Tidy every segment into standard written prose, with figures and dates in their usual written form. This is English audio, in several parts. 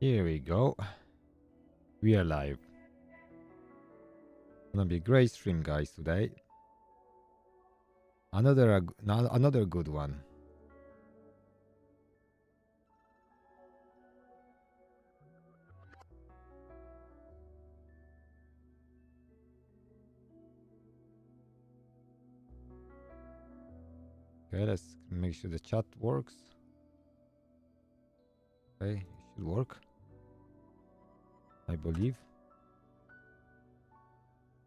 Here we go. We are live. Gonna be a great stream, guys, today. Another good one. Okay, let's make sure the chat works. Okay, it should work, I believe.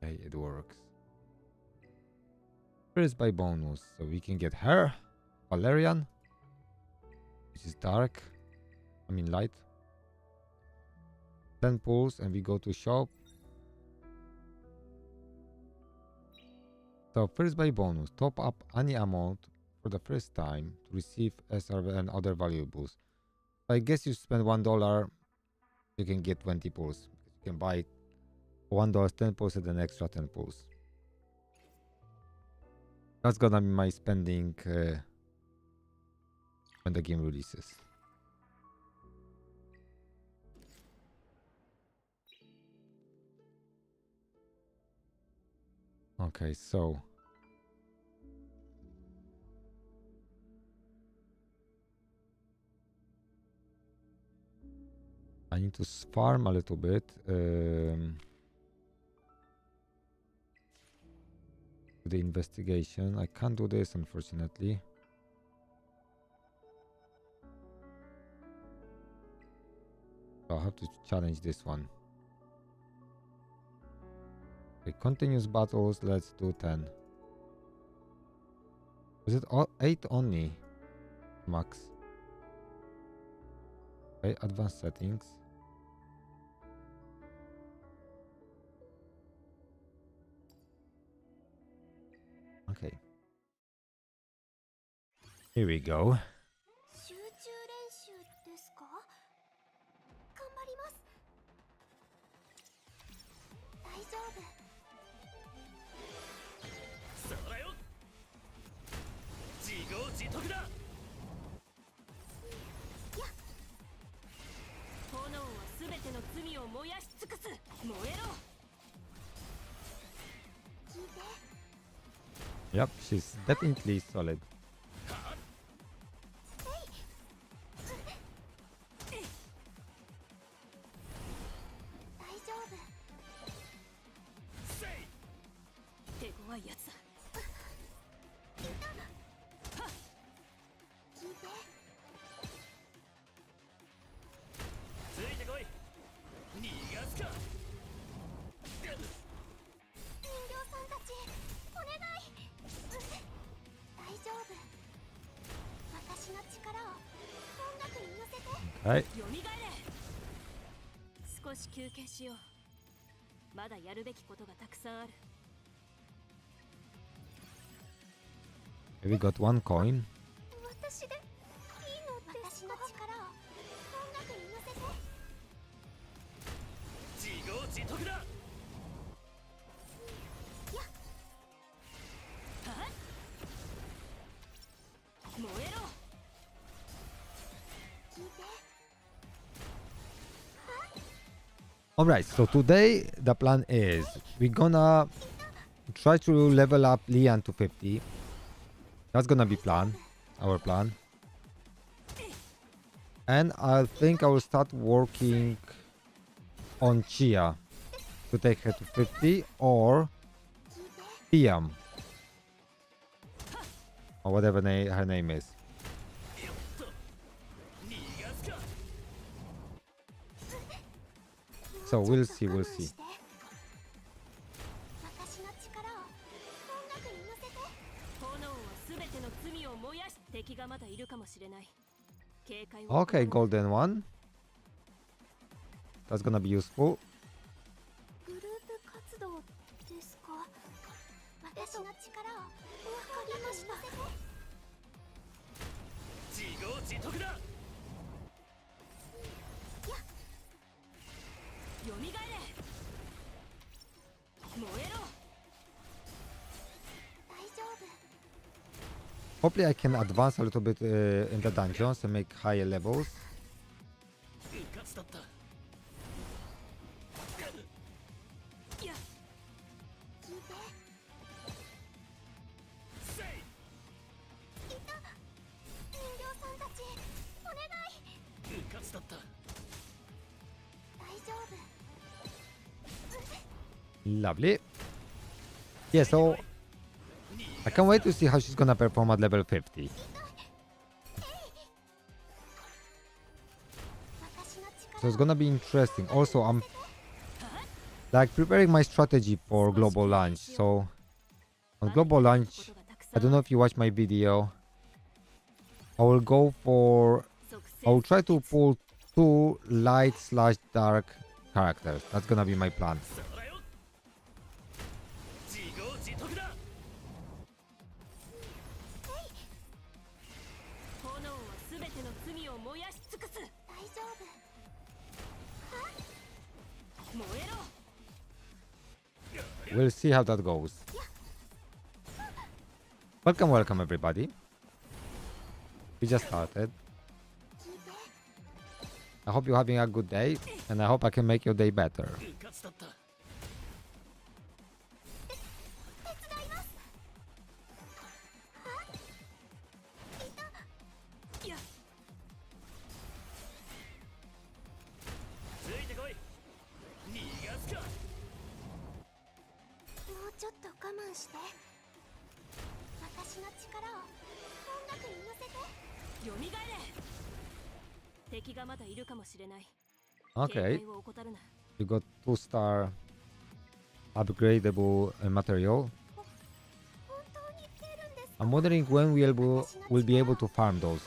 Okay, it works. First by bonus, so we can get her, Valerian, which is dark. I mean light. 10 pulls, and we go to shop. So first by bonus, top up any amount for the first time to receive SRV and other valuables. I guess you spend $1, you can get 20 pulls. You can buy $1 10 pulls and an extra 10 pulls. That's gonna be my spending when the game releases. Okay, so I need to farm a little bit. The investigation. I can't do this, unfortunately. I'll have to challenge this one. Okay, continuous battles. Let's do 10. Is it all 8 only? Max. Okay, advanced settings. Okay. Here we go. Yep, she's definitely solid. Okay. We got 1 coin. Alright, so today the plan is we're gonna try to level up Lian to 50. That's gonna be our plan. And I think I will start working on Chia to take her to 50, or Piam, or whatever her name is. So we'll see. Okay, golden one. That's gonna be useful. Hopefully I can advance a little bit in the dungeons and make higher levels. Lovely. Yeah, so I can't wait to see how she's gonna perform at level 50. So it's gonna be interesting. Also, I'm like preparing my strategy for global launch. So on global launch, I don't know if you watched my video. I will try to pull 2 light/dark characters. That's gonna be my plan. We'll see how that goes. Welcome, welcome everybody. We just started. I hope you're having a good day, and I hope I can make your day better. Okay. You got 2-star upgradable material. I'm wondering when we'll be able to farm those.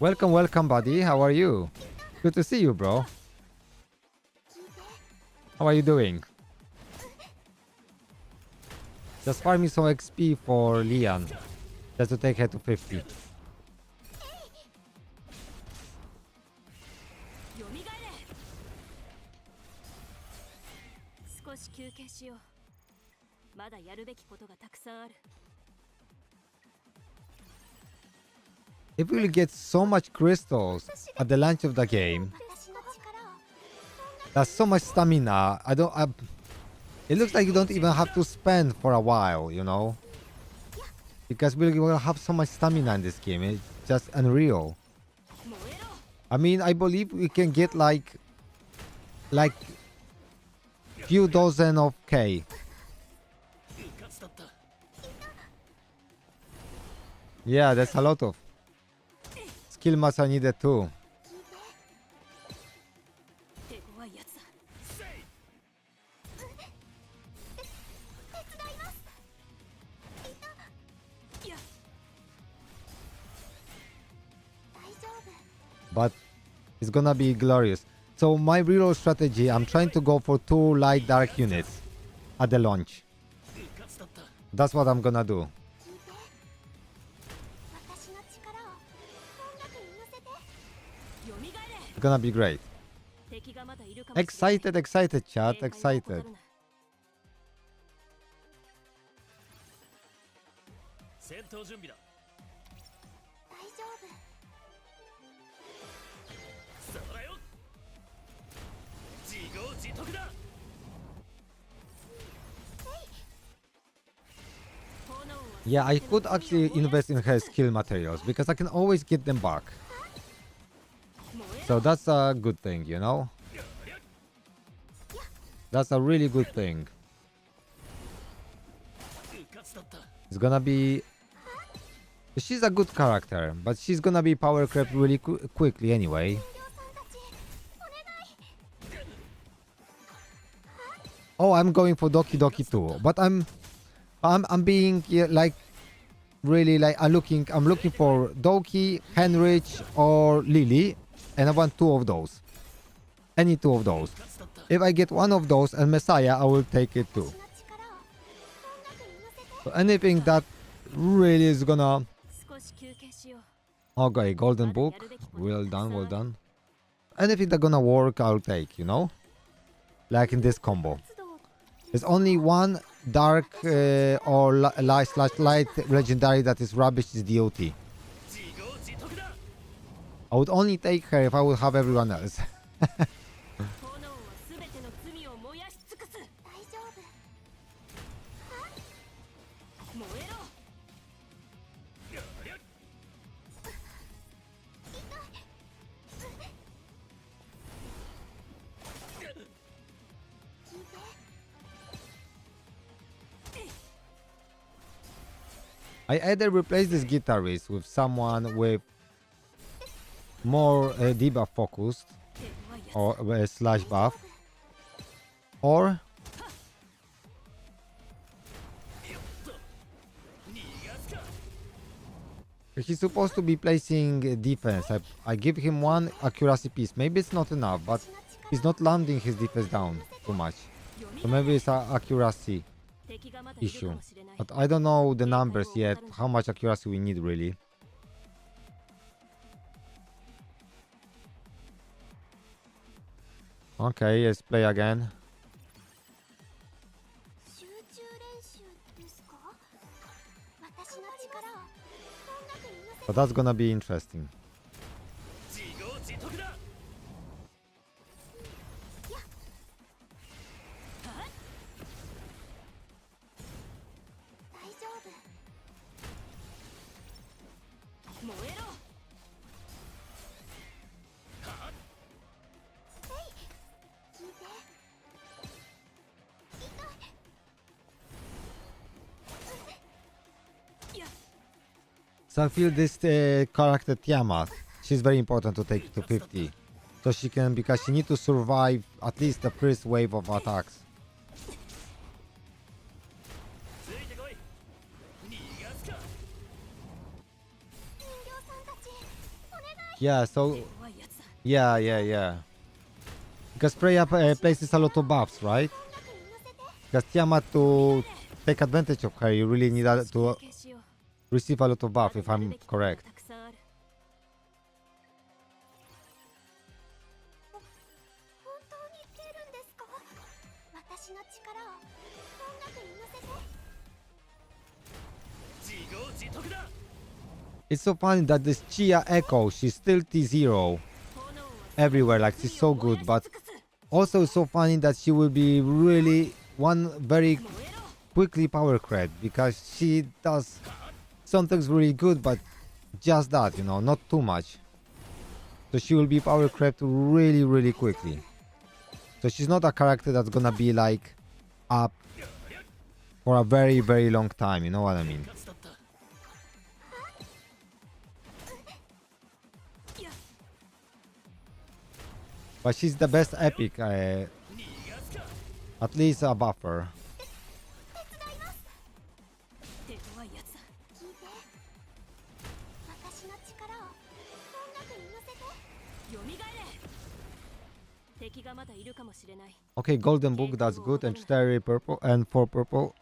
Welcome, welcome, buddy. How are you? Good to see you, bro. How are you doing? Just farming some XP for Lian. Just to take her to 50. If we'll get so much crystals at the launch of the game, that's so much stamina. It looks like you don't even have to spend for a while, you know? Because we will have so much stamina in this game. It's just unreal. I mean, I believe we can get like few dozen of K. Yeah, that's a lot of skill mass are needed too. But it's gonna be glorious. So my real strategy, I'm trying to go for 2 light dark units at the launch. That's what I'm gonna do. It's gonna be great. Excited, excited, chat, excited. Yeah, I could actually invest in her skill materials because I can always get them back. So that's a good thing, you know? That's a really good thing. It's gonna be... She's a good character, but she's gonna be power crept really quickly anyway. Oh, I'm going for Doki Doki too, but I'm being like really like I'm looking for Doki, Henrich, or Lily, and I want 2 of those. Any 2 of those. If I get 1 of those and Messiah, I will take it too. So anything that really is gonna... Okay, golden book. Well done, well done. Anything that's gonna work, I'll take, you know? like in this combo. There's only one dark or light legendary that is rubbish, is DOT. I would only take her if I would have everyone else. I either replace this guitarist with someone with more debuff focused or slash buff, or he's supposed to be placing defense. I give him one accuracy piece. Maybe it's not enough, but he's not landing his defense down too much. So maybe it's an accuracy issue. But I don't know the numbers yet, how much accuracy we need really. Okay, let's play again. So that's gonna be interesting. So I feel this character Tiamat, she's very important to take to 50. So she can, because she needs to survive at least the first wave of attacks. Yeah, so... Yeah. Because Freya places a lot of buffs, right? Because Tiamat, to take advantage of her, you really need to receive a lot of buff, if I'm correct. It's so funny that this Chia Echo, she's still T0 everywhere, like she's so good, but also it's so funny that she will be really one very quickly power cred, because she does something's really good, but just that, you know, not too much. So she will be power crept really quickly. So she's not a character that's gonna be like up for a very long time, you know what I mean? But she's the best epic, at least a buffer. Okay, golden book, that's good, and 3 purple and 4 purple.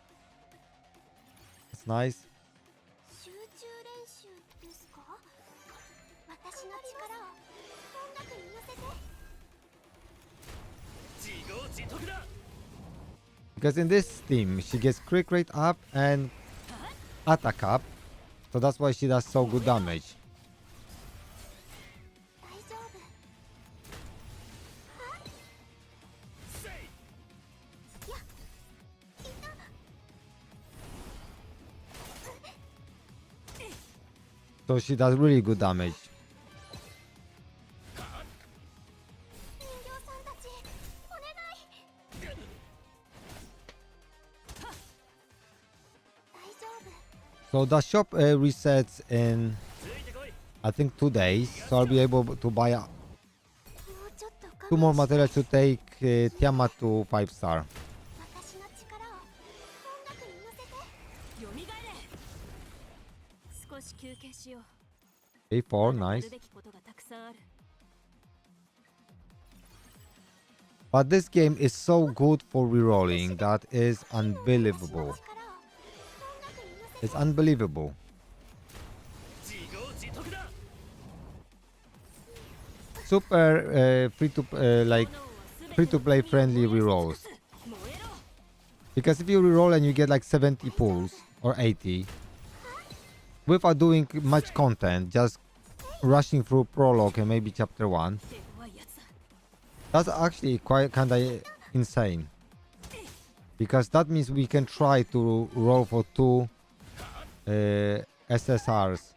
That's nice. Because in this team, she gets crit rate up and attack up, so that's why she does so good damage. So she does really good damage. So the shop resets in, I think, 2 days. So I'll be able to buy 2 more materials to take Tiamat to 5-star. A4, nice. But this game is so good for rerolling that is unbelievable. It's unbelievable. Super free to like free-to-play friendly rerolls. Because if you reroll and you get like 70 pulls or 80, without doing much content, just rushing through prologue and maybe chapter 1, that's actually quite kinda insane. Because that means we can try to roll for 2 SSRs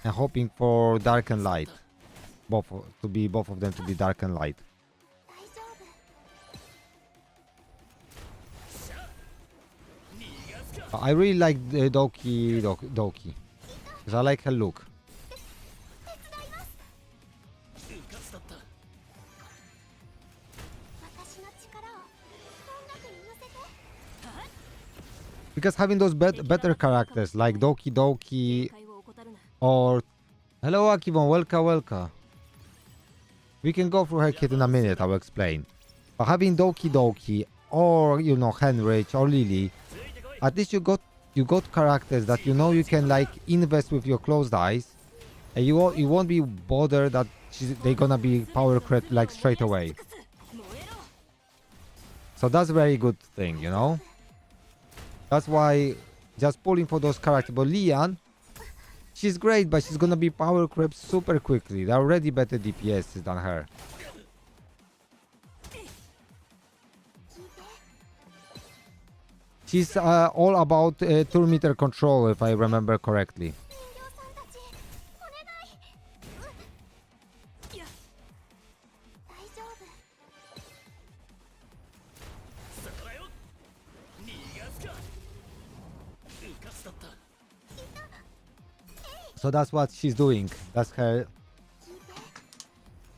and hoping for dark and light. Both of them to be dark and light. I really like Doki because I like her look. Because having those better characters like Doki or hello Akivon, welcome. We can go through her kit in a minute, I will explain. But having Doki or you know Henrich or Lily, at least you got characters that you know you can like invest with your closed eyes, and you won't be bothered that they're gonna be power crept like straight away. So that's a very good thing, you know. That's why just pulling for those characters. But Lian, she's great, but she's gonna be power crept super quickly. They're already better DPS than her. She's all about turn meter control, if I remember correctly. So that's what she's doing. That's her.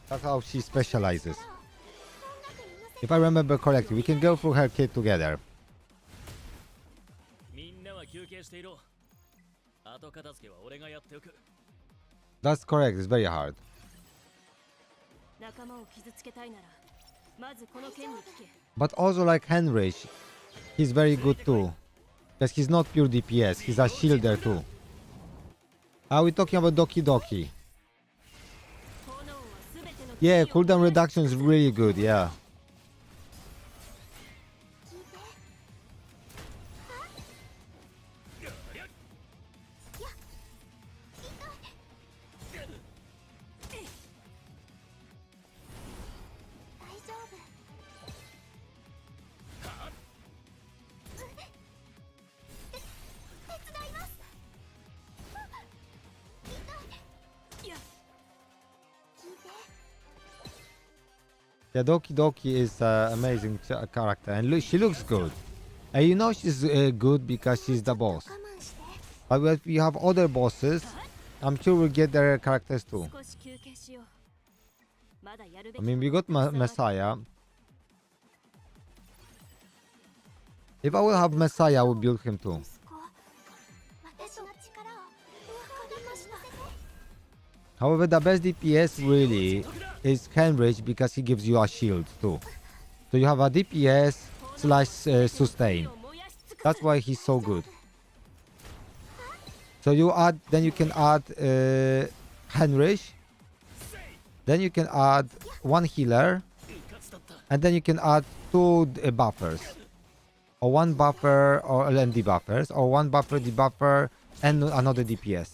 That's how she specializes. If I remember correctly, we can go through her kit together. That's correct, it's very hard. But also like Henrich, he's very good too. Because he's not pure DPS, he's a shielder too. Are we talking about Doki? Yeah, cooldown reduction is really good, yeah. Yeah, Doki is an amazing character, and she looks good. And you know she's good because she's the boss. But if we have other bosses, I'm sure we'll get their characters too. I mean, we got Messiah. If I will have Messiah, I will build him too. However, the best DPS really is Henrich because he gives you a shield too. So you have a DPS slash sustain. That's why he's so good. So you add, then you can add Henrich. Then you can add 1 healer. And then you can add 2 buffers. Or 1 buffer or and debuffers. Or 1 buffer, debuffer, and another DPS.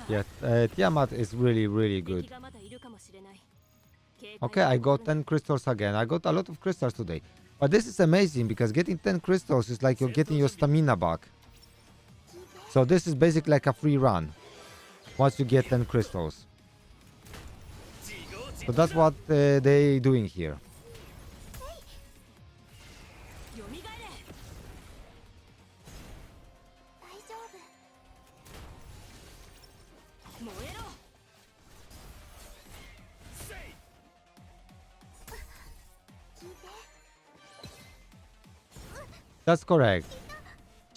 Yeah, Tiamat is really good. Okay, I got 10 crystals again. I got a lot of crystals today. But this is amazing because getting 10 crystals is like you're getting your stamina back. So this is basically like a free run once you get 10 crystals. So that's what they're doing here. That's correct.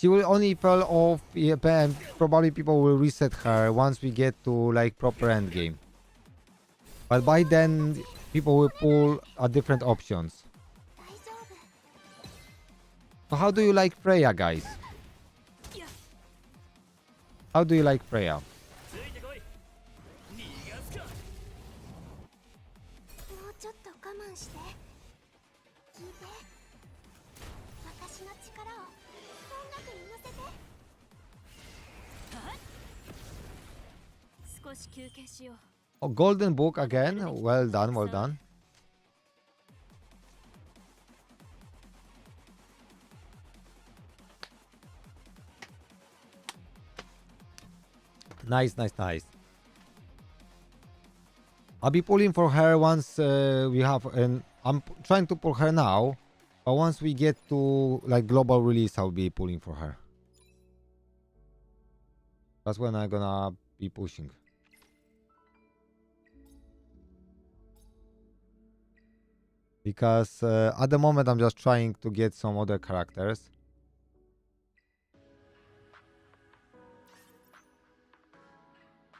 She will only fall off, yeah, and probably people will reset her once we get to like proper end game. But by then, people will pull different options. So how do you like Freya, guys? How do you like Freya? Oh, golden book again. Well done, well done. Nice, nice, nice. I'll be pulling for her once we have, and I'm trying to pull her now, but once we get to like global release, I'll be pulling for her. That's when I'm gonna be pushing. Because at the moment I'm just trying to get some other characters.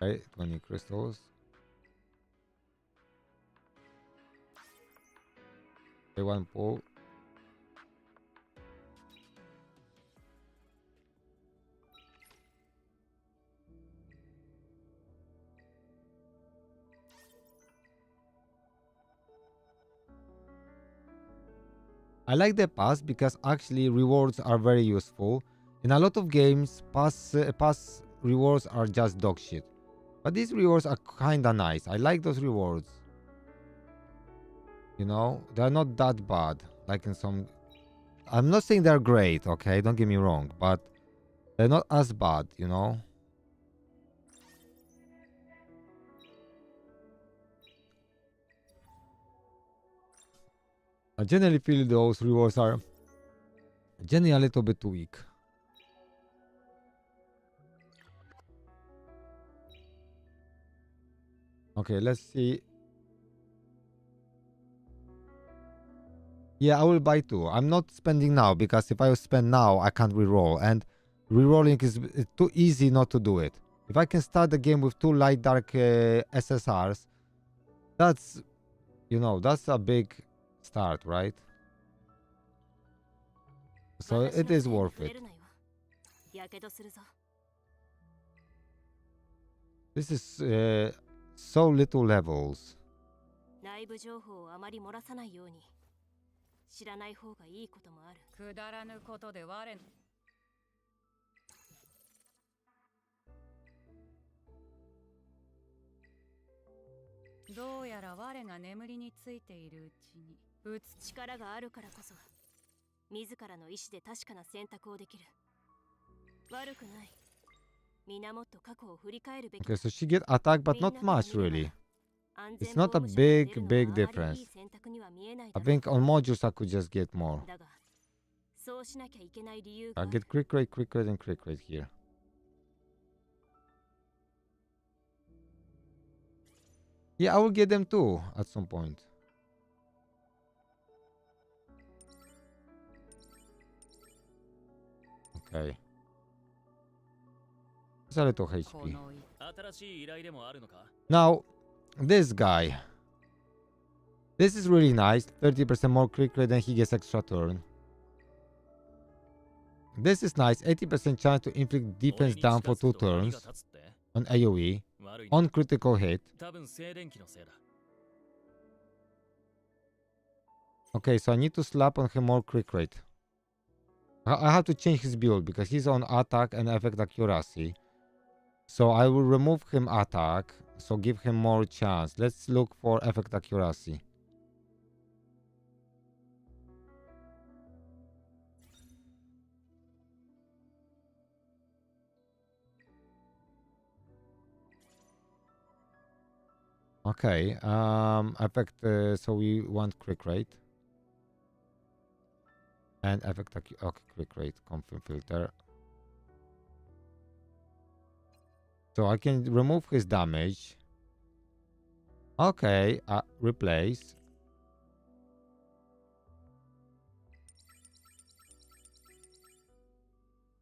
Okay, 20 crystals. Okay, one pull. I like the pass because actually rewards are very useful. In a lot of games, pass rewards are just dog shit. But these rewards are kinda nice. I like those rewards. You know, they're not that bad. Like in some... I'm not saying they're great, okay? Don't get me wrong. But they're not as bad, you know? I generally feel those rewards are generally a little bit too weak. Okay, let's see. Yeah, I will buy two. I'm not spending now because if I spend now, I can't reroll. And rerolling is too easy not to do it. If I can start the game with two light dark SSRs, that's, you know, that's a big start, right? So it is worth it. This is so little levels. 内部情報をあまり漏らさないように知らない方がいいこともある。くだらぬことで我どうやら我が眠りについているうちに打つ力があるからこそ自らの意志で確かな選択をできる。悪くない。皆もっと過去を振り返るべき。 Okay, so she get attacked, but not much really. It's not a big difference. I think on modules I could just get more. I get quick rate, and quick rate here. Yeah, I will get them too at some point. Okay. It's a little HP. Now, this guy. This is really nice. 30% more quick rate, then he gets extra turn. This is nice. 80% chance to inflict defense down for 2 turns on AoE on critical hit. Okay, so I need to slap on him more quick rate. I have to change his build because he's on attack and effect accuracy. So I will remove him attack, so give him more chance. Let's look for effect accuracy. Okay, effect, so we want quick rate. And effect, okay, quick rate, confirm filter. So I can remove his damage. Okay, replace.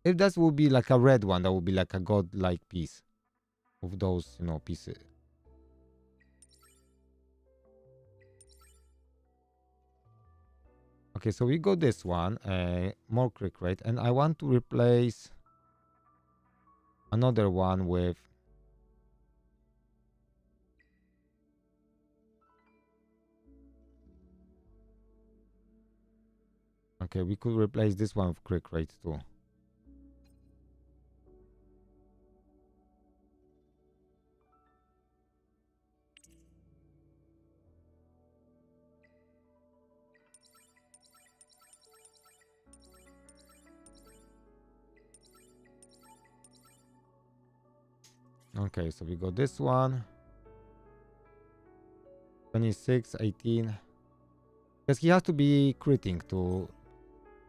If that would be like a red one, that would be like a god-like piece of those, you know, pieces. Okay, so we got this one, more click rate, and I want to replace another one with okay, we could replace this one with click rate too. Okay, so we got this one. 26, 18. Because he has to be critting to...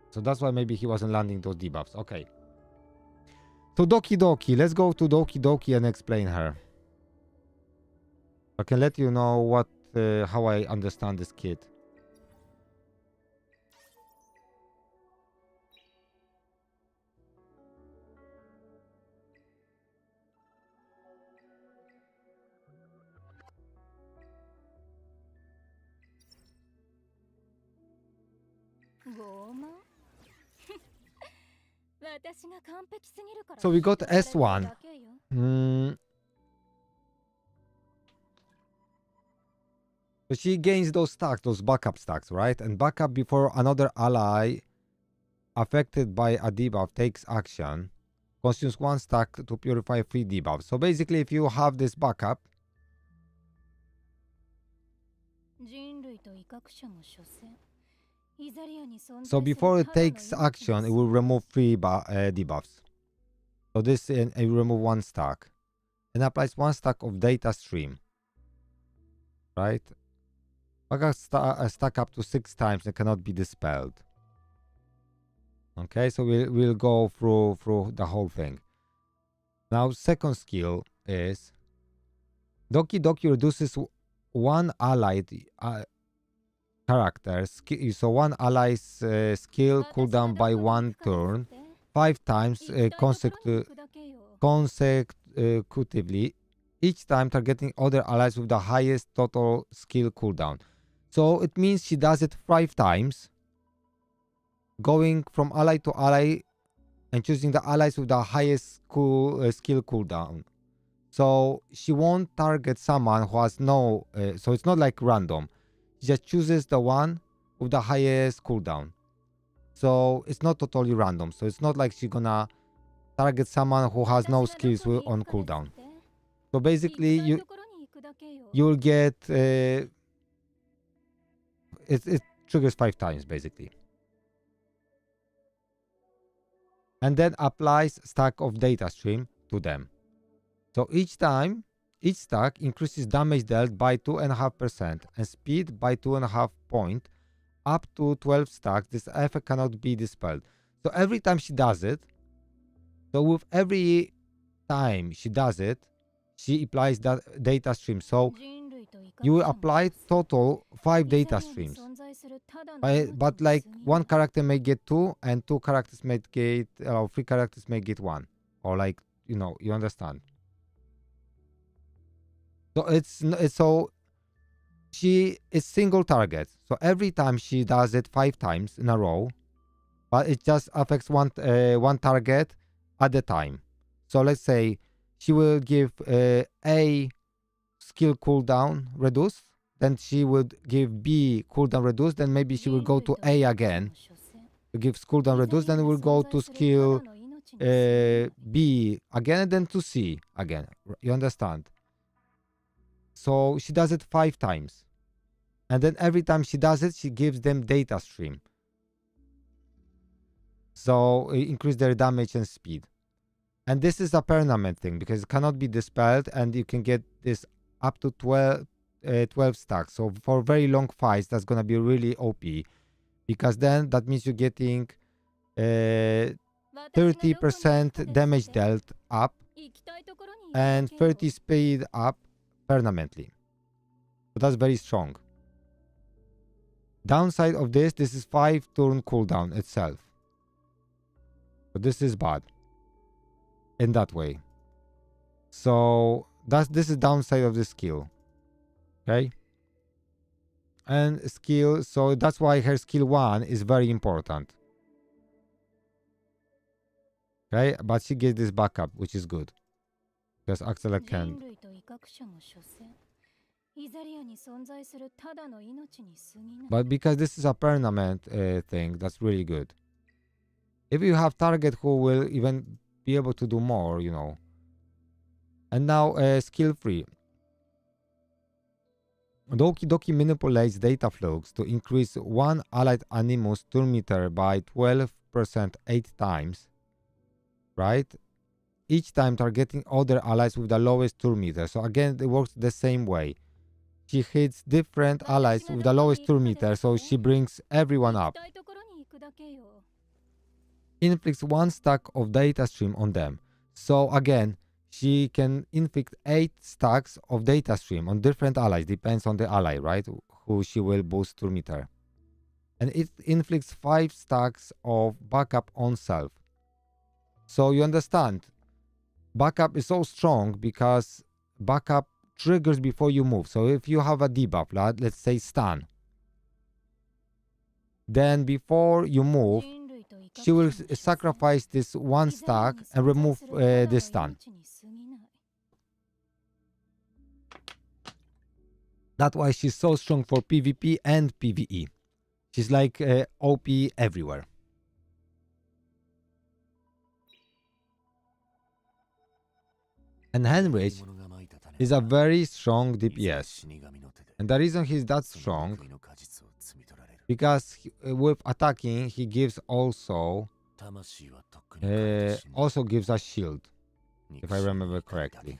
So that's why maybe he wasn't landing those debuffs. Okay. So Doki Doki. Let's go to Doki Doki and explain her. I can let you know what how I understand this kid. So we got S1. So she gains those stacks, those backup stacks, right? And backup before another ally affected by a debuff takes action, consumes one stack to purify 3 debuffs. So basically, if you have this backup, so before it takes action, it will remove 3 debuffs. So this, it will remove 1 stack and applies 1 stack of data stream, right? Backup stack up to 6 times and cannot be dispelled. Okay, so we'll go through the whole thing. Now, second skill is Doki Doki reduces one allied character, so one ally's skill cooldown by 1 turn, 5 times consecutively, each time targeting other allies with the highest total skill cooldown. So it means she does it 5 times, going from ally to ally and choosing the allies with the highest skill cooldown. So she won't target someone who has no... so it's not like random. She just chooses the one with the highest cooldown. So it's not totally random. So it's not like she's gonna target someone who has no skills on cooldown. So basically, you'll get... it triggers 5 times, basically. And then applies stack of data stream to them. So each time, each stack increases damage dealt by 2.5% and speed by 2.5 points up to 12 stacks. This effect cannot be dispelled. So every time she does it, so with every time she does it, she applies that data stream. So you will apply total 5 data streams. But like one character may get 2 and 2 characters may get, 3 characters may get 1. Or like, you know, you understand. So so she is single target. So every time she does it 5 times in a row, but it just affects one target at a time. So let's say she will give A skill cooldown reduce, then she would give B cooldown reduce, then maybe she will go to A again to give cooldown reduce, then it will go to skill B again, and then to C again. You understand? So she does it 5 times. And then every time she does it, she gives them data stream. So increase their damage and speed. And this is a permanent thing because it cannot be dispelled, and you can get this up to 12 stacks. So for very long fights, that's going to be really OP, because then that means you're getting 30% damage dealt up and 30 speed up permanently. So that's very strong. Downside of this is 5 turn cooldown itself. So this is bad in that way. So this is downside of the skill. Okay. And skill, so that's why her skill 1 is very important. Okay, but she gets this backup, which is good. Because Axel can. But because this is a permanent thing, that's really good. If you have target who will even be able to do more, you know. And now skill 3. Doki Doki manipulates data flux to increase one allied animus turn meter by 12% 8 times. Right? Each time targeting other allies with the lowest turn meter. So again, it works the same way. She hits different allies with the lowest turn meter, so she brings everyone up. Inflicts 1 stack of data stream on them. So again, she can inflict 8 stacks of data stream on different allies, depends on the ally, right? Who she will boost turn meter. And it inflicts 5 stacks of backup on self. So you understand, backup is so strong because backup triggers before you move. So if you have a debuff, let's say stun, then before you move, she will sacrifice this 1 stack and remove this stun. That's why she's so strong for PvP and PvE. She's like OP everywhere. And Heinrich is a very strong DPS. And the reason he's that strong, because with attacking, he gives also gives a shield, if I remember correctly.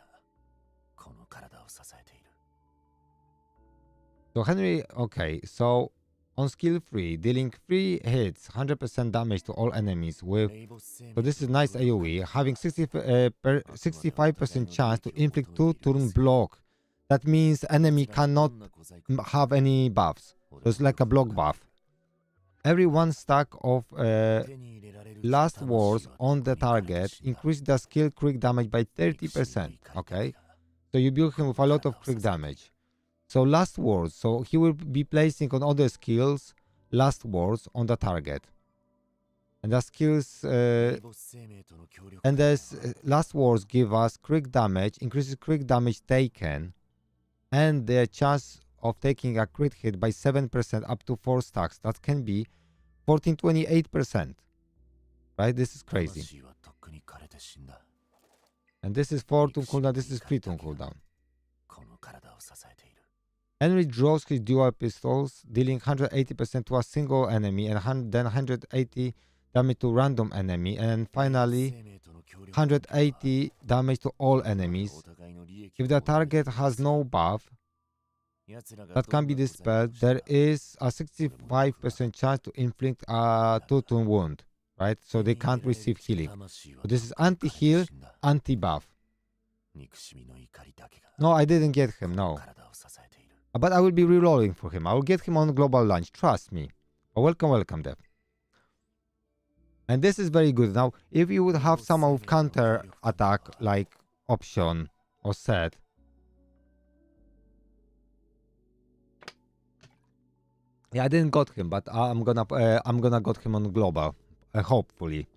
So Henry, okay, so on skill 3, dealing 3 hits, 100% damage to all enemies with, so this is nice AoE, having 65% chance to inflict 2 turn block. That means enemy cannot have any buffs. So it's like a block buff. Every 1 stack of last words on the target increase the skill crit damage by 30%. Okay, so you build him with a lot of crit damage. So last words, so he will be placing on other skills last words on the target. And the skills and this last words give us crit damage, increases crit damage taken, and the chance of taking a crit hit by 7% up to 4 stacks. That can be 1428%. Right? This is crazy. And this is 4 turn cooldown, this is 3 turn cooldown. Henry draws his dual pistols, dealing 180% to a single enemy and then 180 damage to random enemy, and finally 180 damage to all enemies. If the target has no buff that can be dispelled, there is a 65% chance to inflict a 2-turn wound, right? So they can't receive healing. So this is anti-heal, anti-buff. No, I didn't get him, no. But I will be rerolling for him. I will get him on global launch, trust me. Oh, welcome, Dev. And this is very good. Now, if you would have someone with counter attack like option or set, yeah, I didn't got him, but I'm gonna got him on global, hopefully.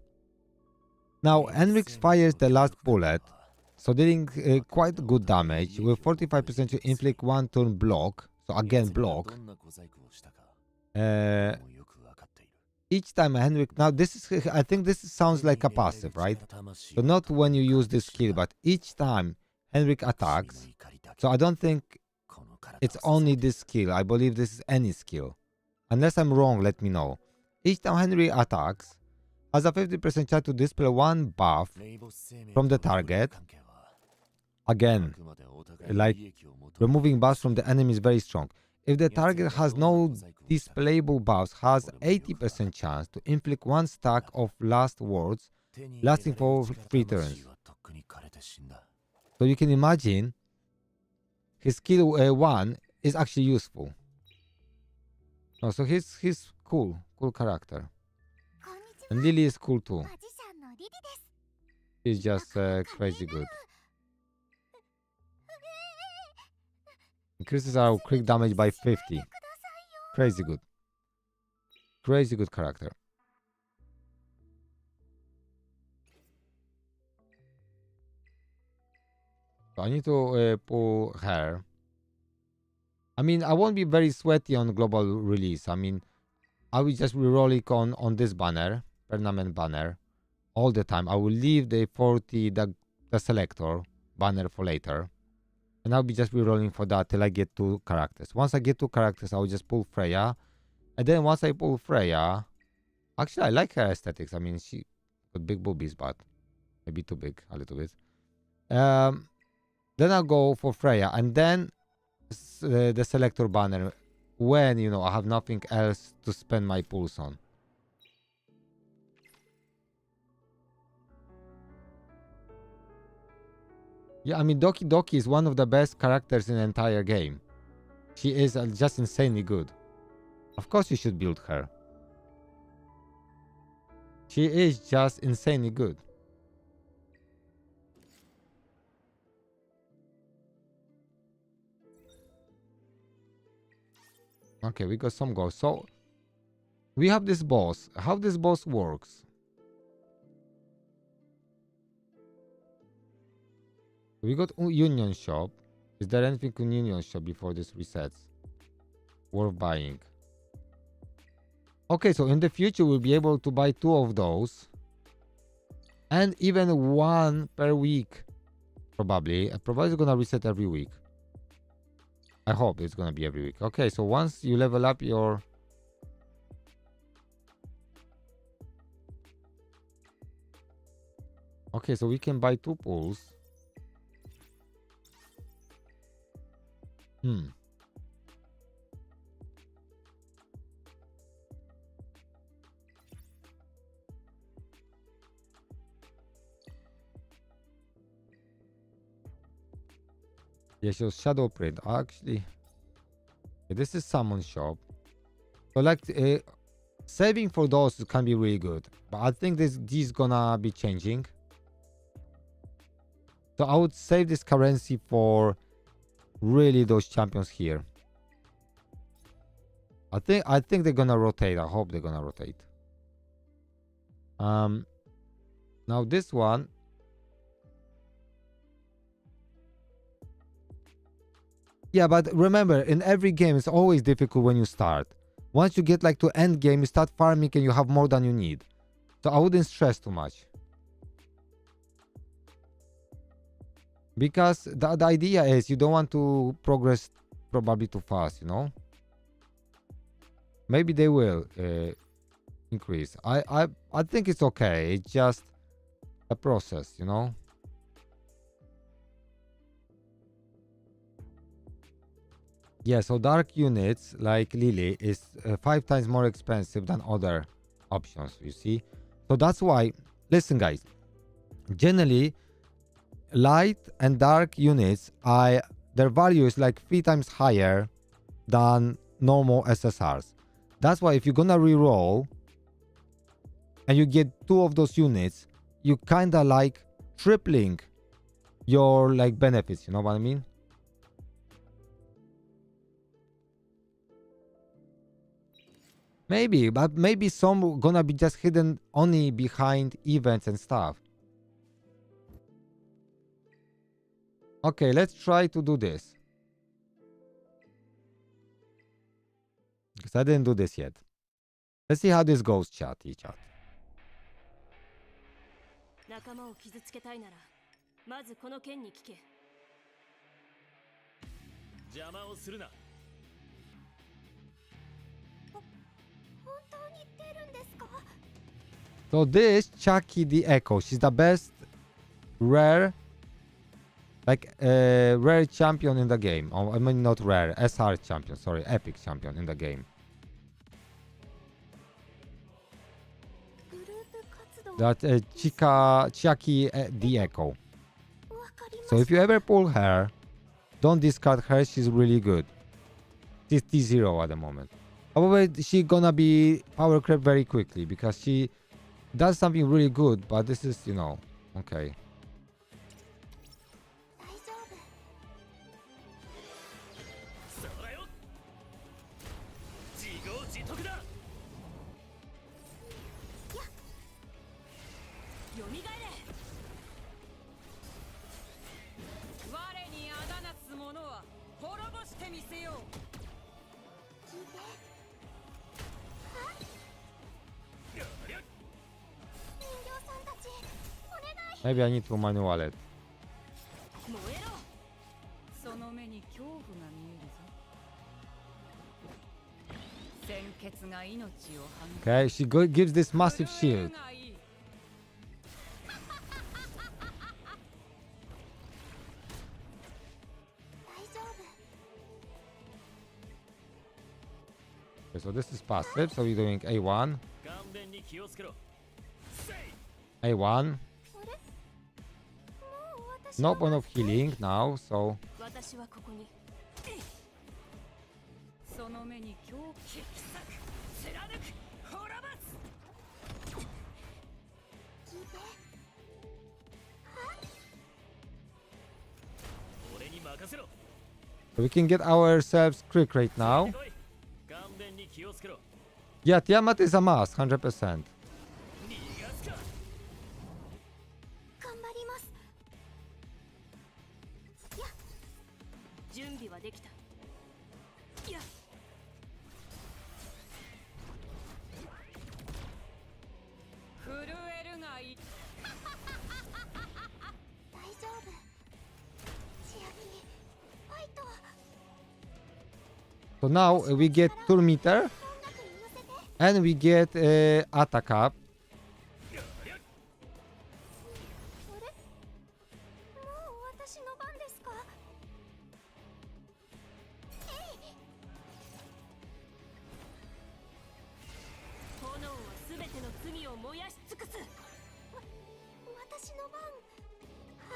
Now, Henrix fires the last bullet, so dealing quite good damage with 45% to inflict 1 turn block. So again, block. Each time Henrik, now this is, I think this sounds like a passive, right? So not when you use this skill, but each time Henrik attacks. So I don't think it's only this skill. I believe this is any skill. Unless I'm wrong, let me know. Each time Henry attacks, has a 50% chance to dispel 1 buff from the target. Again, like removing buffs from the enemy is very strong. If the target has no displayable buffs, has 80% chance to inflict 1 stack of last words, lasting for 3 turns. So you can imagine his skill 1 is actually useful. Oh, so he's cool character. And Lily is cool too. She's just crazy good. Increases our crit damage by 50. Crazy good. Crazy good character. So I need to pull her. I mean, I won't be very sweaty on global release. I mean, I will just reroll it on this banner, permanent banner, all the time. I will leave the 40, the selector banner for later. And I'll be just rerolling for that till I get 2 characters. Once I get 2 characters, I will just pull Freya. And then once I pull Freya, actually I like her aesthetics. I mean, she got big boobies, but maybe too big a little bit. Then I'll go for Freya, and then the selector banner when, you know, I have nothing else to spend my pulls on. Yeah, I mean, Doki Doki is one of the best characters in the entire game. She is just insanely good. Of course you should build her. She is just insanely good. Okay, we got some goals. So we have this boss. How this boss works? We got Union Shop. Is there anything in Union Shop before this resets? Worth buying. Okay, so in the future we'll be able to buy 2 of those. And even 1 per week. Probably. Probably it's gonna reset every week. I hope it's gonna be every week. Okay, so once you level up your... Okay, so we can buy 2 pools. Yeah, so shadow print. Actually, this is summon shop. So like saving for those can be really good, but I think this gonna be changing. So I would save this currency for really those champions here. I think they're gonna rotate. I hope they're gonna rotate. Now this one. Yeah, but remember, in every game, it's always difficult when you start. Once you get like to end game, you start farming and you have more than you need. So I wouldn't stress too much. Because the idea is you don't want to progress probably too fast, you know? Maybe they will increase. I think it's okay. It's just a process, you know? Yeah, so dark units like Lily is 5 times more expensive than other options, you see? So that's why, listen guys, generally light and dark units, their value is like 3 times higher than normal SSRs. That's why if you're gonna reroll and you get 2 of those units, you kinda like tripling your like benefits, you know what I mean? Maybe, but maybe some gonna be just hidden only behind events and stuff. Okay, let's try to do this. Because I didn't do this yet. Let's see how this goes, chat. 仲間を傷つけたいならまずこの剣に聞け。邪魔をするな。本当に出るんですか? So this Chucky the Echo, she's the best rare, like rare champion in the game. Oh, I mean not rare, SR champion, sorry, epic champion in the game. That Chucky the Echo. So if you ever pull her, don't discard her, she's really good. She's T0 at the moment. However, she's gonna be power creep very quickly because she does something really good, but this is, you know, okay. 大丈夫。そらよ。自業自得だ。や。よみがえれ。我にあだなす者は滅ぼしてみせよう。聞いて。は？人形さんたち、お願い。 Maybe I need to my wallet. 燃えろ。その目に恐怖が見えるぞ。鮮血が命を育む。 Okay, she gives this massive shield. 大丈夫。 Okay, so this is passive, so we're doing A1. 顔面に気をつけろ。A1. あれ？もう私 No point of healing now, so 私はここに。その目に狂気裂く、貫く、滅ぼす。聞いて。俺に任せろ。 we can get ourselves quick right now. 顔面に気をつけろ。 Yeah, Tiamat is a must, 100%. 逃がすか。頑張ります。や。準備はできた。や。震えるがいい。大丈夫。千秋、ファイト。 So now we get 2 meter 音楽に乗せて。 and we get attack up. あれ？もう私の番ですか？えい。炎はすべての罪を燃やし尽くす。私の番。は？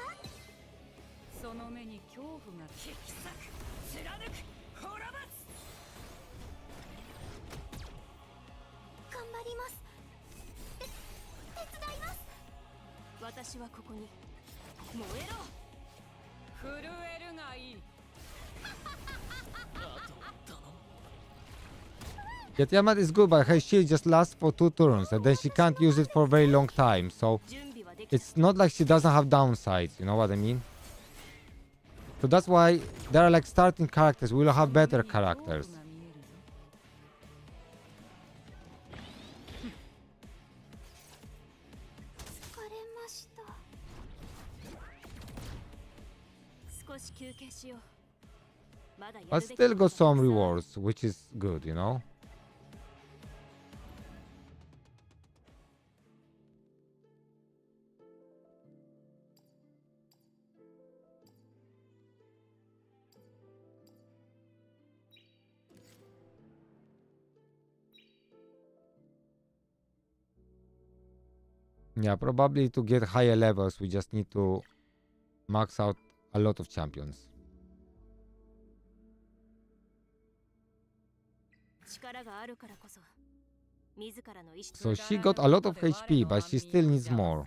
その目に恐怖が引き裂く、貫く、滅ぼす。頑張ります。手伝います。私はここに。燃えろ。震えるがいい。Yeah, Tiamat is good, but her shield just lasts for 2 turns, and then she can't use it for a very long time. So 準備はできた。 it's not like she doesn't have downsides, you know what I mean? So that's why there are like starting characters. We will have better characters. 疲れました。少し休憩しよう。まだや But るべき still こ got とが some たくさん。 rewards, which is good, you know? Yeah, probably to get higher levels, we just need to max out a lot of champions. 力があるからこそ、自らの意志。 So she got a lot of HP, but she still needs more.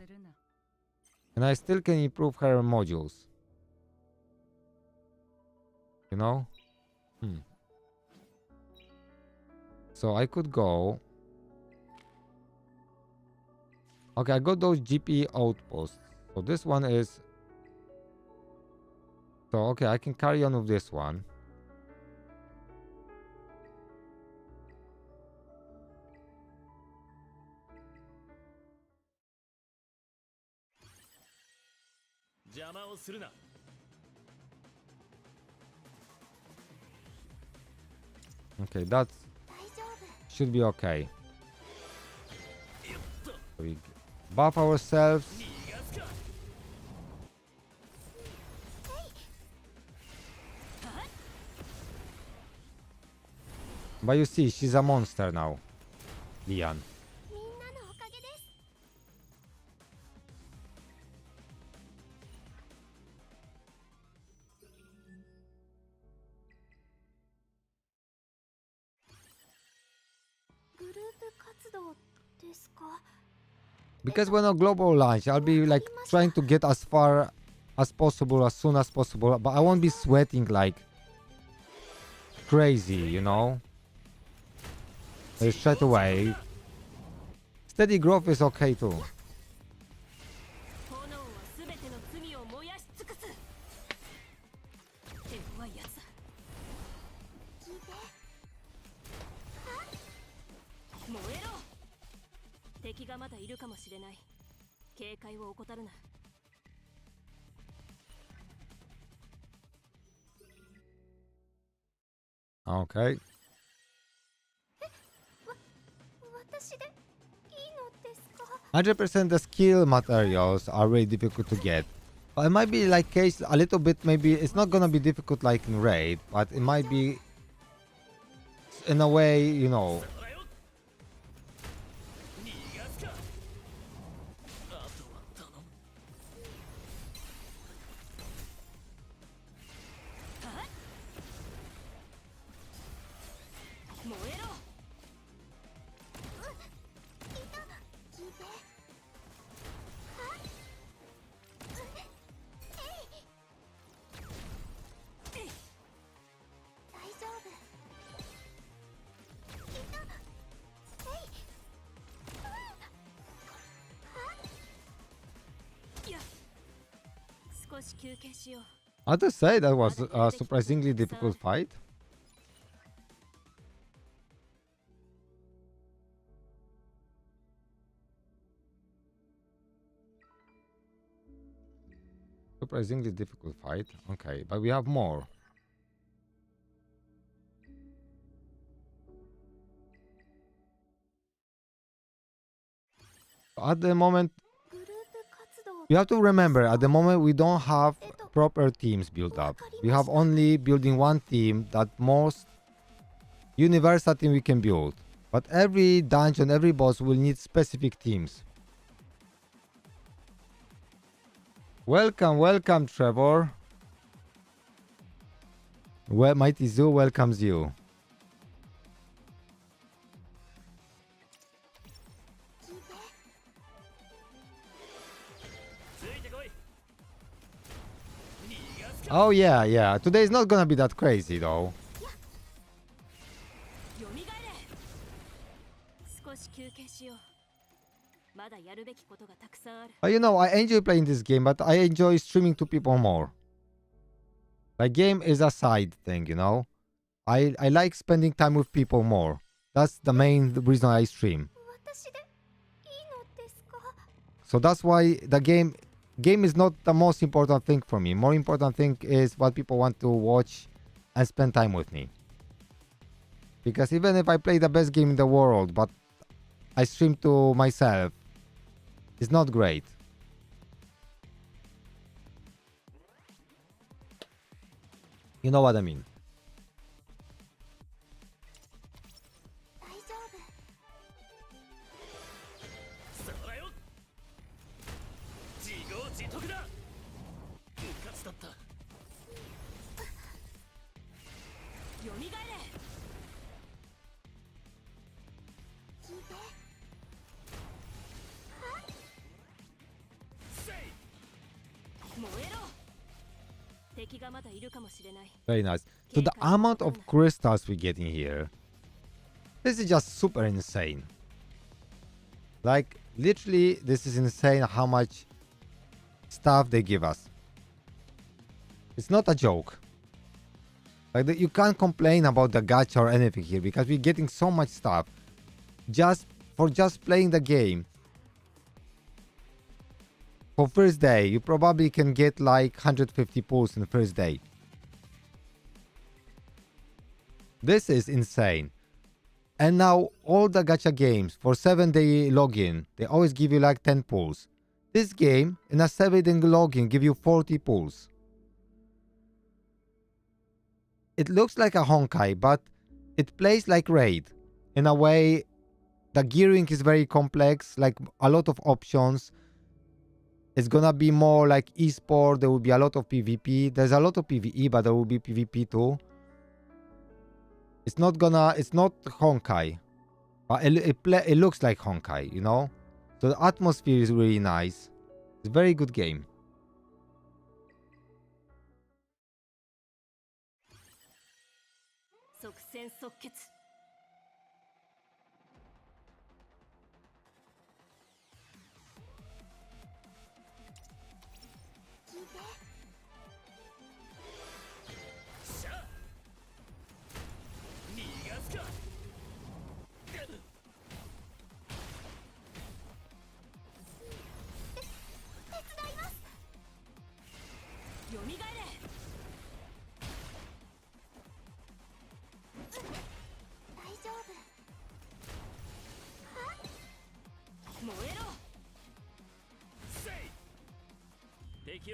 And I still can improve her modules. You know? So I could go. Okay, I got those GP outposts. So this one is. So okay, I can carry on with this one. Okay, that should be okay. So we buff ourselves. But you see, she's a monster now, Lian. みんなのおかげです。グループ活動ですか。Because we're on global launch, I'll be like trying to get as far as possible, as soon as possible, but I won't be sweating like crazy, you know? Straight away. Steady growth is okay too. 炎は全ての罪を燃やし尽くす。手強いやつだ。聞いて。燃えろ。敵がまだいるかもしれない。警戒を怠るな。Okay. 私でいいのですか? 100% the skill materials are really difficult to get. But it might be like case a little bit, maybe it's not gonna be difficult like in raid, but it might be in a way, you know. I have to say that was a surprisingly difficult fight. Surprisingly difficult fight. Okay, but we have more. At the moment, you have to remember, at the moment we don't have proper teams built up. We have only building one team, that most universal team we can build. But every dungeon, every boss will need specific teams. Welcome, welcome, Trevor. Well, MightyZoo welcomes you. Oh yeah, yeah. Today is not gonna be that crazy though. You know, I enjoy playing this game, but I enjoy streaming to people more. Like, game is a side thing, you know. I like spending time with people more. That's the main reason I stream. So that's why the game is not the most important thing for me. More important thing is what people want to watch and spend time with me. Because even if I play the best game in the world, but I stream to myself, it's not great. You know what I mean? Very nice. So the amount of crystals we get in here, this is just super insane. Like, literally, this is insane how much stuff they give us. It's not a joke. Like, you can't complain about the gacha or anything here, because we're getting so much stuff just for playing the game. For first day, you probably can get like 150 pulls in the first day. This is insane. And now all the gacha games for 7-day login, they always give you like 10 pulls. This game in a 7-day login give you 40 pulls. It looks like a Honkai, but it plays like raid. In a way, the gearing is very complex, like a lot of options. It's gonna be more like esport. There will be a lot of PvP. There's a lot of PvE, but there will be PvP too. It's not Honkai, but it looks like Honkai, you know? So the atmosphere is really nice. It's a very good game.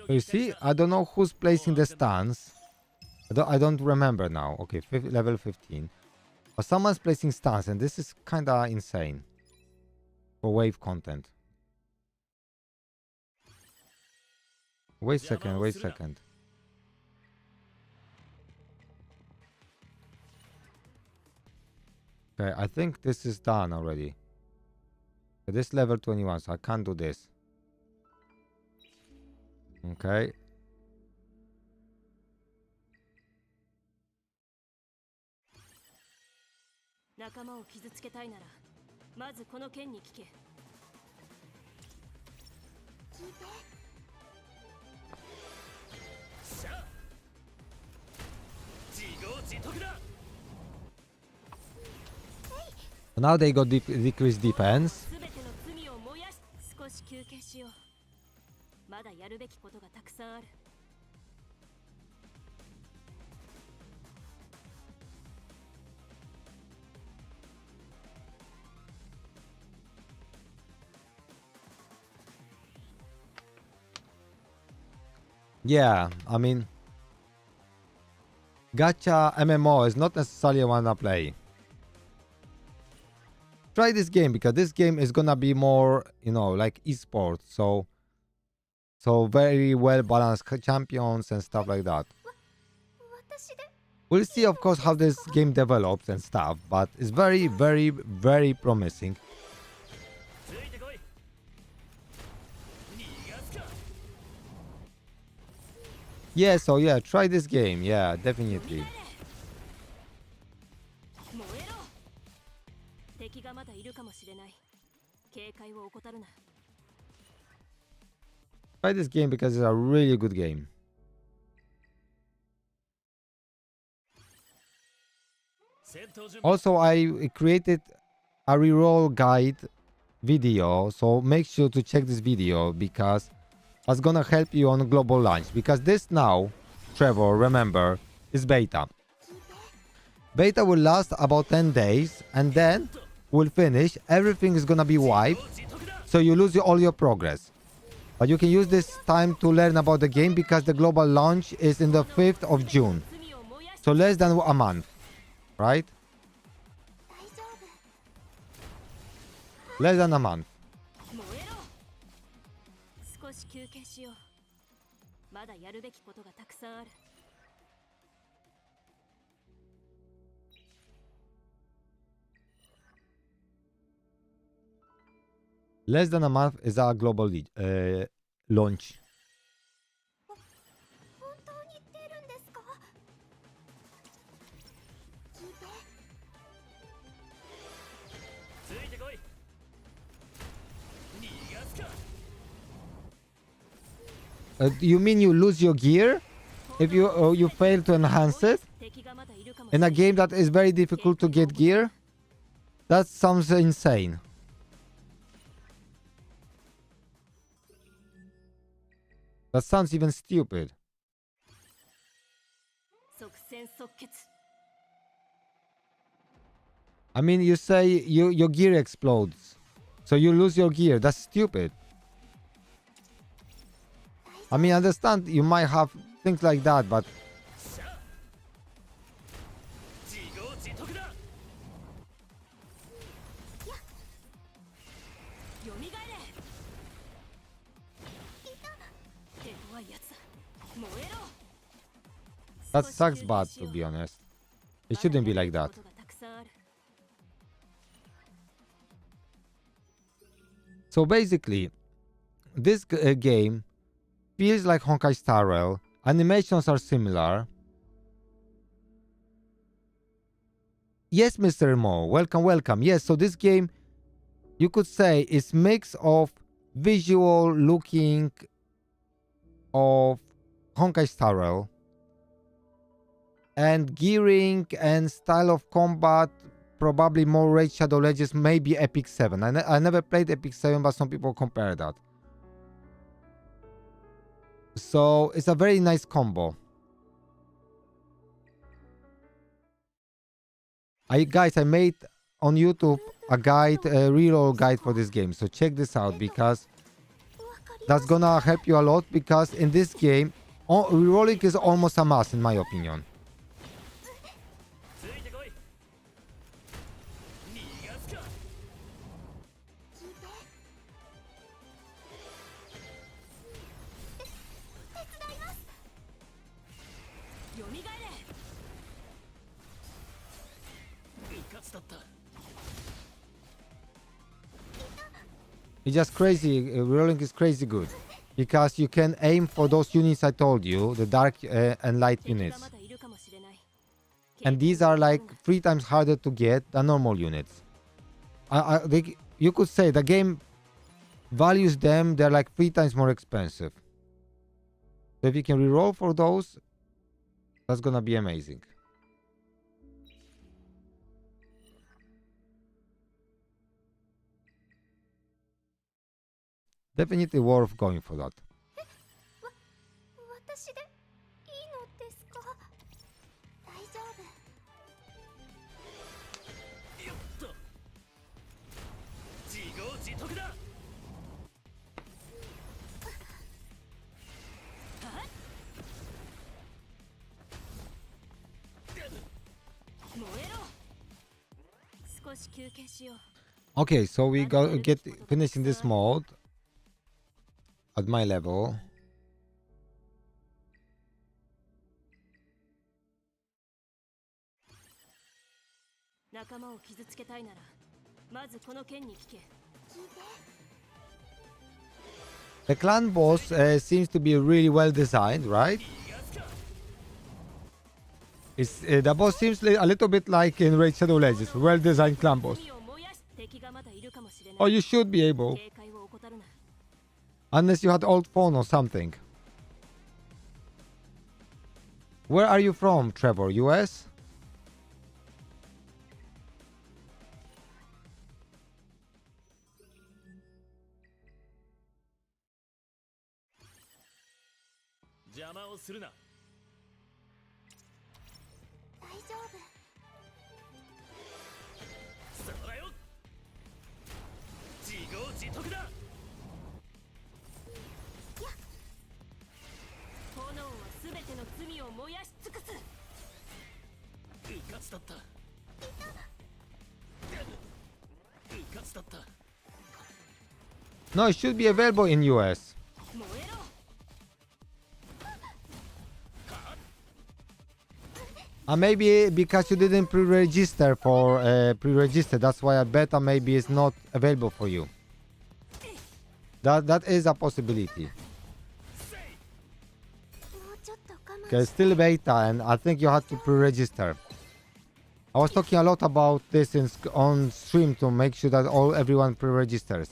So you see, I don't know who's placing the stance. I don't remember now. Okay, level 15. But someone's placing stance, and this is kind of insane for wave content. Wait a second, wait a second. Okay, I think this is done already. This level 21, so I can't do this. Okay. Now they got decreased defense. Yeah, I mean, gacha MMO is not necessarily one I play. Try this game because this game is gonna be more, you know, like esports. So very well balanced champions and stuff like that. We'll see, of course, how this game develops and stuff, but it's very, very, very promising. Yeah, so yeah, try this game. Yeah, definitely. Try this game because it's a really good game. Also, I created a reroll guide video, so make sure to check this video because it's gonna help you on global launch. Because this now, Trevor, remember, is beta. Beta will last about 10 days and then will finish. Everything is gonna be wiped, so you lose all your progress. But you can use this time to learn about the game because the global launch is in the 5th of June. So less than a month, right? Less than a month. Less than a month is our global launch. You mean you lose your gear if you fail to enhance it in a game that is very difficult to get gear? That sounds insane. That sounds even stupid. I mean, you say your gear explodes, so you lose your gear. That's stupid. I mean, I understand you might have things like that, but that sucks bad, to be honest. It shouldn't be like that. So basically, this game feels like Honkai Star Rail. Animations are similar. Yes, Mr. Mo, welcome, welcome. Yes, so this game, you could say, is mix of visual looking of Honkai Star Rail and gearing and style of combat, probably more Raid Shadow Legends, maybe Epic 7. I never played Epic 7, but some people compare that. So it's a very nice combo. Guys, I made on YouTube a guide, a reroll guide for this game. So check this out, because that's gonna help you a lot, because in this game, rerolling is almost a must in my opinion. It's just crazy. Rerolling is crazy good, because you can aim for those units I told you, the dark and light units. And these are like 3 times harder to get than normal units. You could say the game values them, they're like 3 times more expensive. So if you can reroll for those, that's gonna be amazing. Definitely worth going for that. Okay, so we get finishing this mode at my level. The clan boss seems to be really well designed, right? The boss seems a little bit like in Raid Shadow Legends, well designed clan boss. Oh, you should be able. Unless you had old phone or something. Where are you from, Trevor? US? No, it should be available in US. Maybe because you didn't pre-register for pre-register, that's why a beta maybe is not available for you. That is a possibility. Okay, still beta, and I think you have to pre-register. I was talking a lot about this on stream to make sure that everyone pre-registers.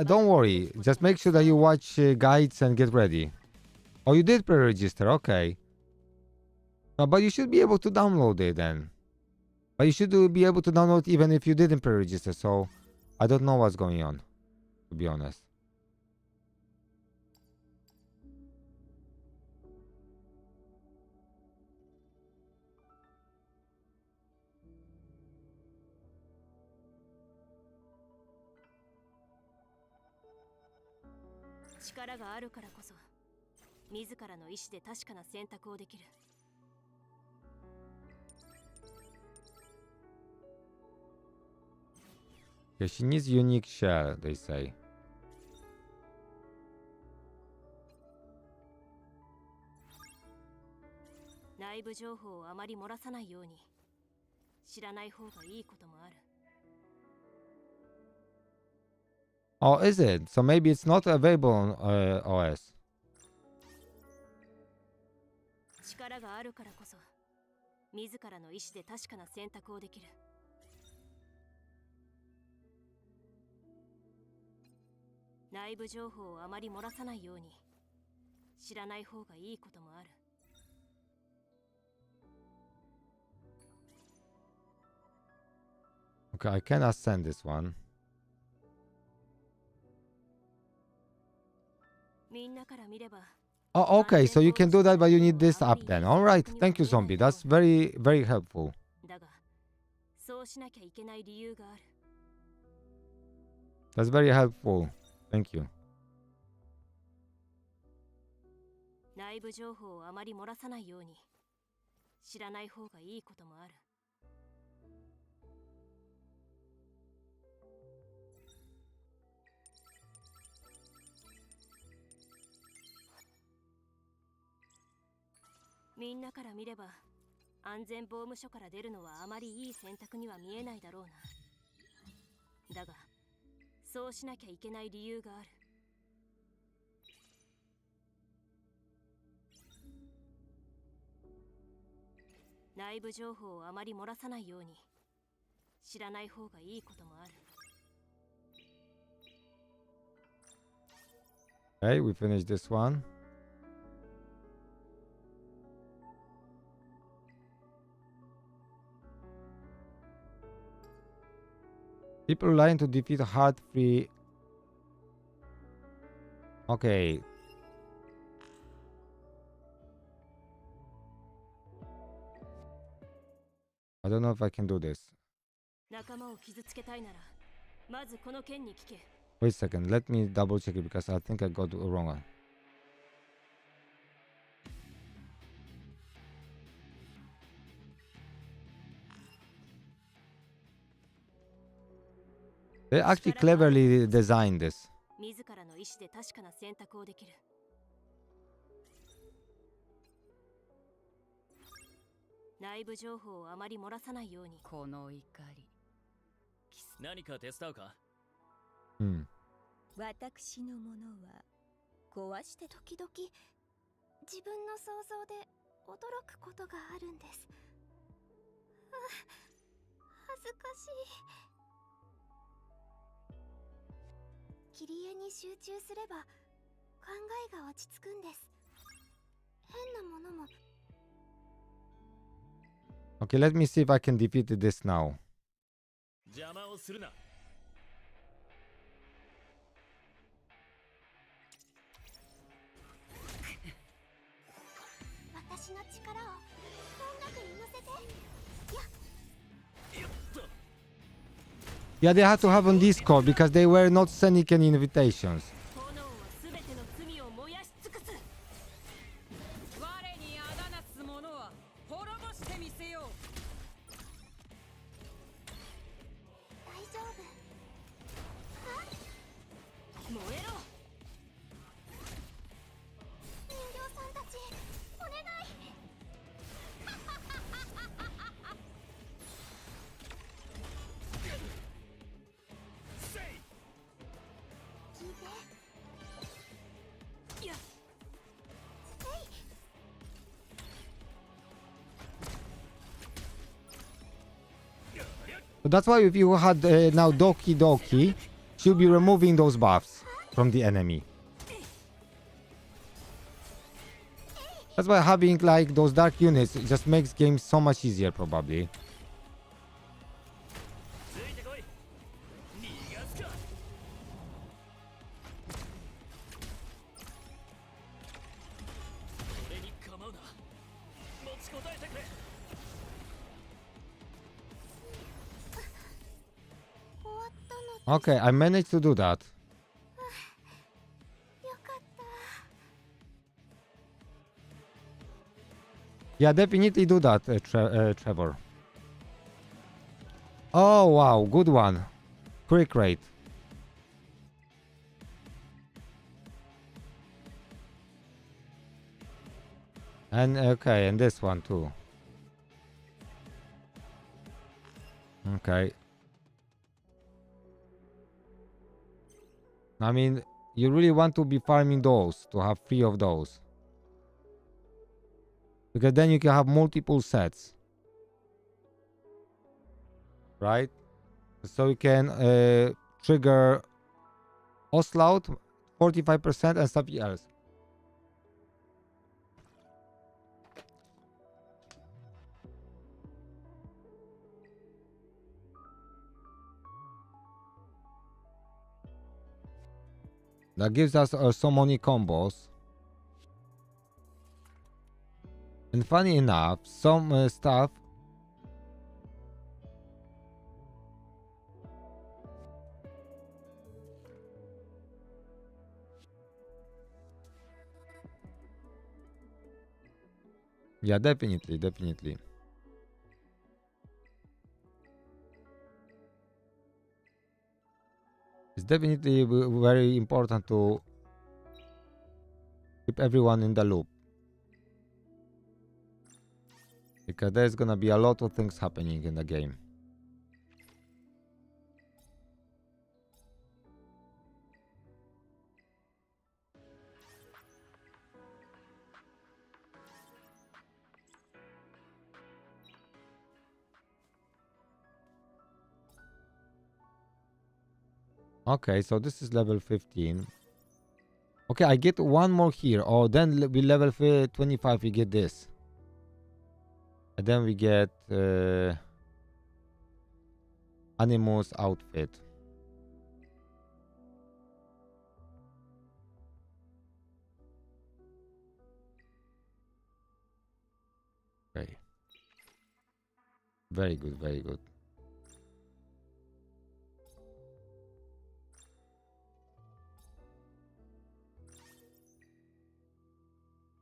Don't worry, just make sure that you watch guides and get ready. Oh, you did pre-register, okay. But you should be able to download it then. But you should be able to download even if you didn't pre-register, so I don't know what's going on, to be honest. Okay, she needs unique shell, they say. Oh, is it? So maybe it's not available on OS. 力があるからこそ自らの意志で確かな選択をできる。内部情報をあまり漏らさないように知らない方がいいこともある。Okay, I can ascend this one. みんなから見れば Oh, okay, so you can do that, but you need this up then. All right, thank you, Zombie. That's very, very helpful. だがそうしなきゃいけない理由がある。 That's very helpful. Thank you. 内部情報をあまり漏らさないように知らない方がいいこともある。 みんなから見れば安全防務所から出るのはあまりいい選択には見えないだろうな。だがそうしなきゃいけない理由がある。 内部情報をあまり漏らさないように知らない方がいいこともある。 Okay, we finished this one. People lying to defeat heart-free. Okay. I don't know if I can do this. 仲間を傷つけたいならまずこの件に聞け。 Wait a second. Let me double check it because I think I got the wrong one. They actually cleverly designed this. 自らの意志で確かな選択をできる。 内部情報をあまり漏らさないように。この怒り。何か手伝うか？私のものは壊して時々自分の想像で驚くことがあるんです。恥ずかしい。切り絵に集中すれば考えが落ち着くんです。変なものも。 Okay, let me see if I can defeat this now. 邪魔をするな。 私の力を音楽に乗せて。 Yeah, they had to have on Discord because they were not sending any invitations. 炎はすべての罪を燃やし尽くす。我にあだなす者は滅ぼしてみせよう。大丈夫。燃えろ。 人形さんたち、お願い。聞いて。いや。 So that's why if you had now Doki Doki, she'll be removing those buffs from the enemy. That's why having like those dark units just makes games so much easier probably. ついてこい。逃がすか。 俺に構うな。持ちこたえてくれ。 終わったの。 Okay, I managed to do that. よかった。 Yeah, definitely do that, Trevor. Oh wow, good one. Quick rate. And okay, and this one too. Okay. I mean, you really want to be farming those to have 3 of those. Because then you can have multiple sets. Right? So you can trigger Oslout 45% and something else. That gives us so many combos. And funny enough, some stuff. Yeah, definitely, definitely. It's definitely very important to keep everyone in the loop. Because there's gonna be a lot of things happening in the game. Okay, so this is level 15. Okay, I get one more here. Oh, then we level 25, we get this. And then we get Animus outfit. Okay. Very good, very good.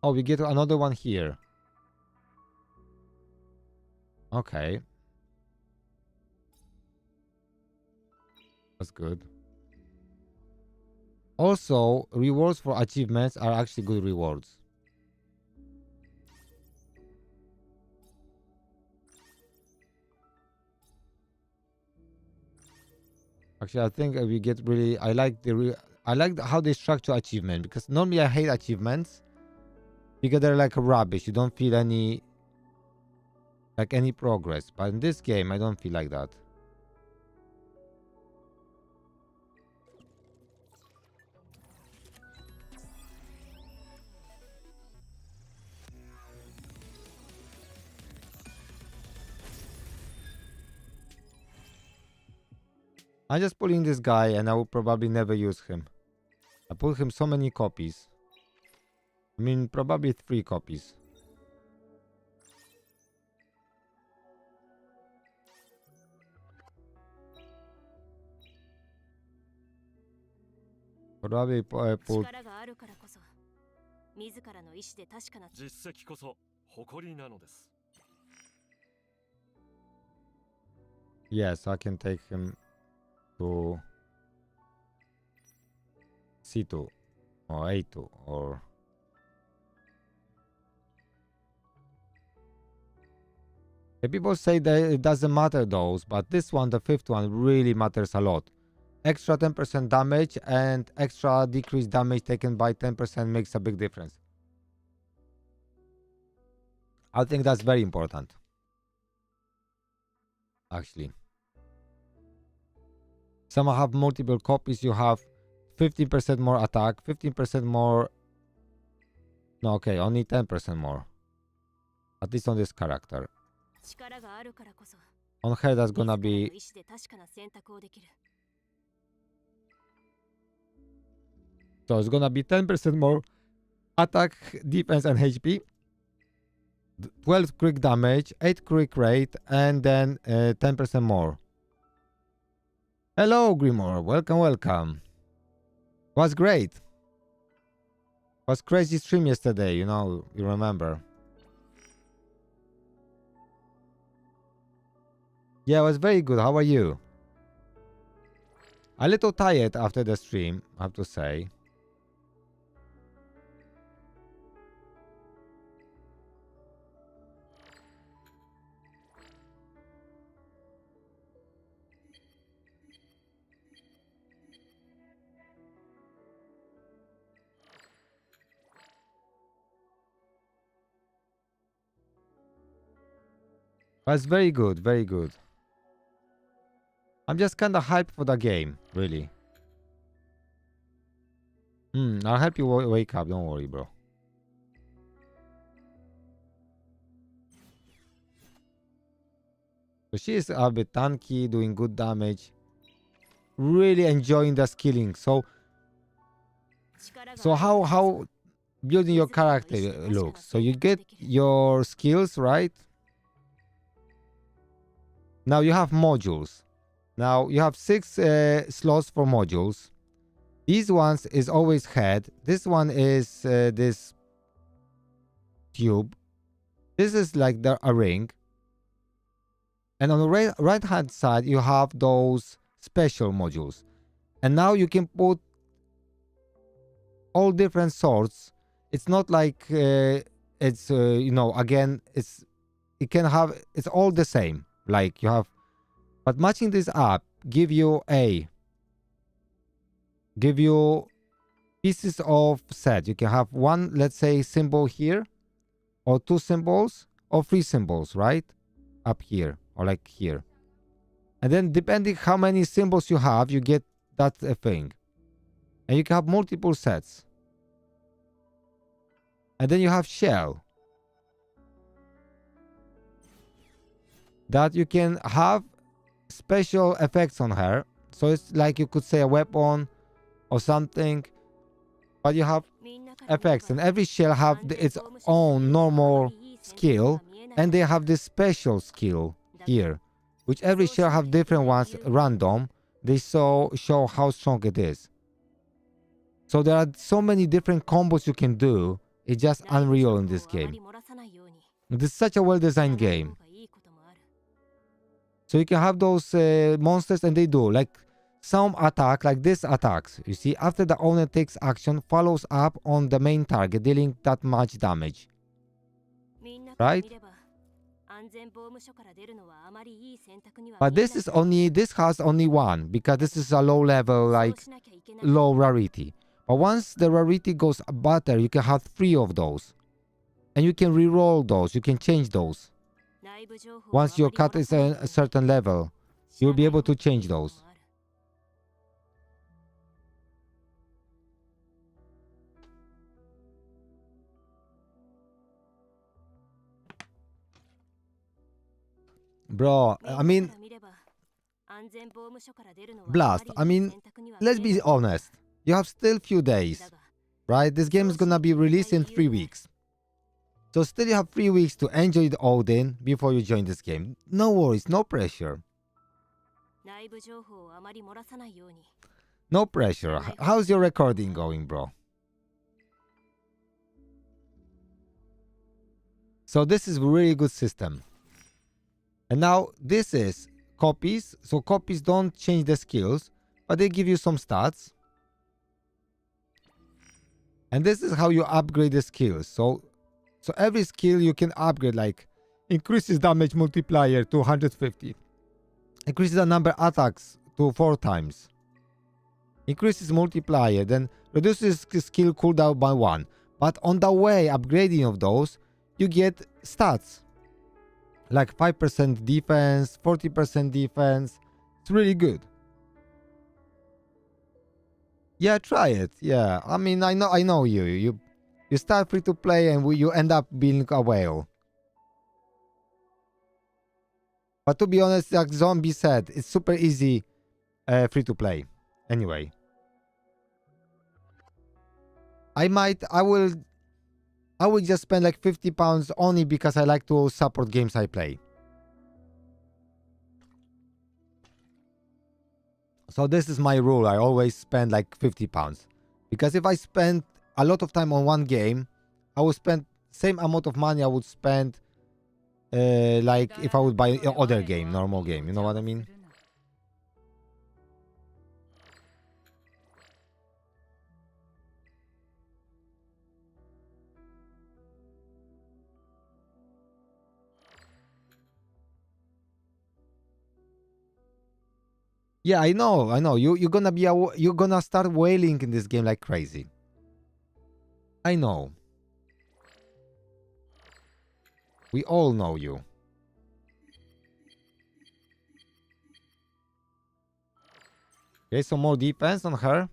Oh, we get another one here. Okay. That's good. Also, rewards for achievements are actually good rewards. Actually, I think we get really. I like how they structure achievement, because normally I hate achievements because they're like rubbish. You don't feel any progress. But in this game, I don't feel like that. I'm just pulling this guy, and I will probably never use him. I put him so many copies. I mean, probably 3 copies. Probably put. 力があるからこそ自らの意志で確かな実績こそ誇りなのです。 Yes, I can take him to C2 or A2 or. The people say that it doesn't matter those, but this one, the 5th one, really matters a lot. Extra 10% damage and extra decreased damage taken by 10% makes a big difference. I think that's very important. Actually. Some have multiple copies. You have 15% more attack, 15% more. No, okay, only 10% more. At least on this character. On her, that's gonna be. So it's gonna be 10% more attack, defense, and HP. 12 quick damage, 8 quick rate, and then 10% more. Hello, Grimoire. Welcome, welcome. Was great. Was crazy stream yesterday, you know, you remember. Yeah, it was very good. How are you? A little tired after the stream, I have to say. But it's very good, very good. I'm just kind of hyped for the game, really. I'll help you wake up, don't worry, bro. So she is a bit tanky, doing good damage. Really enjoying the skilling. So how building your character looks. So you get your skills, right? Now you have modules. Now you have 6 slots for modules. These ones is always head. This one is this tube. This is like a ring. And on the right hand side, you have those special modules. And now you can put all different sorts. It's not like it's, you know, again, it's all the same. Like you have, but matching this up give you pieces of set. You can have one, let's say, symbol here, or 2 symbols, or 3 symbols, right? Up here, or like here. And then depending how many symbols you have, you get that thing. And you can have multiple sets. And then you have shell. That you can have special effects on her. So it's like you could say a weapon or something. But you have effects. And every shell have its own normal skill. And they have this special skill here. Which every shell have different ones random. They show how strong it is. So there are so many different combos you can do. It's just unreal in this game. This is such a well-designed game. So you can have those monsters, and they do like some attack, like this attacks. You see, after the owner takes action, follows up on the main target, dealing that much damage. Right? But this has only one, because this is a low level, like low rarity. But once the rarity goes better, you can have 3 of those. And you can re-roll those, you can change those. Once your cut is a certain level, you'll be able to change those. Bro, I mean, Blast, I mean, let's be honest. You have still few days, right? This game is gonna be released in 3 weeks. So still you have 3 weeks to enjoy the Odin before you join this game. No worries, no pressure. No pressure. How's your recording going, bro? So this is a really good system. And now this is copies. So copies don't change the skills, but they give you some stats. And this is how you upgrade the skills. So every skill you can upgrade, like increases damage multiplier to 150. Increases the number attacks to 4 times. Increases multiplier, then reduces skill cooldown by 1. But on the way upgrading of those, you get stats. Like 5% defense, 40% defense. It's really good. Yeah, try it. Yeah, I mean, I know you. You start free to play and you end up being a whale. But to be honest, like Zombie said, it's super easy free to play. Anyway. I will just spend like £50 only because I like to support games I play. So this is my rule. I always spend like £50. Because if I spend a lot of time on one game, I will spend same amount of money I would spend like if I would buy other game, normal game. You know what I mean? Yeah, I know, I know. You're gonna be you're gonna start wailing in this game like crazy. I know. We all know you. Okay, some more defense on her.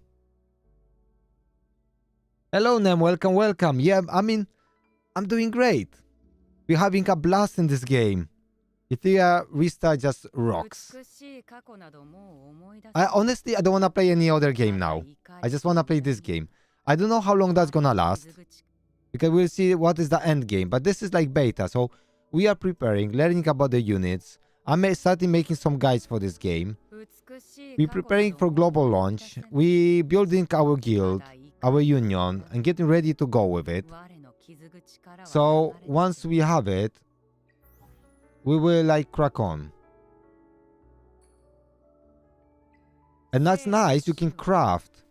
Hello, Nem. Welcome, welcome. Yeah, I mean, I'm doing great. We're having a blast in this game. ETHERIA Restart just rocks. Honestly, I don't want to play any other game now. I just want to play this game. I don't know how long that's gonna last, because we'll see what is the end game. But this is like beta, so we are preparing, learning about the units. I'm starting making some guides for this game. We're preparing for global launch. We building our guild, our union, and getting ready to go with it. So once we have it, we will like crack on. And that's nice. You can craft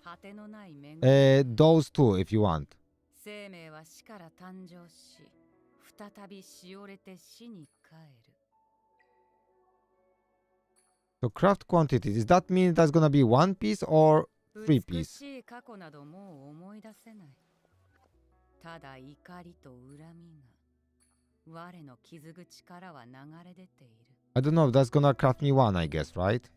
those two if you want. So craft quantity. Does that mean that's gonna be 1 piece or 3 piece? I don't know. That's gonna craft me 1, I guess, right?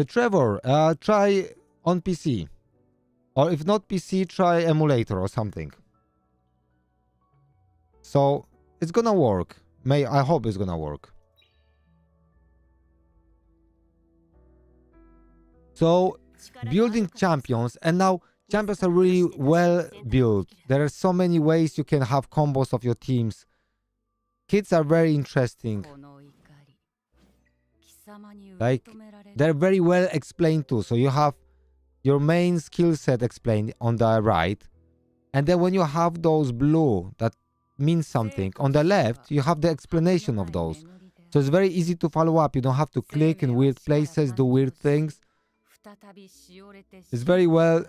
Trevor, try on PC. Or if not PC, try emulator or something. So it's gonna work. I hope it's gonna work. So building champions, and now champions are really well built. There are so many ways you can have combos of your teams. Kids are very interesting. Like, they're very well explained too. So you have your main skill set explained on the right, and then when you have those blue that means something on the left, you have the explanation of those. So it's very easy to follow up. You don't have to click in weird places, do weird things. It's very well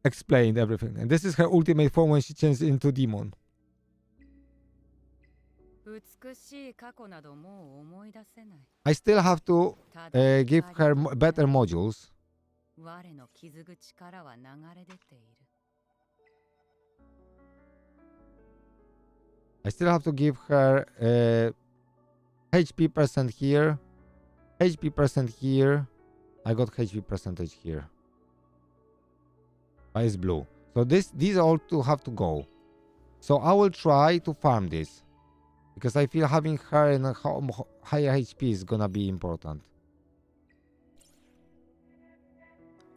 explained, everything. And this is her ultimate form when she changes into demon. I still have to give her better modules. I still have to give her HP percent here, HP percent here. I got HP percentage here. It's blue. So these all two have to go. So I will try to farm this, because I feel having her in a higher HP is gonna be important.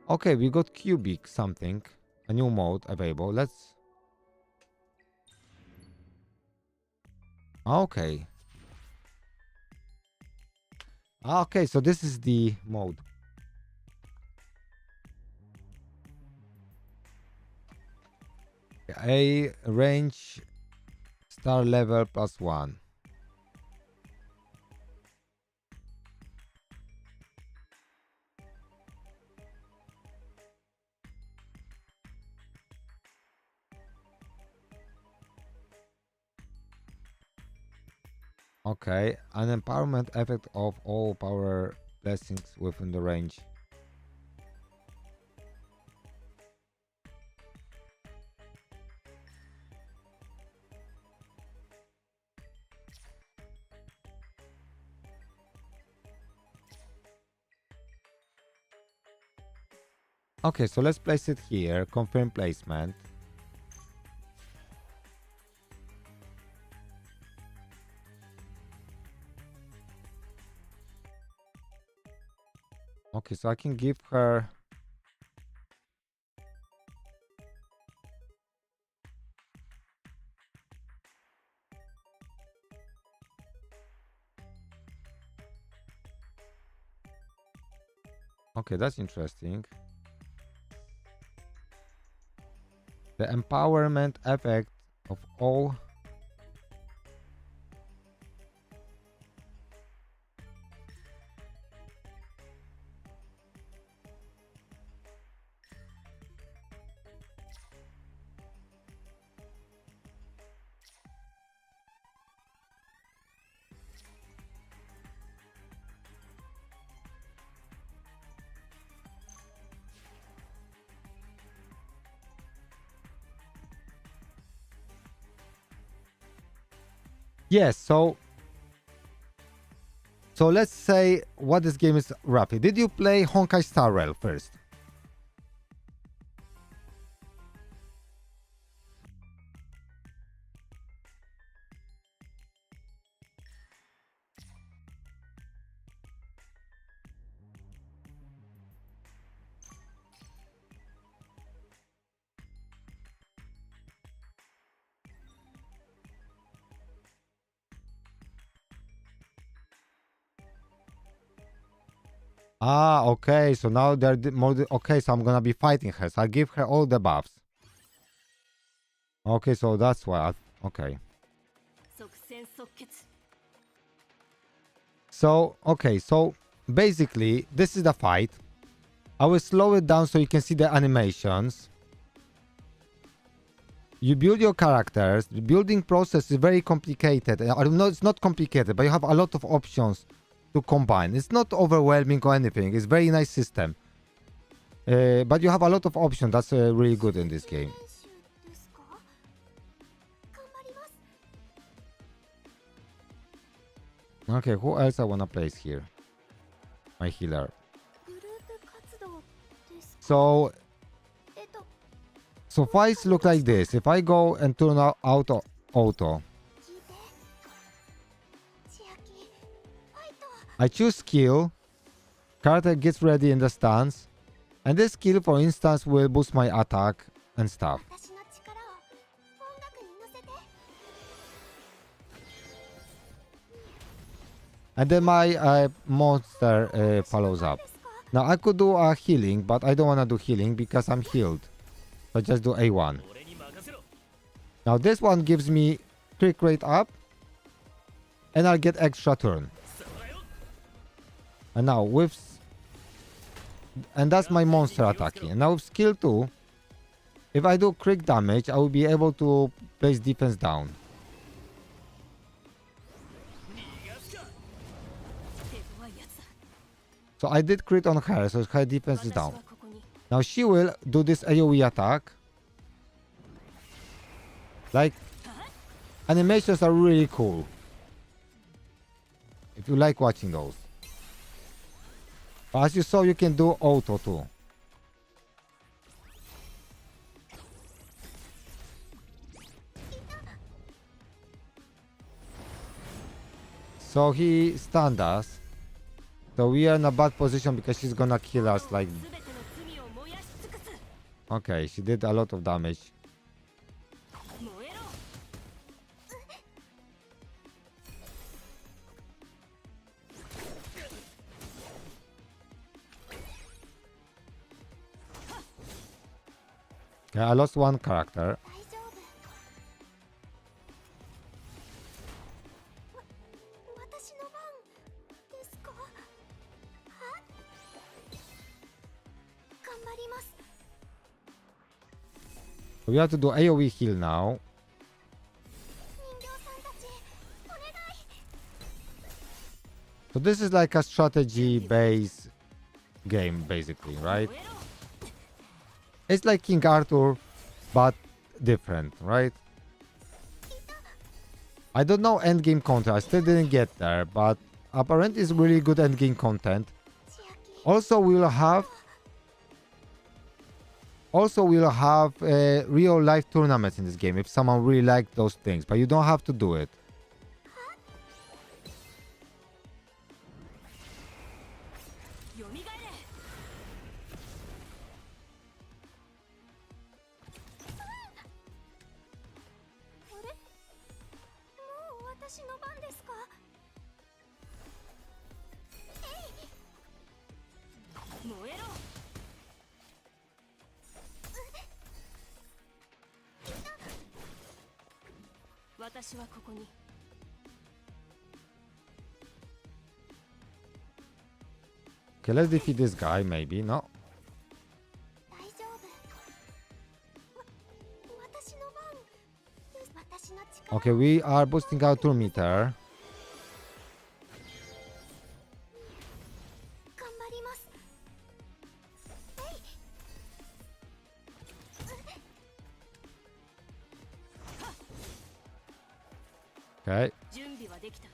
Okay, we got cubic something, a new mode available. Let's. Okay. Okay, so this is the mode. A range star level +1. Okay, an empowerment effect of all power blessings within the range. Okay, so let's place it here. Confirm placement. Okay, so I can give her. Okay, that's interesting. The empowerment effect of all. Yes, so let's say what this game is roughly. Did you play Honkai Star Rail first? Ah, okay. So now they're more. Okay, so I'm gonna be fighting her. So I'll give her all the buffs. Okay, so that's why. Okay. 即戦即決 So okay, so basically this is the fight. I will slow it down so you can see the animations. You build your characters. The building process is very complicated. I know it's not complicated, but you have a lot of options to combine. It's not overwhelming or anything. It's a very nice system. But you have a lot of options. That's really good in this game. 練習ですか？頑張ります。 Okay, who else I wanna place here? My healer. グループ活動ですか？ So えっと、 so fights look like this. If I go and turn out auto, 聞いて。千秋、ファイト。 I choose skill. Character gets ready in the stance. And this skill, for instance, will boost my attack and stuff. 私の力を音楽に乗せて。 And then my monster follows up. ですか？ Now I could do a healing, but I don't want to do healing because I'm healed. So just do A1. 俺に任せろ Now this one gives me crit rate up. And I'll get extra turn. さあよ And now with... And that's my monster attacking. And now with skill 2, if I do crit damage, I will be able to place defense down. 逃がすか 手強いやつだ So I did crit on her, so her defense is 私は down. ここに Now she will do this AoE attack. Like, animations are really cool. If you like watching those. But as you saw, you can do auto too. So he stunned us. So we are in a bad position because she's gonna kill us like... 全ての罪を燃やし尽くす Okay, she did a lot of damage. 燃えろ Yeah, I lost one character. 大丈夫。私の番ですか？は？頑張ります。 We have to do AoE heal now. 人形さんたち、お願い。 So this is like a strategy-based game, basically, right? 燃えろ It's like King Arthur, but different, right? I don't know endgame content. I still didn't get there, but apparently it's really good endgame content. 千秋、 Also, we'll have real life tournaments in this game if someone really liked those things, but you don't have to do it. よみがえれ あれ？もう私の番ですか？燃えろ 私はここに Okay, let's defeat this guy, maybe. No. 大丈夫。私の番です。私の力。 Okay, we are boosting our turn meter. 頑張ります。 Okay. 準できた。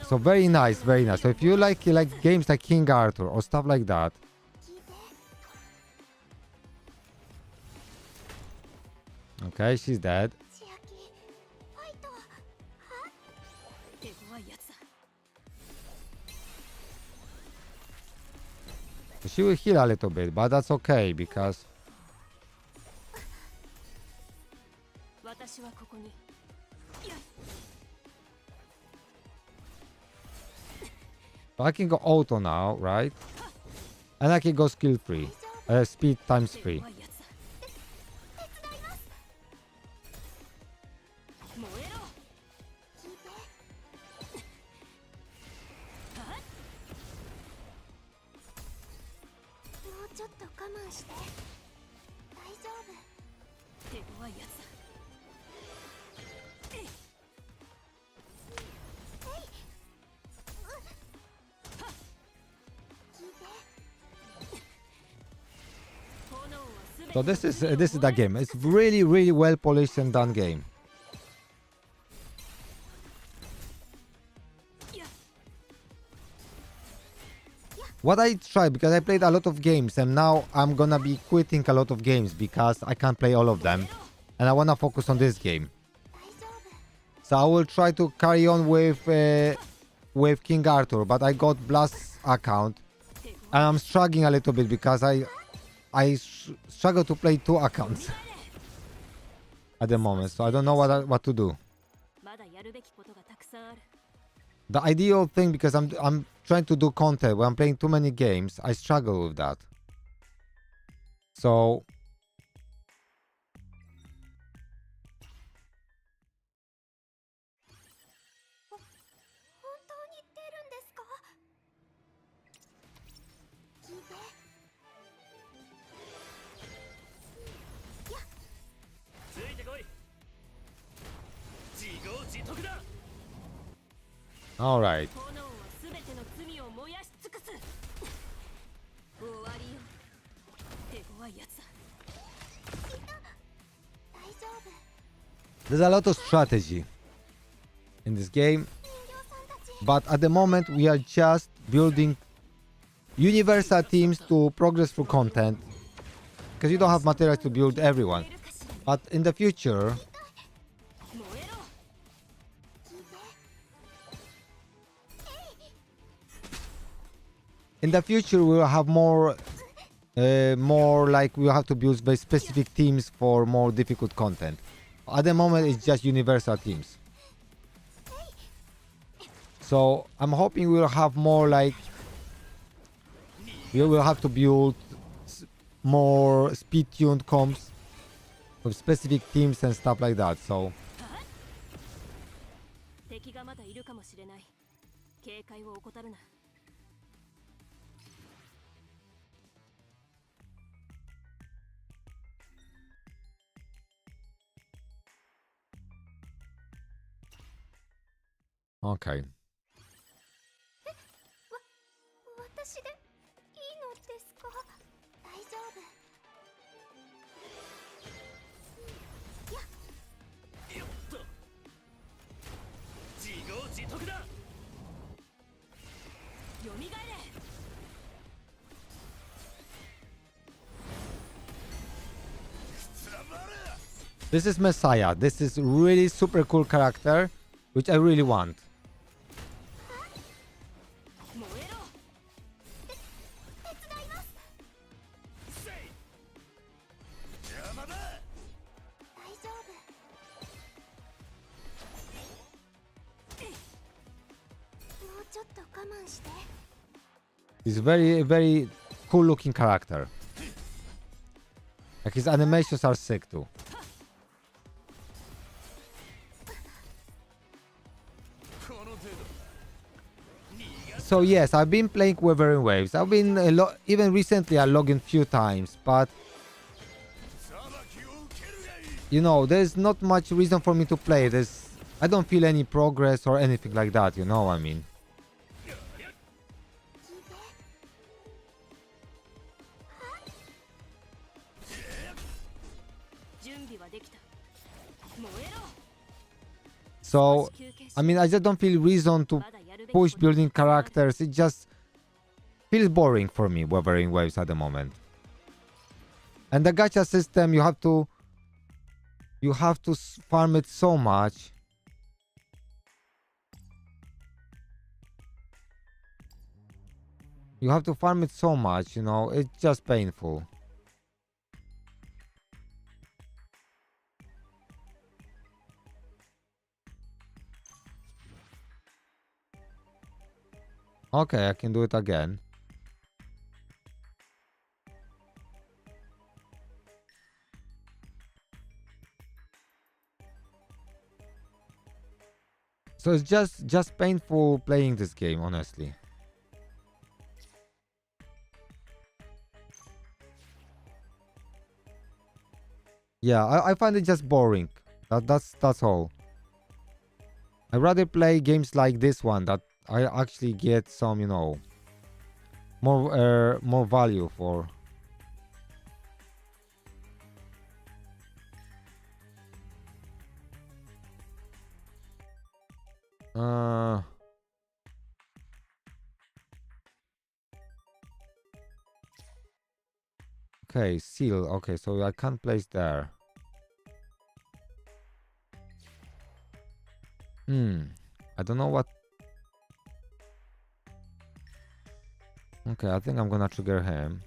So very nice, very nice. So if you like games like King Arthur or stuff like that, 聞いて。 okay, she's dead. 千秋、ファイトは。手強いやつだ。 She will heal a little bit, but that's okay because 私はここに。 I can go auto now, right? And I can go skill free, speed times 手 3. 強いやつだ。燃えろ。 聞いて。 もうちょっと我慢して。大丈夫。 手強いやつだ。 聞いて。 炎はすべて So this is the game. It's really really well polished and done game. What I tried, because I played a lot of games and now I'm gonna be quitting a lot of games because I can't play all of them and I wanna focus on this game. 大丈夫。 So I will try to carry on with King Arthur, but I got Blast's account and I'm struggling a little bit because I struggle to play 2 accounts at the moment, so I don't know what to do. まだやるべきことがたくさんある。 The ideal thing, because I'm trying to do content when I'm playing too many games, I struggle with that. So 本当に出るんですか？聞いて。 ついてこい。自業自得だ。 all right. 炎はすべての罪を燃やし尽くす。終わりよ。手強いやつだ。 大丈夫。 There's a lot of strategy in this game, 人形さんたち。 but at the moment we are just building universal teams to progress through content because you don't have materials to build everyone. 燃えるかしら。 But in the future, 燃えろ。 聞いて。 in the future we will have more like we will have to build very specific teams for more difficult content. At the moment it's just universal teams. So I'm hoping we'll have more like we will have to build more speed tuned comps with specific teams and stuff like that. So 敵がまだいるかもしれない。警戒を怠るな。 okay. 私でいいのですか？大丈夫。よっと。自業自得だ。よみがえれ。 つらばれ。 This is Messiah. This is really super cool character, which I really want. 燃えろ。 手伝います。せい。邪魔だ。大丈夫。もうちょっと我慢して。 He's very very cool looking character. Like his animations are sick too. この程度。逃がす。 So yes, I've been playing Wuthering Waves. I've been even recently I logged in few times, but 裁きを受けるがいい。 you know, there's not much reason for me to play. I don't feel any progress or anything like that, you know what I mean? 聞いて。 準備はできた。So, I mean, I just don't feel reason to push building characters. It just feels boring for me, Wuthering Waves at the moment. And the gacha system, you have to farm it so much. You have to farm it so much, you know, it's just painful. Okay, I can do it again. So it's just painful playing this game, honestly. Yeah, I find it just boring. That's all. I'd rather play games like this one that I actually get some, you know, more value for. Okay, seal. Okay, so I can't place there. I don't know what. Okay, I think I'm gonna trigger him.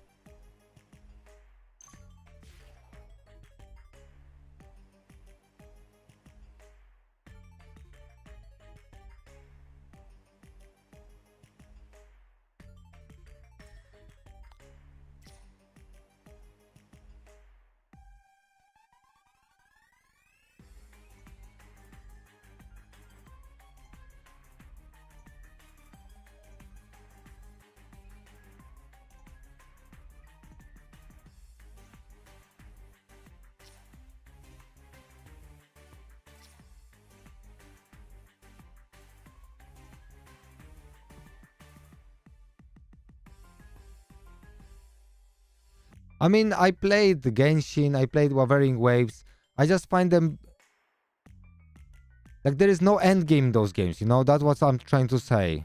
I mean, I played the Genshin, I played Wuthering Waves. I just find them like there is no end game in those games, you know? That's what I'm trying to say.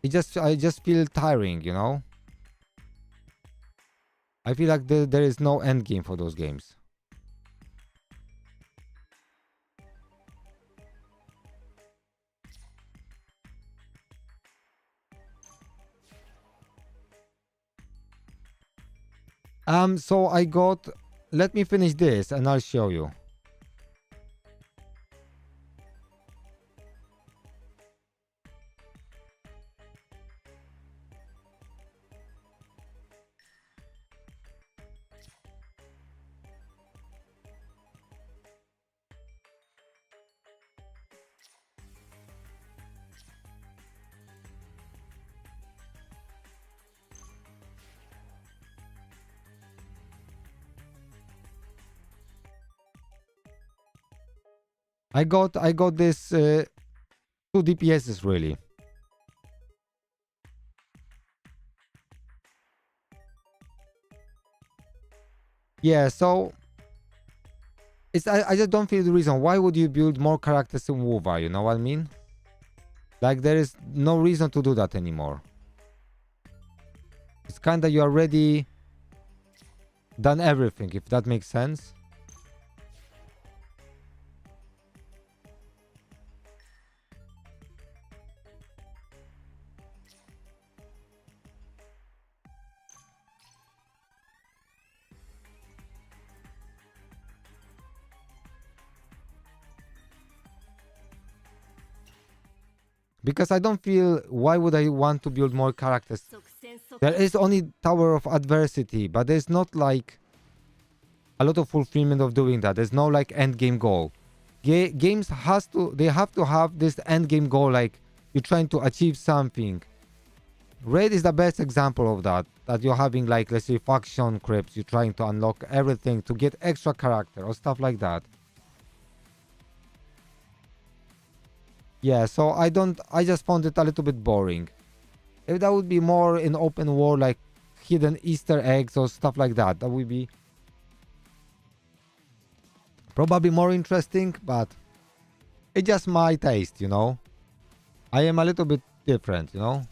I just feel tiring, you know? I feel like there is no end game for those games. So I got, let me finish this and I'll show you. I got this 2 DPSs really. Yeah, so it's I just don't feel the reason why would you build more characters in WoWa, you know what I mean? Like there is no reason to do that anymore. It's kinda you already done everything, if that makes sense. Because I don't feel why would I want to build more characters. There is only Tower of Adversity, but there's not like a lot of fulfillment of doing that. There's no like end game goal. Games have to have this end game goal, like you're trying to achieve something. Raid is the best example of that. That you're having like, let's say, faction crypts, you're trying to unlock everything to get extra character or stuff like that. Yeah, so I just found it a little bit boring. If that would be more in open world, like hidden Easter eggs or stuff like that, that would be Probably more interesting, but it's just my taste, you know. I am a little bit different, you know.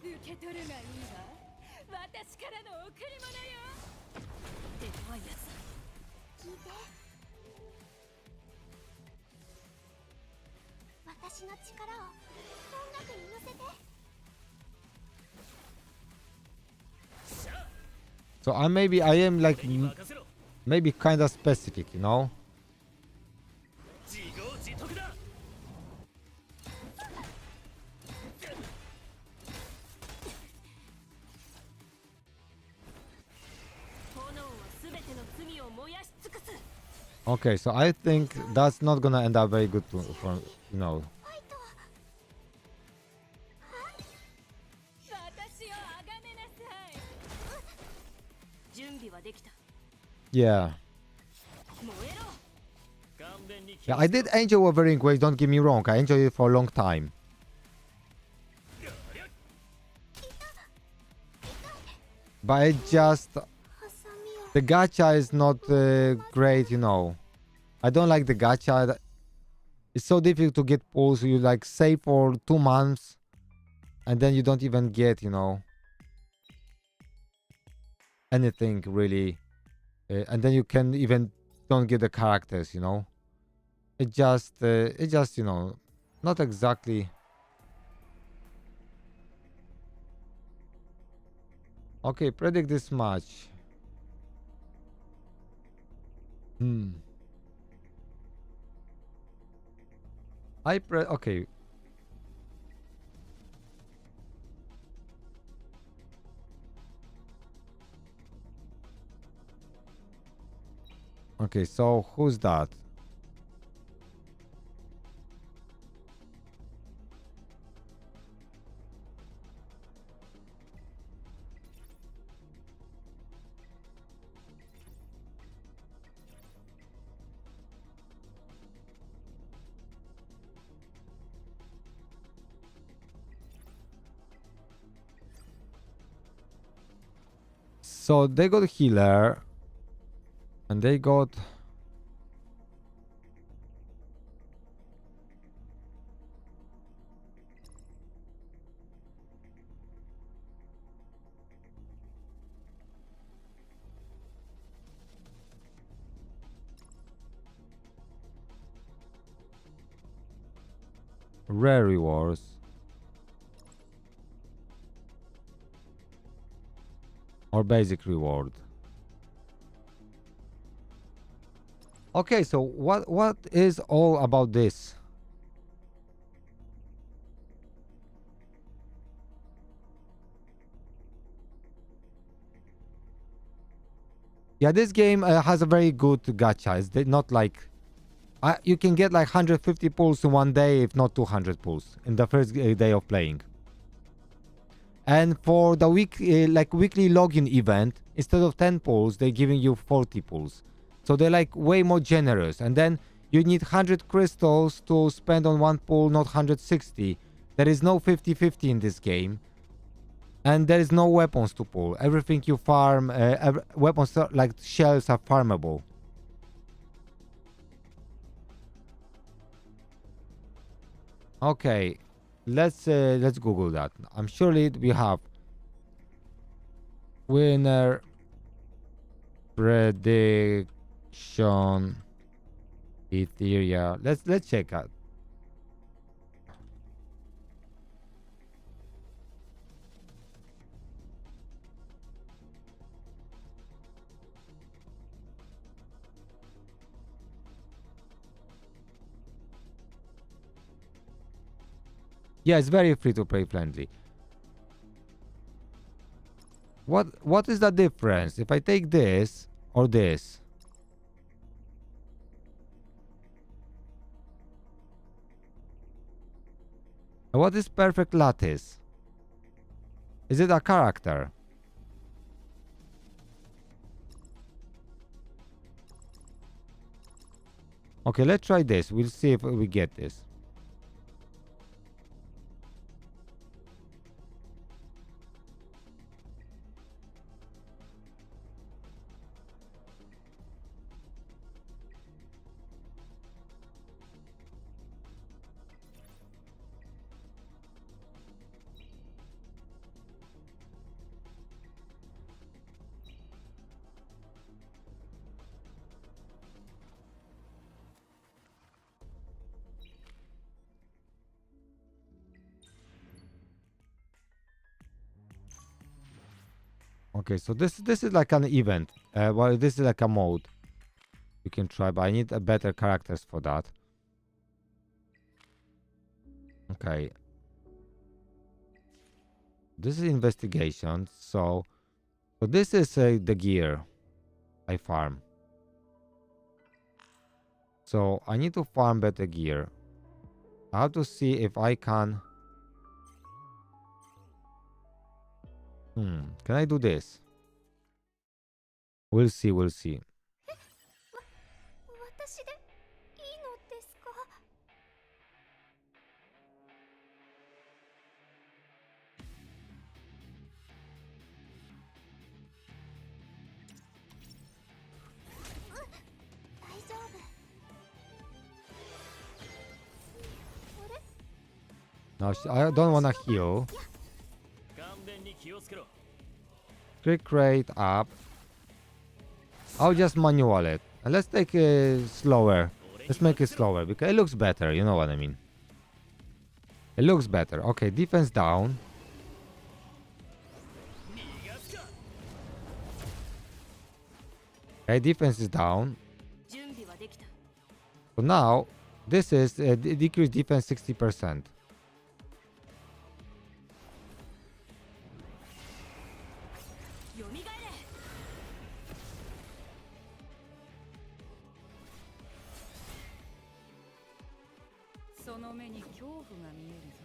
受け取るがいいわ。私からの贈り物よ。でかいやつ。聞いて。私の力を音楽に乗せて。So I am like 俺に任せろ。 maybe kind of specific, you know. 自業自得だ。炎はすべての罪を燃やし尽くす。 Okay, so I think that's not gonna end up very good for, you know. 私をあがめなさい。準備はできた。 Yeah. 燃えろ。 勘弁に Yeah, I did enjoy Wolverine Waves, don't get me wrong. I enjoyed it for a long time. But it just... ハサミを。 The gacha is not great, you know. I don't like the gacha. It's so difficult to get pulls. You like save for 2 months and then you don't even get, you know, anything really. And then you can even don't get the characters, you know. It just, you know, not exactly. Okay, predict this match. Okay. Okay, so who's that? So they got healer and they got rare rewards. Or basic reward. Okay, so what is all about this? Yeah, this game has a very good gacha. It's not like you can get like 150 pulls in one day, if not 200 pulls in the first day of playing. And for the weekly login event, instead of 10 pulls, they're giving you 40 pulls. So they're like way more generous. And then you need 100 crystals to spend on one pull, not 160. There is no 50-50 in this game. And there is no weapons to pull. Everything you farm, weapons like shells are farmable. Okay, let's Google that. I'm surely we have winner prediction ETHERIA. Let's check out. Yeah, it's very free to play friendly. What is the difference if I take this or this? What is perfect lattice? Is it a character? Okay, let's try this. We'll see if we get this. Okay, so this is like an event. Well, this is like a mode you can try, but I need better characters for that. Okay. This is investigation. So this is the gear I farm. So I need to farm better gear. I have to see if I can. Can I do this? We'll see, we'll see. 私でいいのですか？大丈夫。Now I don't wanna heal. 勘弁に気をつけろ。 Click rate up. I'll just manual it. And let's take it slower. Let's make it slower because it looks better. You know what I mean? It looks better. Okay, defense down. Okay, defense is down. 準備はできた。 So now this is decrease defense 60%. よみがえれ。 その目に恐怖が見えるぞ。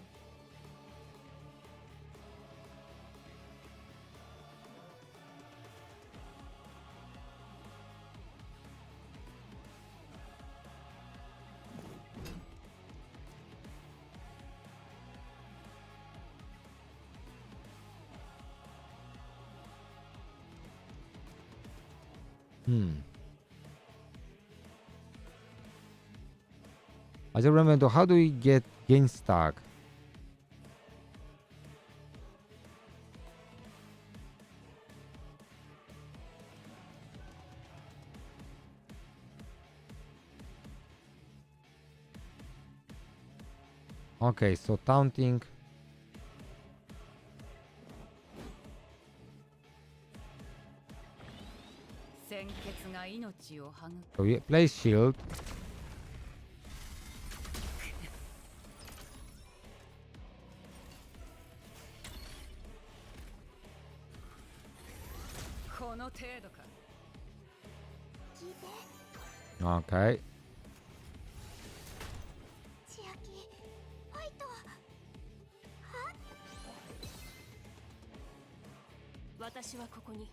I just remember how do we get gain stack? Okay, so taunting. 鮮血が命を育む。 So we place shield. この程度か。 聞いて。 Okay. 千秋、ファイト。私はここに。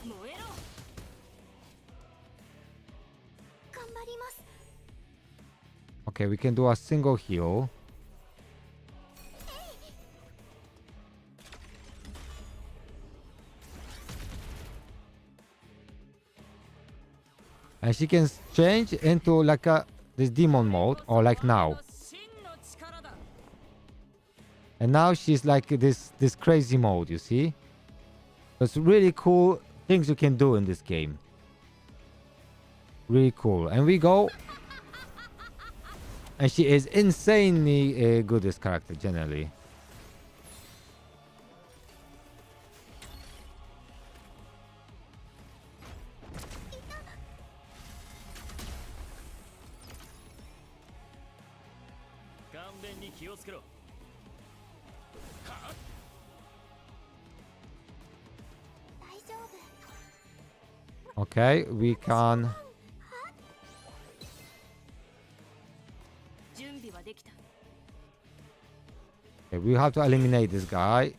燃えろ。 頑張ります。 Okay, we can do a single heal. And she can change into like this demon mode or like now. And now she's like this crazy mode, you see? It's really cool things you can do in this game. Really cool. And we go. And she is insanely good, this character, generally. Okay, we can. Okay, we have to eliminate this guy.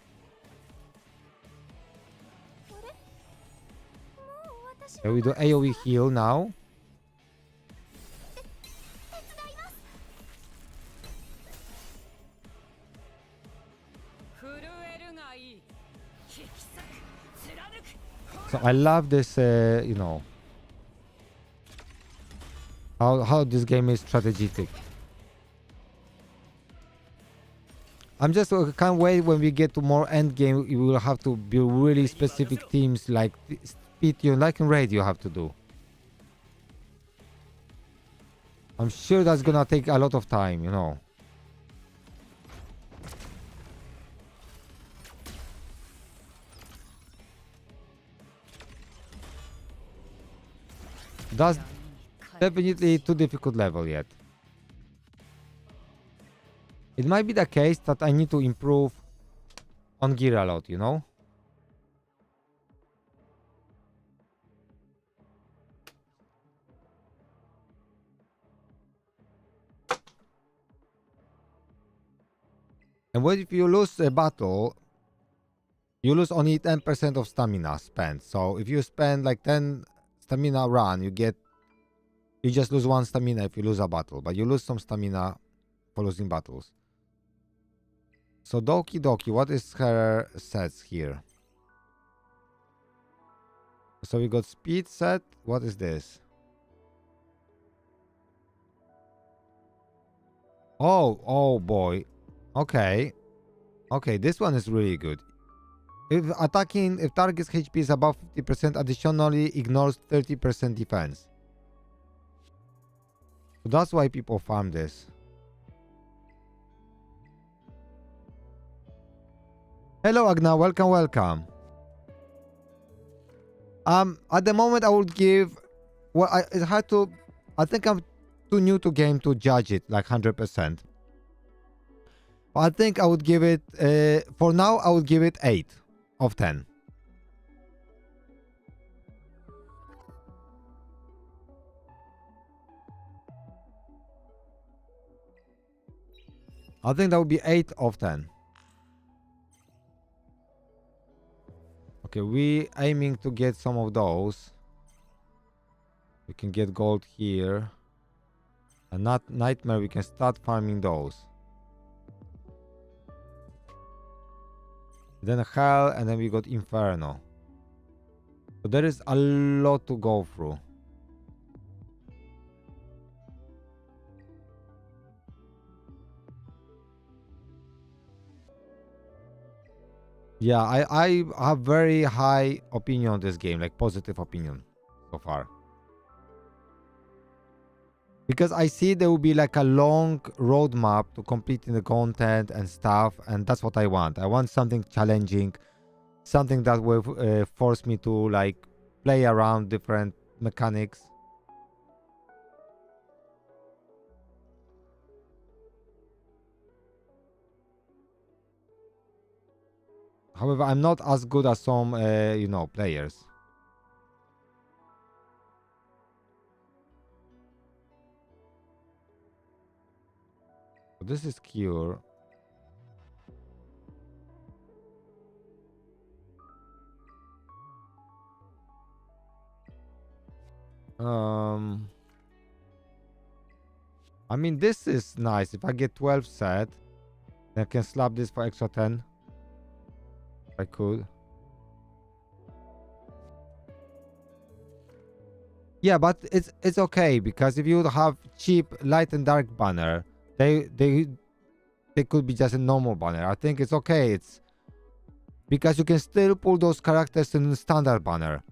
Okay, we do AoE heal now. So I love this, you know, how this game is strategic. I'm just can't wait when we get to more end game. You will have to build really specific teams like speed, like in raid you have to do. I'm sure that's gonna take a lot of time, you know. That's definitely too difficult level yet. It might be the case that I need to improve on gear a lot, you know? And what if you lose a battle, you lose only 10% of stamina spent. So if you spend like 10 stamina run, you just lose 1 stamina if you lose a battle, but you lose some stamina for losing battles. So Doki Doki, what is her sets here? So we got speed set. What is this? Oh boy. Okay. Okay, this one is really good. If target's HP is above 50%, additionally ignores 30% defense. So that's why people farm this. Hello Agna, welcome. At the moment I would give, well, I think I'm too new to game to judge it like 100%. But I think I would give it, for now I would give it 8 of 10. I think that would be 8 of 10. Okay, we aiming to get some of those. We can get gold here. And not nightmare, we can start farming those. Then hell, and then we got inferno. So there is a lot to go through. Yeah, I have very high opinion on this game, like positive opinion so far. Because I see there will be like a long roadmap to completing the content and stuff, and that's what I want. I want something challenging, something that will force me to like play around different mechanics. However, I'm not as good as some, players. So this is cure. I mean, this is nice. If I get 12 set, then I can slap this for extra 10. I could. Yeah, but it's okay because if you have cheap light and dark banner, they could be just a normal banner. I think it's okay. It's because you can still pull those characters in the standard banner.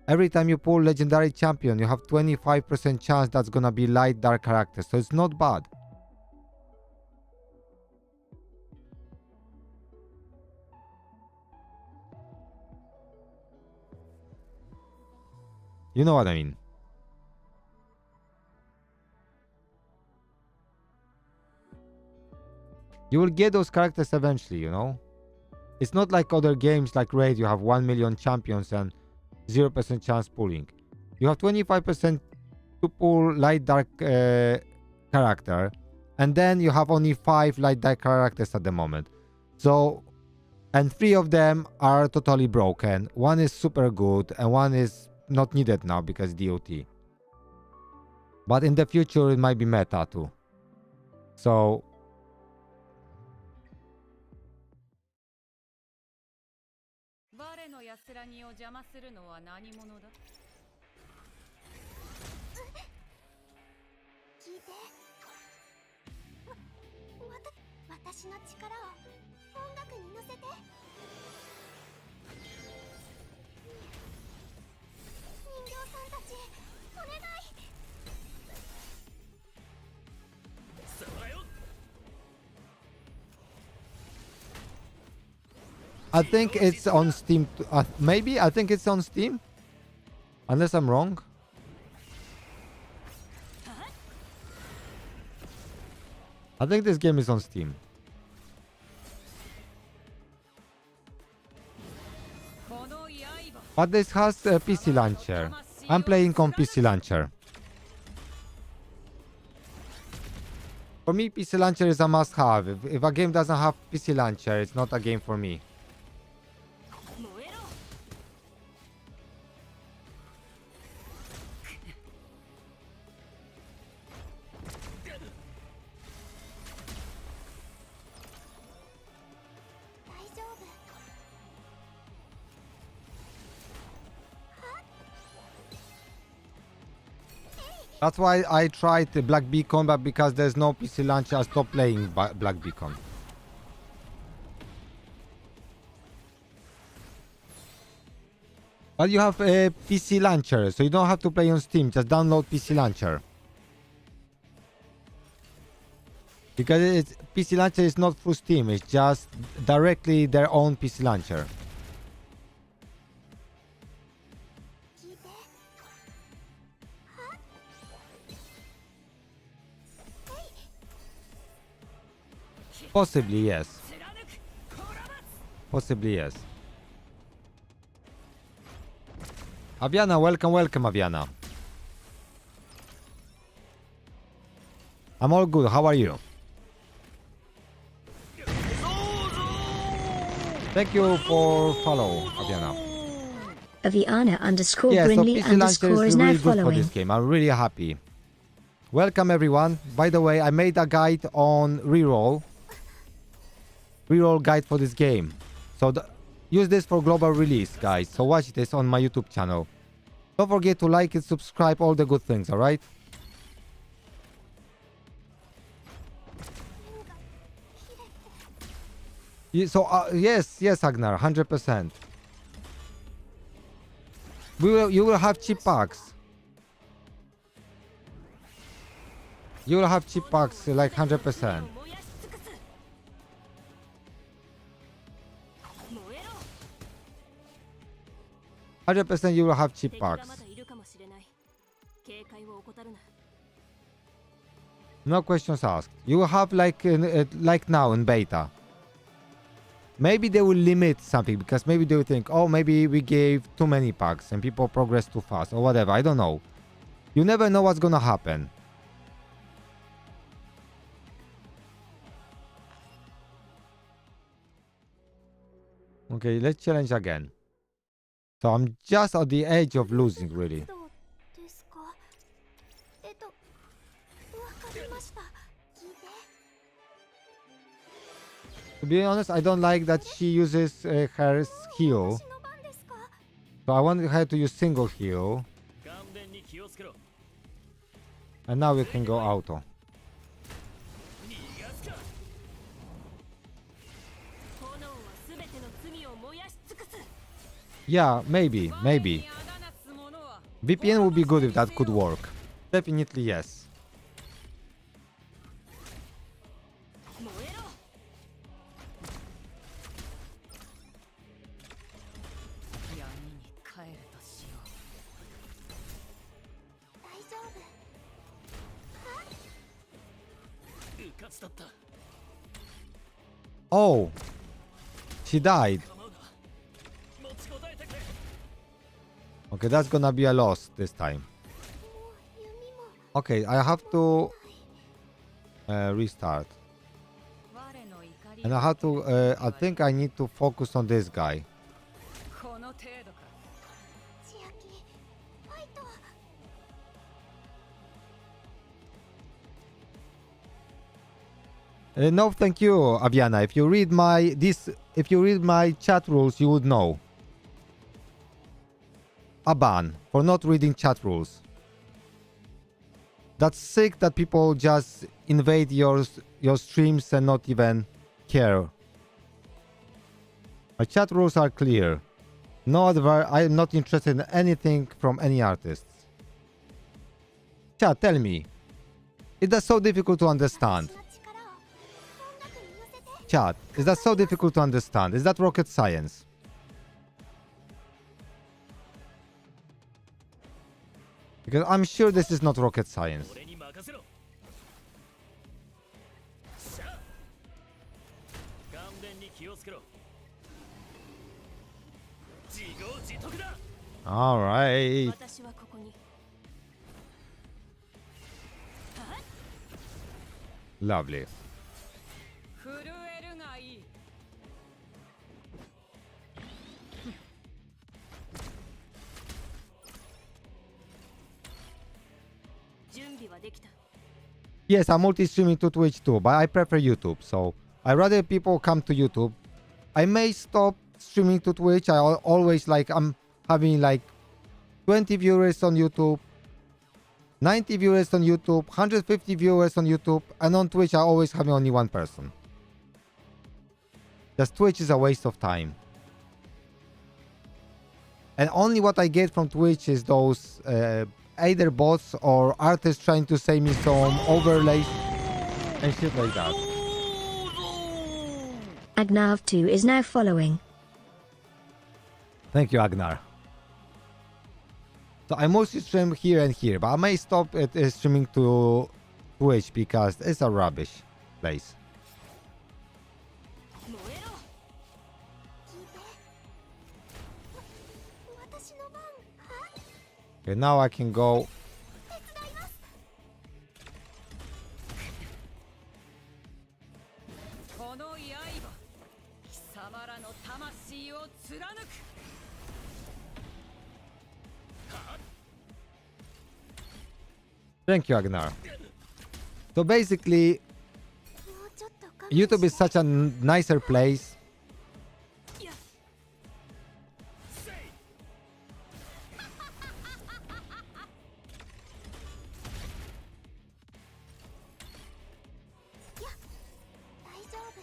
Every time you pull legendary champion, you have 25% chance that's gonna be light dark characters, so it's not bad. You know what I mean? You will get those characters eventually, you know? It's not like other games like Raid, you have 1 million champions and 0% chance pulling. You have 25% to pull light dark character, and then you have only 5 light dark characters at the moment. So, and 3 of them are totally broken. 1 is super good, and 1 is not needed now because DOT. But in the future, it might be meta too. So, I think it's on Steam. Maybe I think it's on Steam, unless I'm wrong. I think this game is on Steam. But this has a PC launcher. I'm playing on PC launcher. For me, PC launcher is a must-have. If a game doesn't have PC launcher, it's not a game for me. That's why I tried the Black Beacon, but because there's no PC launcher, I stopped playing Black Beacon. But you have a PC launcher, so you don't have to play on Steam. Just download PC launcher. Because PC launcher is not through Steam. It's just directly their own PC launcher. Possibly, yes. Possibly, yes. Aviana, welcome, Aviana. I'm all good. How are you? Thank you for follow, Aviana. Aviana underscore Yeah, so Brindley PC underscore launcher is is now really good for following. this game. I'm really happy. Welcome, everyone. By the way, I made a guide on reroll guide for this game. So use this for global release, guys. So watch this on my YouTube channel. Don't forget to like it, subscribe, all the good things, alright? So yes, Agnar, 100%. You will have cheap packs. You will have cheap packs like 100%. 100% you will have cheap packs. No questions asked. You will have like now in beta. Maybe they will limit something because maybe they will think, oh, maybe we gave too many packs and people progress too fast or whatever. I don't know. You never know what's gonna happen. Okay, let's challenge again. So I'm just at the edge of losing, really. To be honest, I don't like that she uses her heal. So I want her to use single heal. And now we can go auto. Yeah, maybe. VPN would be good if that could work. Definitely yes. Oh, she died. Okay, that's gonna be a loss this time. Okay, I have to restart. And I have to, I think I need to focus on this guy. No, thank you, Aviana. If you read my chat rules, you would know. A ban for not reading chat rules. That's sick that people just invade your streams and not even care. My chat rules are clear. No other. I am not interested in anything from any artists. Chat, tell me. Is that so difficult to understand? Chat, is that so difficult to understand? Is that rocket science? Because I'm sure this is not rocket science. 気をつけろ。自業自得だ。 All right. 私はここに。 Lovely. 震えるがいい。準備はできた。 Yes, I'm multi-streaming to Twitch too, but I prefer YouTube. So I rather people come to YouTube. I may stop streaming to Twitch. Always like I'm having like 20 viewers on YouTube, 90 viewers on YouTube, 150 viewers on YouTube, and on Twitch I always having only one person. Just Twitch is a waste of time. And only what I get from Twitch is those either bots or artists trying to save me some overlays and shit like that. Agnav2 is now following. Thank you, Agnar. So I mostly stream here and here, but I may stop at streaming to Twitch because it's a rubbish place. 燃えろ。 私の番。 Okay, now I can go. この刃、貴様らの魂を貫く。 Thank you, Agnar. So basically, もうちょっと我慢 YouTube is such a nicer place. いや、 大丈夫。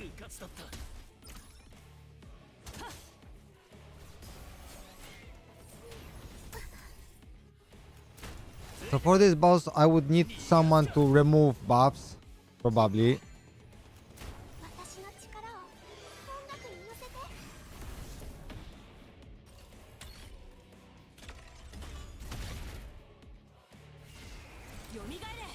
うかつだった。 So for this boss, I would need someone to remove buffs, probably. 私の力を音楽に乗せて。 よみがえれ。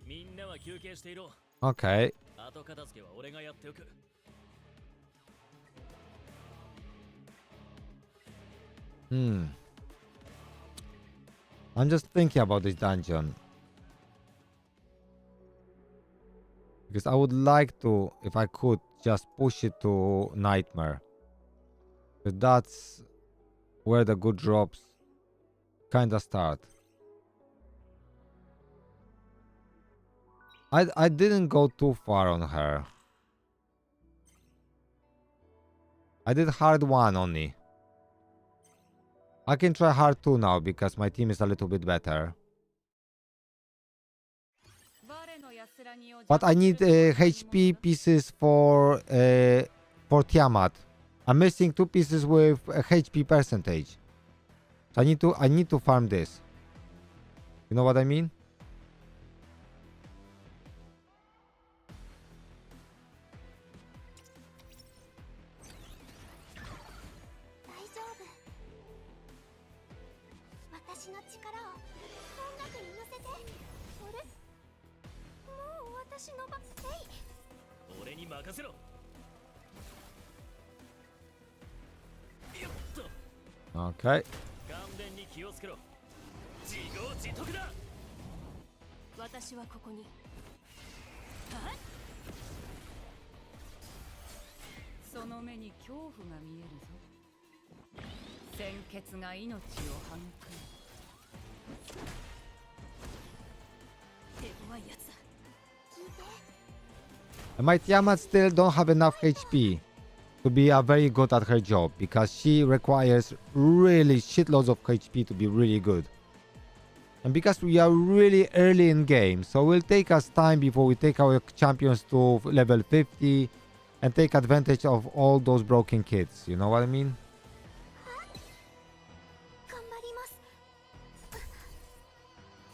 みんなは休憩していろ。 Okay. 後片付けは俺がやっておく。 I'm just thinking about this dungeon. Because I would like to, if I could, just push it to Nightmare. Because that's where the good drops kinda start. I didn't go too far on her. I did hard 1 only. I can try hard 2 now because my team is a little bit better. But I need HP pieces for Tiamat. I'm missing 2 pieces with HP percentage. So I need to farm this. You know what I mean? 大丈夫。私の力を音楽に乗せて。あれ？もう私の番。えい。俺に任せろ。よっと。 Okay. 勘弁に気をつけろ。自業自得だ。私はここに。その目に恐怖が見えるぞ。鮮血が命を育む。手強いやつだ。 My Tiamat still don't have enough HP to be very good at her job because she requires really shitloads of HP to be really good. And because we are really early in game, so it will take us time before we take our champions to level 50 and take advantage of all those broken kids. You know what I mean? 頑張ります。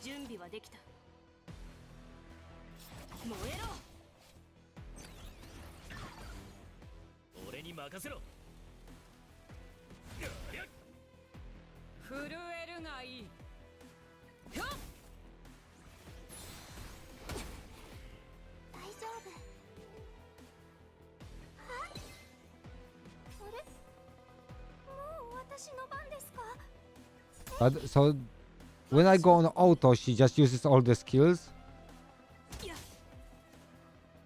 準備はできた。燃えろ。俺に任せろ。震えるがいい。大丈夫。はあれ、もう私の番ですか？ So when I go on auto, she just uses all the skills.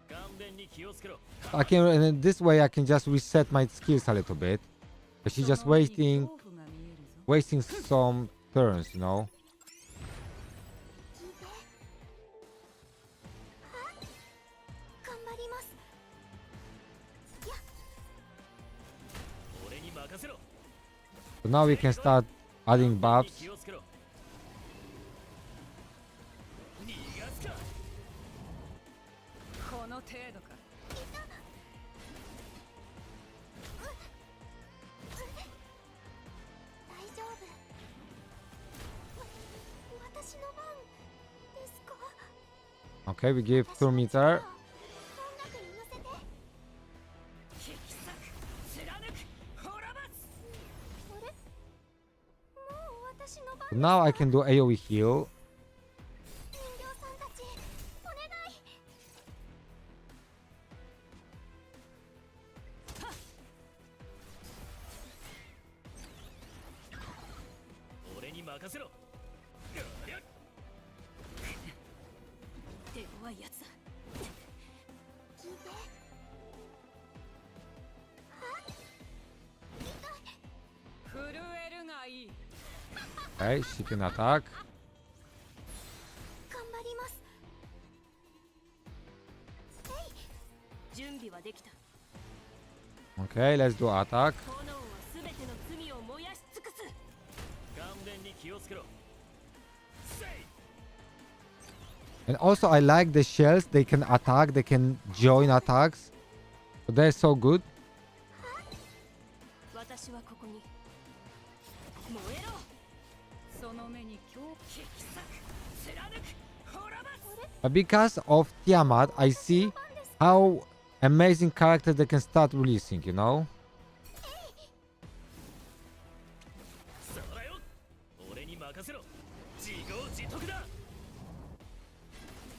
顔面に気をつけろ。 I can, and in this way I can just reset my skills a little bit. But she's just wasting some turns, you know. 聞いて。はあ、頑張ります。やっ、俺に任せろ。 So now we can start adding 顔面 buffs. に気をつけろ。逃がすか。この程度か。大丈夫。私の番ですか？ Okay, we give 2 meter. 音楽に乗せて。引き裂く貫く滅ばす。あれ、もう私の番。 So now I can do AoE heal. 人形さんたち、お願い。俺に任せろ。手強いやつだ。聞いて。震えるがいい。 Okay, she can attack. 頑張ります。準備はできた。 Okay, let's do attack. 炎はすべての罪を燃やし尽くす。顔面に気をつけろ。せい。 And also I like the shells. They can attack. They can join attacks. So they're so good. 私はここに。燃えろ。その目に狂気引き裂く貫く滅ばす。 But because of Tiamat, I see how amazing characters they can start releasing, you know? そうだよ。俺に任せろ。自業自得だ。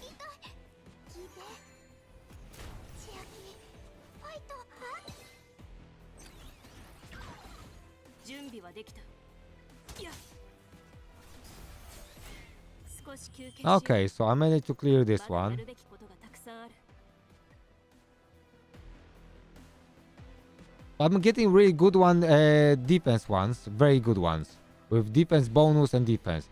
聞いて。千秋、ファイト。はあ、準備はできた。いや。少し休憩しよう。 Okay, so I managed to clear this まだや one. るべきことがたくさんある。 I'm getting really good defense ones, very good ones. With defense bonus and defense.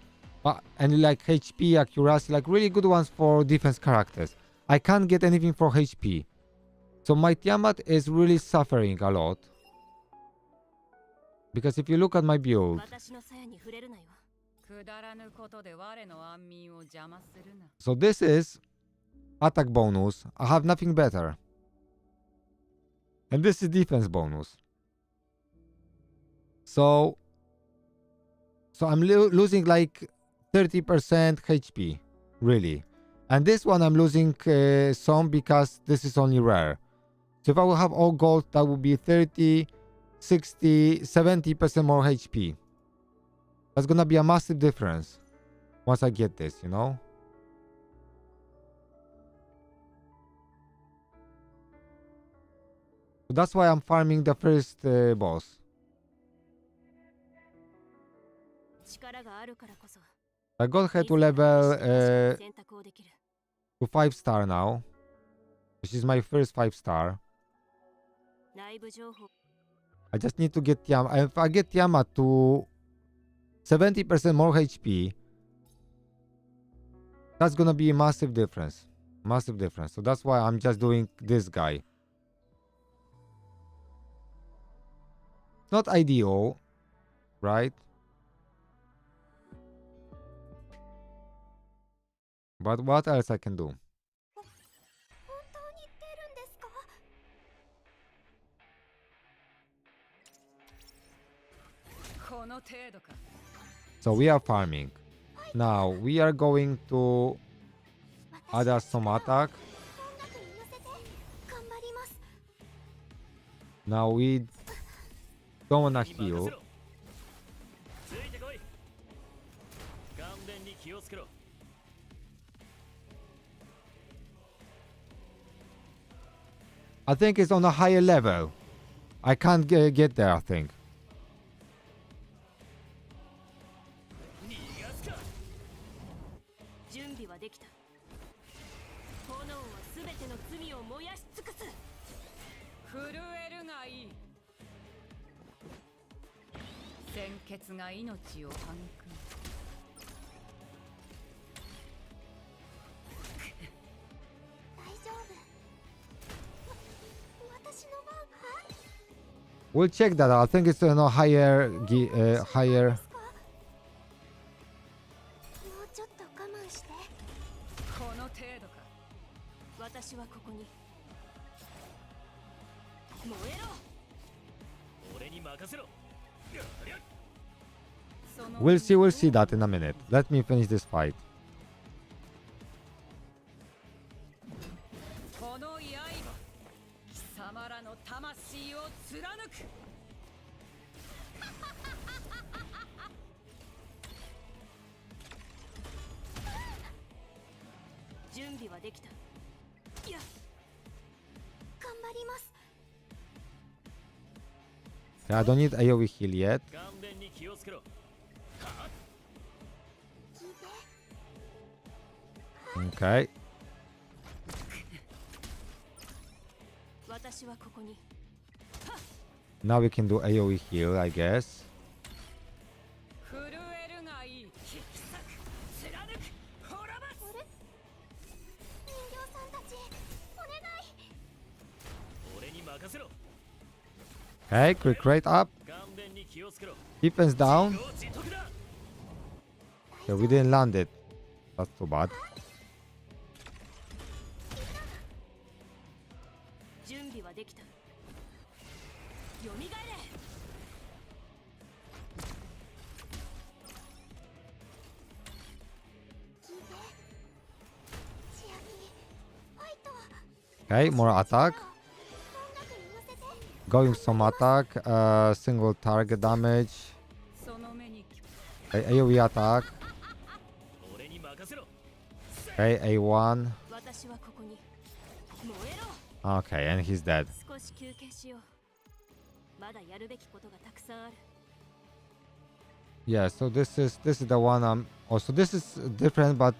And like HP, accuracy, like really good ones for defense characters. I can't get anything for HP. So my Tiamat is really suffering a lot. Because if you look at my build, 私の鞘に触れるなよ。くだらぬことで我の安眠を邪魔するな。 so this is attack bonus. I have nothing better. And this is defense bonus. So I'm losing like 30% HP, really. And this one I'm losing some because this is only rare. So if I will have all gold, that would be 30, 60, 70% more HP. That's gonna be a massive difference once I get this, you know? So that's why I'm farming the first boss. 力があるからこそ。 I got her to 自ら level 意志で確かな選択をできる。 to 5 star now. She's my first 5 star. 内部情報。 I just need to get Tiamat. If I get Tiamat to 70% more HP, that's gonna be a massive difference. Massive difference. So that's why I'm just doing this guy. Not ideal, right? But what else I can do? 本当に出るんですか？ この程度か。 So we are farming. Now we are going to add us some attack. 音楽に乗せて頑張ります。 Now we don't wanna 俺に任せ heal. ろ。ついてこい。顔面に気をつけろ。 I think it's on a higher level. I can't get there, I think. 逃がすか。準備はできた。炎はすべての罪を燃やし尽くす。震えるがいい。鮮血が命を育む。大丈夫。私の番。 We'll check that. I think it's on a higher, higher. もうちょっと我慢して。この程度か。私はここに。燃えろ。俺に任せろ。やりゃ。 We'll see that in a minute. Let me finish this fight. この刃、貴様らの魂を貫く。準備はできた。いや、頑張ります。 Yeah, I don't need AoE heal yet. 顔面に気をつけろ。はあ。 聞いて。 Okay. 私はここに。 Now we can do AoE heal, I guess. 震えるがいい。引き裂く、貫く、滅ばす。あれ？人形さんたち、お願い。俺に任せろ。 Okay, quick rate up. 顔面に気をつけろ。 Defense down. 自業自得だ。 Okay, we didn't land it. That's too bad. 準備はできた。蘇れ。 聞いて。千秋、ファイト。 Okay, more attack. 音楽に乗せて。 Going some attack. Single target damage. その目に Okay, AoE attack. 俺に任せろ。 Okay, A1. 私はここに。燃えろ。 Okay, and he's dead. 少し休憩しよう。まだやるべきことがたくさんある。 Yeah, so this is the one also this is different, but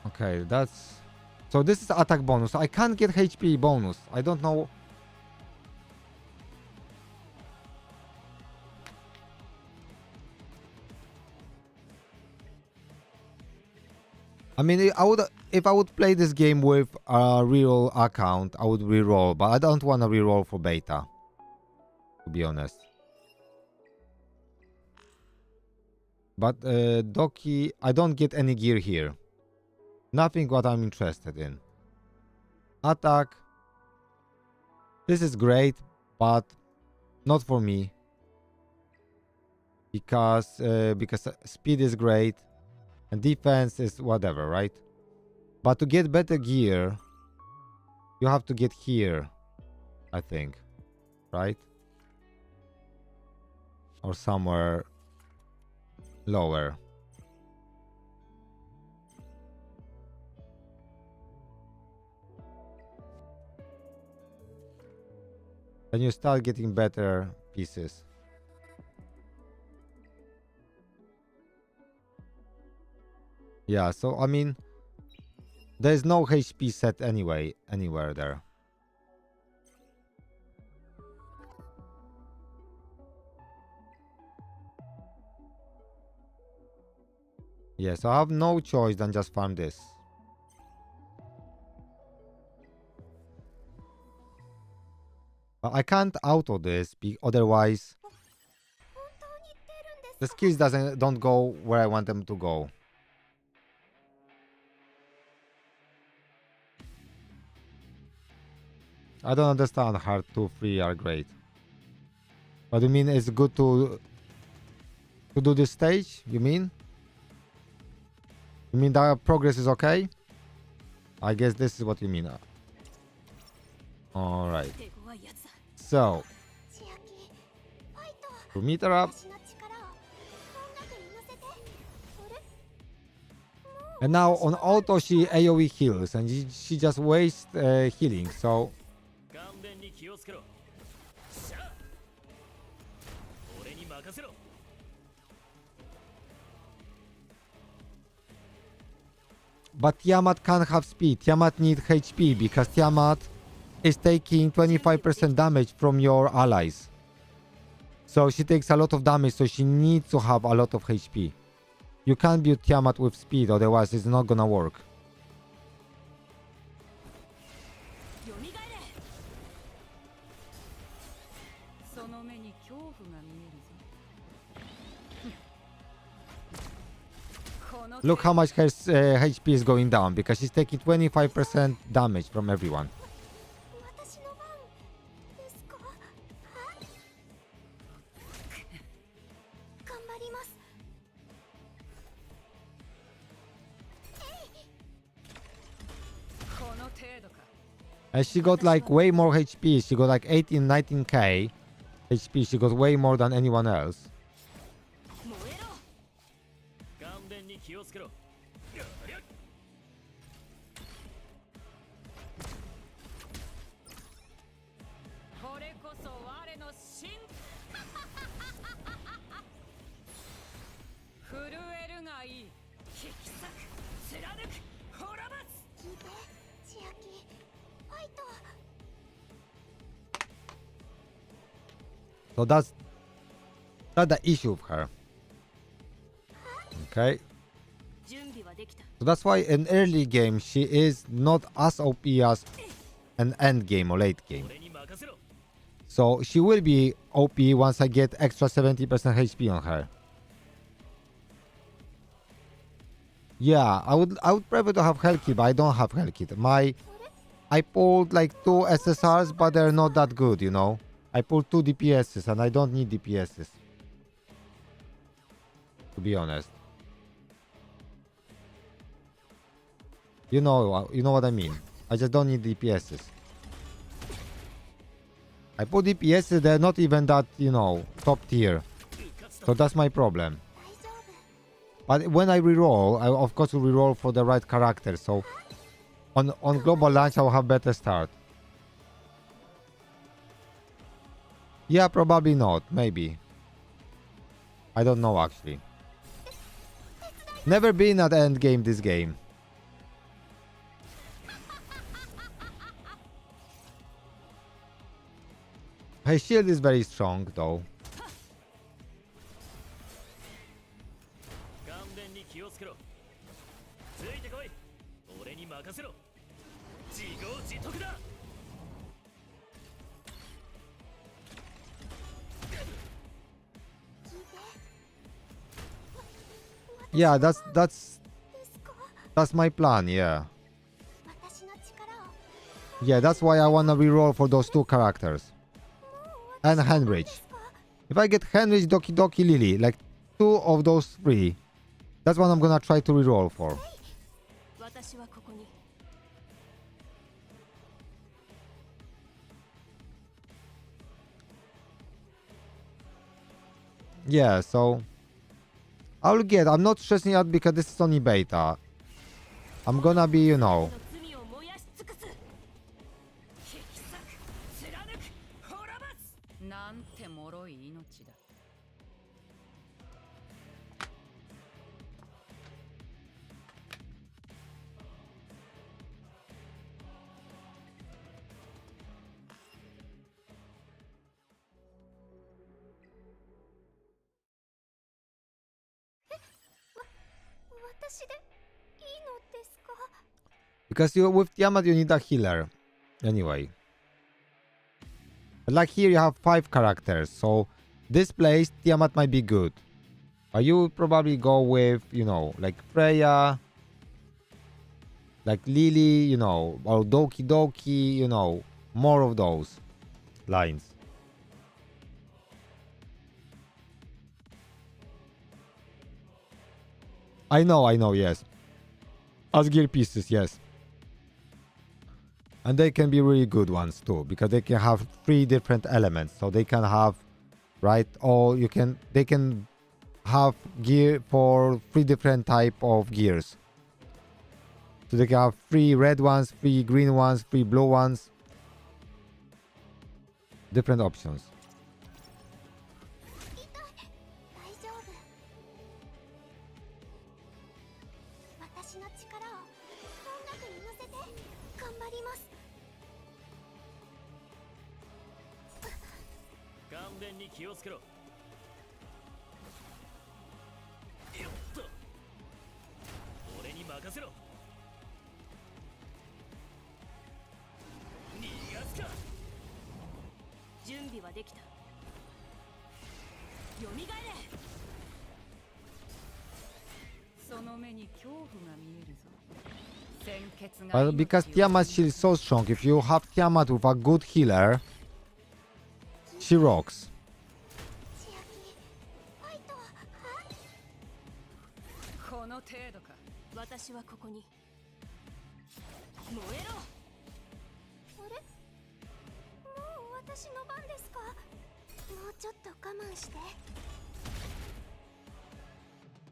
okay, that's so this is attack bonus. I can't get HP bonus. I don't know. I mean, if I would play this game with a reroll account, I would reroll, but I don't want to reroll for beta, to be honest. But Doki, I don't get any gear here. Nothing what I'm interested in. Attack. This is great, but not for me. Because speed is great. And defense is whatever, right? But to get better gear, you have to get here, I think. Right? Or somewhere lower. Then you start getting better pieces. Yeah, so I mean, there's no HP set anyway, anywhere there. Yeah, so I have no choice than just farm this. But I can't auto this, otherwise 本当に言ってるんです the か？ skills don't go where I want them to go. I don't understand hard 2, 3 are great. What do you mean it's good to do this stage? You mean? You mean that progress is okay? I guess this is what you mean. Alright. 手強いやつだ。 So, 千秋、ファイト。To meet her up. 私の力を音楽に乗せて。あれ？ And now on auto she AoE heals and she just wastes healing. So 顔面に気をつけろ。しゃあ。俺に任せろ。 but Tiamat can't have speed. Tiamat needs HP because Tiamat is taking 25% damage from your allies. So she takes a lot of damage, so she needs to have a lot of HP. You can't build Tiamat with speed, otherwise it's not gonna work. よみがえれ。その目に恐怖が見えるぞ。この Look how much her HP is going down because she's taking 25% damage from everyone. 私の番ですか？はい。頑張ります。 この程度か。 And she got like way more HP. She got like 18, 19k HP. She got way more than anyone else. 燃えろ。顔面に気をつけろ。やりゃ。これこそ我の真。震えるがいい。引き裂く、貫く、滅ばす。聞いて、千秋。ファイト。 So that's the issue of her. Okay. 準備はできた。 So that's why in early game she is not as OP as an end game or late game. 俺に任せろ。 So she will be OP once I get extra 70% HP on her. Yeah, I would prefer to have health kit, but I don't have health kit. I pulled like 2 SSRs, but they're not that good, you know. I pulled 2 DPSs and I don't need DPSs. To be honest. You know what I mean. I just don't need DPSs. I put DPSs, they're not even that, you know, top tier. So that's my problem. 大丈夫。 But when I reroll, I of course will reroll for the right character. So on global launch, I'll have better start. Yeah, probably not. Maybe. I don't know actually. Never been at the end game this game. Her shield is very strong though. 顔面に気をつけろ。ついてこい。俺に任せろ。自業自得だ。 Yeah, that's ですか？ that's my plan. Yeah. 私の力を。 Yeah, that's why I wanna reroll for those 2 characters. And Henrich. If I get Henrich, Doki Doki, Lily, like 2 of those 3, that's what I'm gonna try to reroll for. 私はここに。 Yeah, so I'm not stressing out because this is only beta. I'm gonna be, you know, 罪を燃やし尽くす。引き裂く、貫く、滅ばす。なんて脆い命だ。 私でいいのですか？ because with Tiamat you need a healer. Anyway. But like here you have 5 characters, so this place Tiamat might be good. But you would probably go with, you know, like Freya, like Lily, you know, or Doki Doki, you know, more of those lines. I know, yes. As gear pieces, yes. And they can be really good ones too, because they can have 3 different elements. So they can have right? Or they can have gear for 3 different type of gears. So they can have 3 red ones, 3 green ones, 3 blue ones. Different options. 大丈夫。私の力を音楽に乗せて頑張ります。感電に気をつけろ。よっと俺に任せろ。逃がすか。準備はできた。よみがえれ。その目に恐怖が見えるぞ。鮮血が Well, because Tiamat's shield is so strong, if you have Tiamat with a good healer, she rocks. 千秋、ファイト。この程度か。私はここに。燃えろ。あれ？もう私の番ですか？もうちょっと我慢して。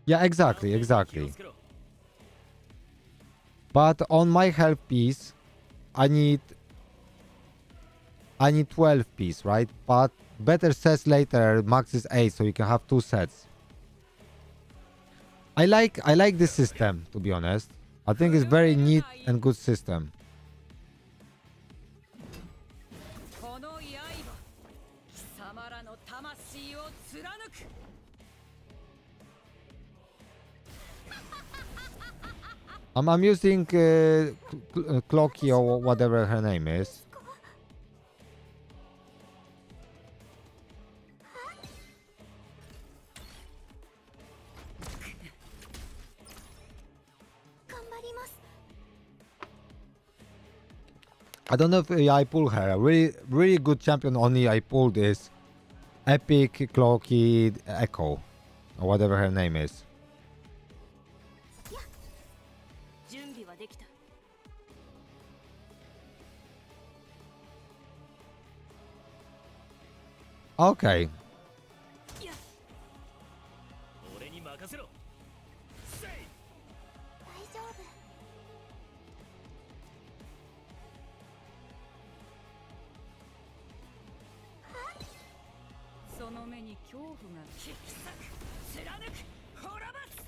Yeah, exactly, exactly. But on my health piece, I need 12 piece, right? But better sets later, max is 8, so you can have 2 sets. I like this system, to be honest. I think it's very neat and good system. この刃、貴様らの魂を貫く。 I'm using Clocky or whatever her name is. 頑張ります。 I don't know if I pull her. A really good champion only I pulled is Epic Clocky Echo or whatever her name is. 準備はできた。 Okay. 俺に任せろ。せい。大丈夫。その目に恐怖が。引き裂く、貫く、滅ぼす。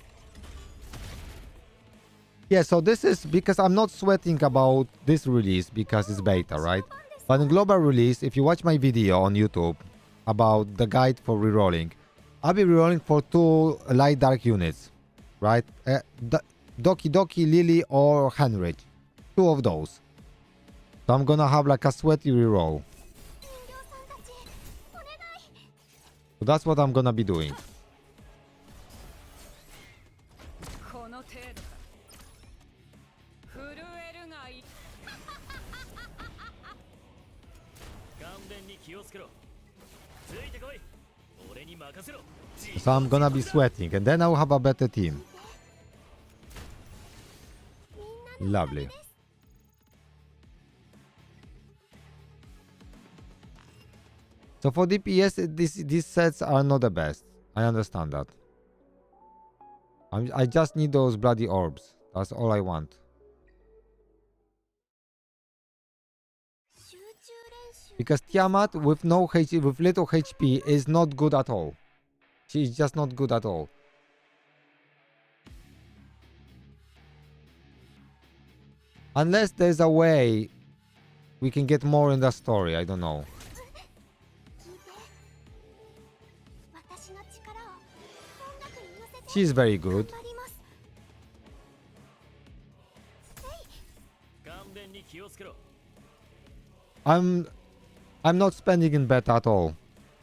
Yeah, so this is because I'm not sweating about this release because it's beta, right? But in global release, if you watch my video on YouTube about the guide for rerolling, I'll be rerolling for 2 light dark units, right? Doki Doki, Lily, or Henrich. 2 of those. So I'm gonna have like a sweaty reroll. 人形さんたち、お願い。 So that's what I'm gonna be doing. この程度か。震えるがいい。感電に気をつけろ。ついてこい。俺に任せろ。 So I'm gonna be sweating and then I'll have a better team. Lovely. So for DPS, these sets are not the best. I understand that. I just need those bloody orbs. That's all I want. 集中練習。 Because Tiamat with with little HP is not good at all. She is just not good at all. Unless there's a way we can get more in the story, I don't know. 聞いて。私の力を音楽に乗せて。 She's very good. 頑張ります。感電に気をつけろ。 I'm not spending in beta at all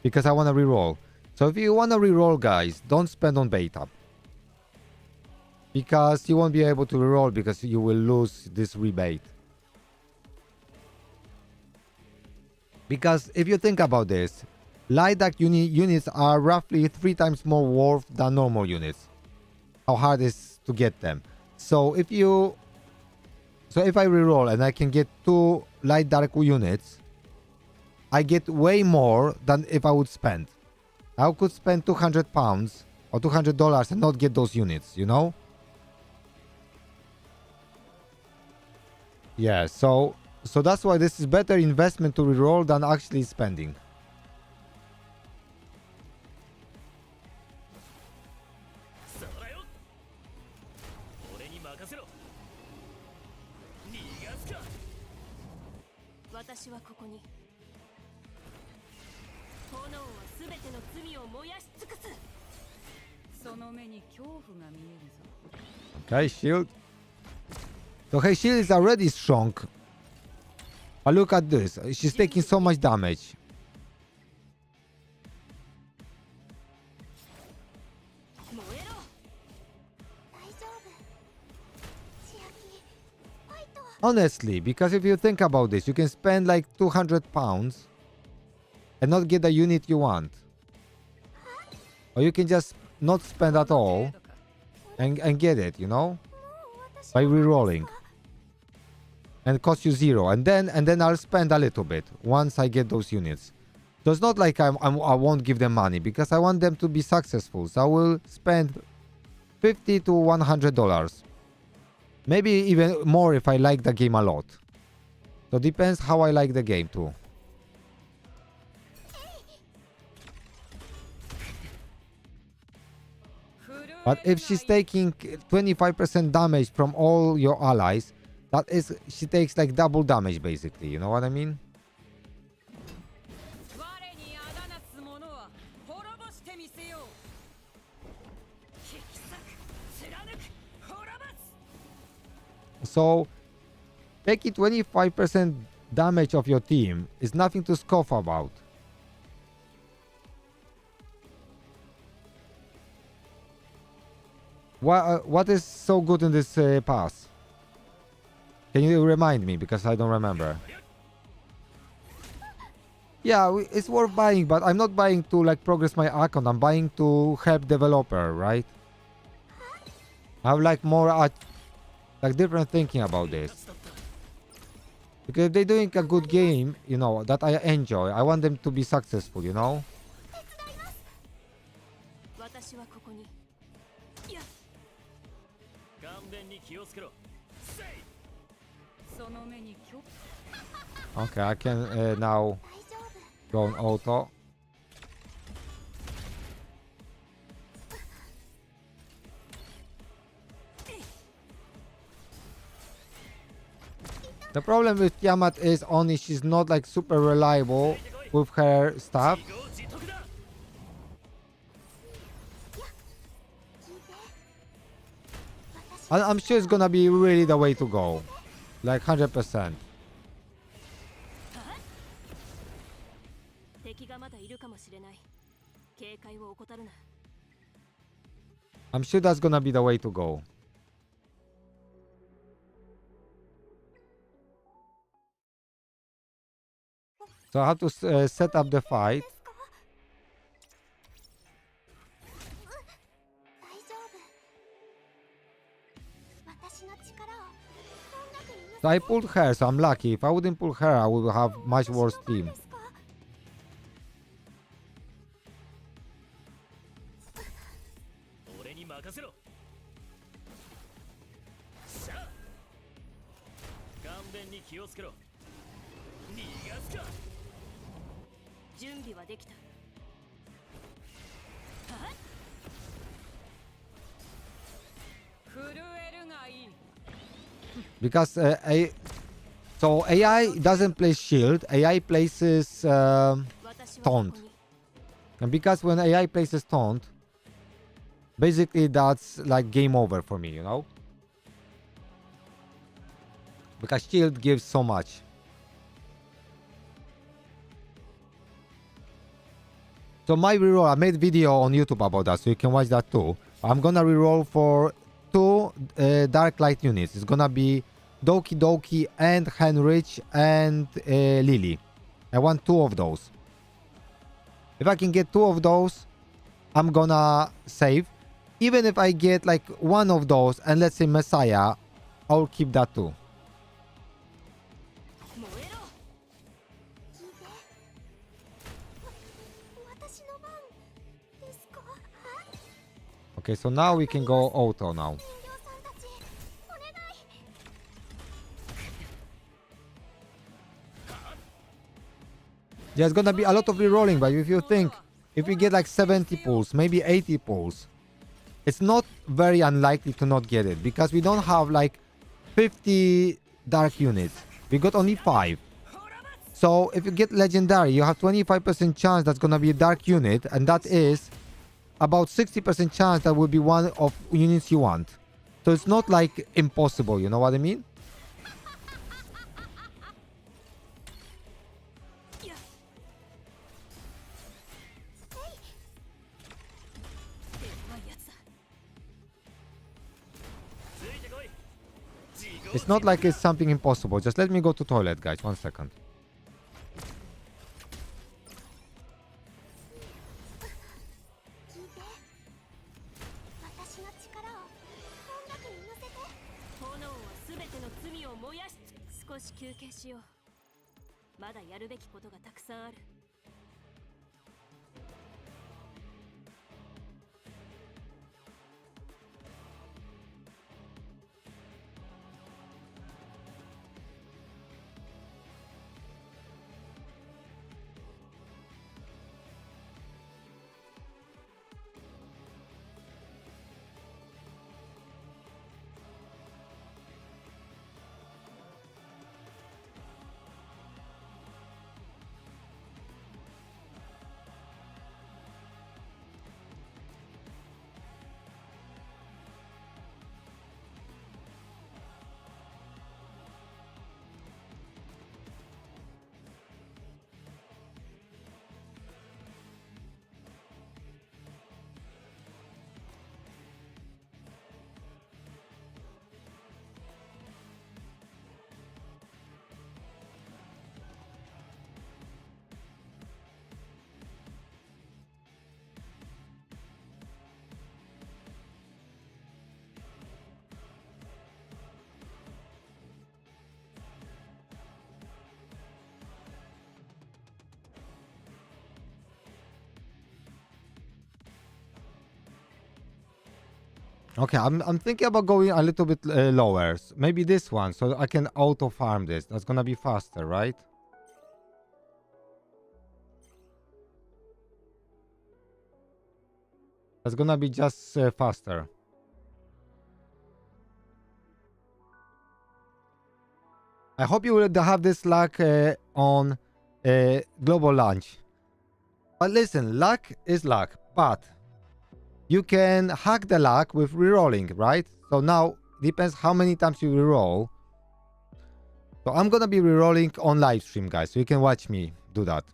because I want to reroll. So if you want to reroll, guys, don't spend on beta because you won't be able to reroll because you will lose this rebate. Because if you think about this, light dark units are roughly 3 times more worth than normal units. How hard it is to get them. So if I reroll and I can get 2 light dark units, I get way more than if I would spend. I could spend 200 pounds or $200 and not get those units, you know? Yeah, so that's why this is better investment to reroll than actually spending. Okay, shield. So her shield is already strong. But look at this. She's taking so much damage. Honestly, because if you think about this, you can spend like 200 pounds and not get the unit you want. Or you can just not spend at all and get it, you know? By re-rolling. And cost you 0. And then I'll spend a little bit once I get those units. So it's not like I won't give them money because I want them to be successful. So I will spend $50 to $100. Maybe even more if I like the game a lot. So depends how I like the game too. But if she's taking 25% damage from all your allies, that is, she takes like double damage basically, you know what I mean? So, taking 25% damage of your team is nothing to scoff about. What is so good in this pass? Can you remind me, because I don't remember. Yeah, it's worth buying, but I'm not buying to like progress my account. I'm buying to help developer, right? I have like more like different thinking about this. Because if they're doing a good game, you know, that I enjoy, I want them to be successful, you know? Okay, I can now go on auto. The problem with Tiamat is only she's not like super reliable with her stuff. I'm sure it's gonna be really the way to go. Like 100%. I'm sure that's gonna be the way to go. So I have to set up the fight. So I pulled her, so I'm lucky. If I wouldn't pull her, I would have much worse team. Because so AI doesn't place shield, AI places taunt. And because when AI places taunt, basically that's like game over for me, you know? Because shield gives so much. So my reroll, I made video on YouTube about that, so you can watch that too. I'm gonna reroll for 2 Dark Light units. It's gonna be Doki Doki and Henrich and Lily. I want 2 of those. If I can get 2 of those, I'm gonna save. Even if I get like 1 of those and let's say Messiah, I'll keep that too. Okay, so now we can go auto now. 人形さんたちお願い。 There's gonna be a lot of rerolling, but if you think, if we get like 70 pulls, maybe 80 pulls, it's not very unlikely to not get it, because we don't have like 50 dark units. We got only 5. So if you get legendary, you have 25% chance that's gonna be a dark unit, and that is about 60% chance that will be one of units you want. So it's not like impossible, you know what I mean? It's not like it's something impossible. Just let me go to toilet, guys. 1 second. 聞いて。私の力を音楽に乗せて。炎は全ての罪を燃やし少し休憩しよう。まだやるべきことがたくさんある。Okay, I'm thinking about going a little bit lower. Maybe this one, so I can auto farm this. That's gonna be faster, right? That's gonna be just faster. I hope you will have this luck on global launch. But listen, luck is luck, but you can hack the luck with rerolling, right? So now depends how many times you reroll. So I'm gonna be rerolling on live stream, guys, so you can watch me do that.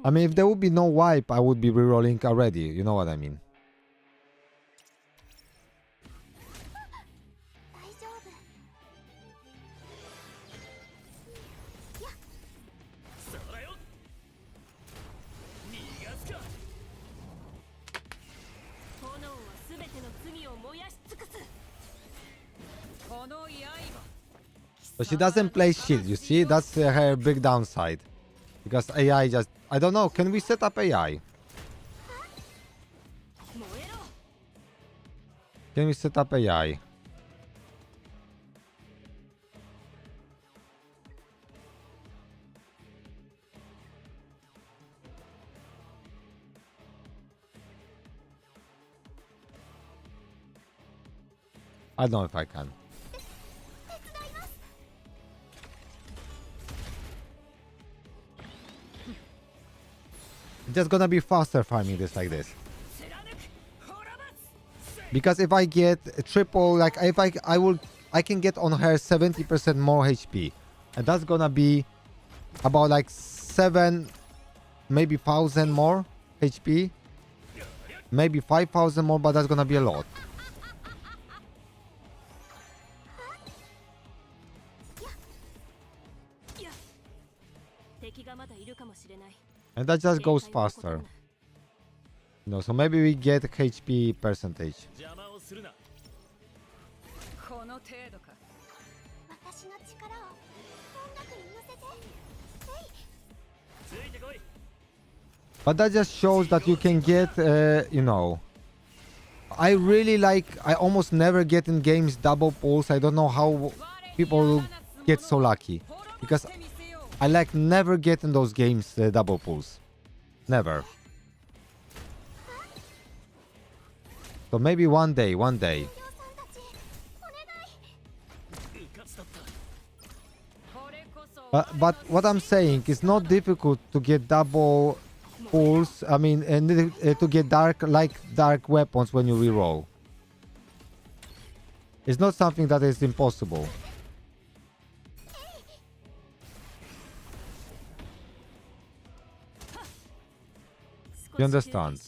I mean, if there would be no wipe, I would be rerolling already. You know what I mean? 大丈夫。そうだよ。逃がすか。炎は全ての罪を燃やし尽くす。この刃。 So she doesn't play shit, you see? That's her big downside. Because AI just... I don't know, can we set up AI? Can we set up AI? I don't know if I can. It's just gonna be faster farming this like this. Because if I get a triple, like if I can get on her 70% more HP, and that's gonna be about like 7, maybe 1,000 more HP, maybe 5,000 more, but that's gonna be a lot. And that just goes faster. No, so maybe we get HP percentage. 邪魔をするな。この程度か。私の力を音楽に乗せて。ついてこい。 But that just shows that you can get, you know. I really like. I almost never get in games double pulls. I don't know how people get so lucky because I like never get in those games double pulls. Never. So maybe one day, one day. さんたちお願い。うかつだった。これこそ But what I'm saying is not difficult to get double pulls. I mean, and to get dark weapons when you reroll. It's not something that is impossible. You understand?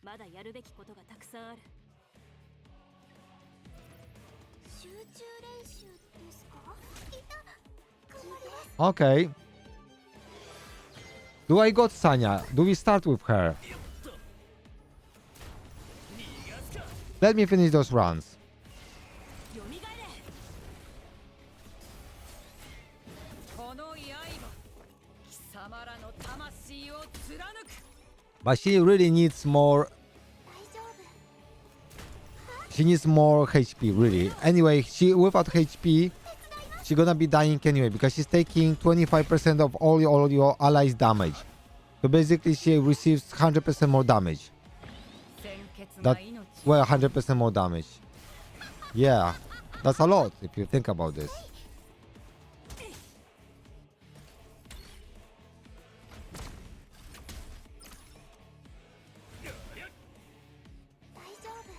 まだやるべきことがたくさんある。集中練習ですか？いた。頑張ります。 Okay. Do I got Sanya? Do we start with her? 逃がすか。 Let me finish those runs. よみがえれ。この刃、貴様らの魂を貫く。 But she really needs more. 大丈夫。 She needs more HP, really. Anyway, she without HP, she's gonna be dying anyway because she's taking 25% of all your allies' damage. So basically, she receives 100% more damage. 鮮血 That が命。 well, 100% more damage. Yeah, that's a lot if you think about this. 大丈夫。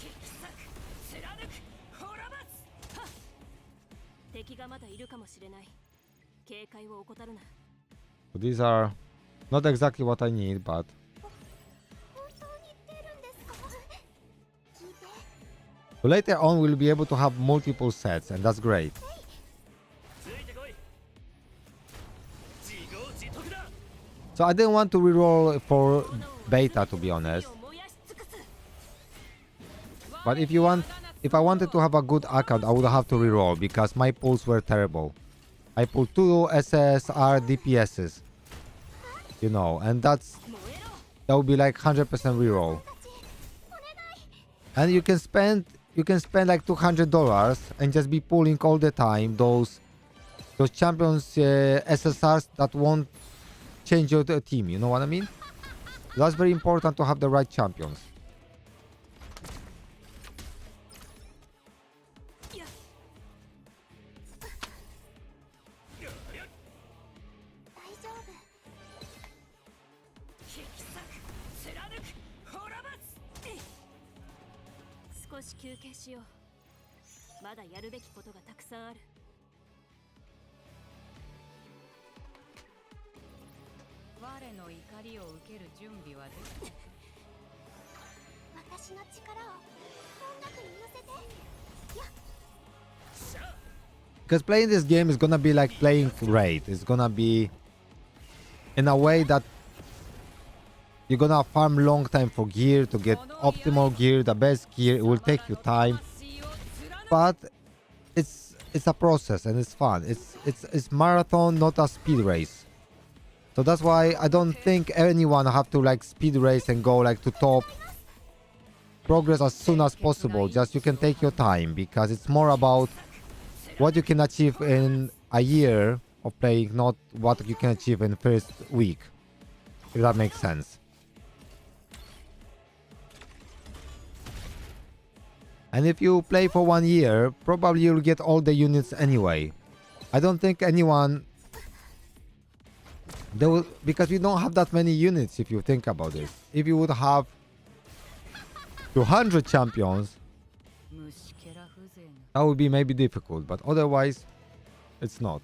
引き裂く、貫く、滅ぼす。はっ。敵がまだいるかもしれない。警戒を怠るな。 So these are not exactly what I need, but 本当に出るんですか？聞いて。 so later on we'll be able to have multiple sets, and that's great. ついてこい。自業自得だ。 So I didn't want to reroll for beta, to be honest. 燃やし尽くす。 But if I wanted to have a good account, I would have to reroll because my pulls were terrible. I pulled 2 SSR DPSs, you know, and that would be like 100% reroll. And you can spend like $200 and just be pulling all the time those champions SSRs that won't change your team. You know what I mean? That's very important to have the right champions. 大丈夫。引き裂く、貫く、滅ぼす。少し休憩しよう。まだやるべきことがたくさんある。我の怒りを受ける準備はできた。私の力を音楽に乗せて。 Because playing this game is gonna be like playing Raid. It's gonna be in a way that you're gonna farm long time for gear to get optimal gear, the best gear. It will take you time, but it's a process and it's fun. It's marathon, not a speed race. So that's why I don't think anyone have to like speed race and go like to top progress as soon as possible. Just you can take your time because it's more about what you can achieve in a year of playing, not what you can achieve in first week. If that makes sense. And if you play for 1 year, probably you'll get all the units anyway. I don't think anyone... They will, because we don't have that many units if you think about it. If you would have 200 champions, 虫けら風情な。 that would be maybe difficult, but otherwise, it's not.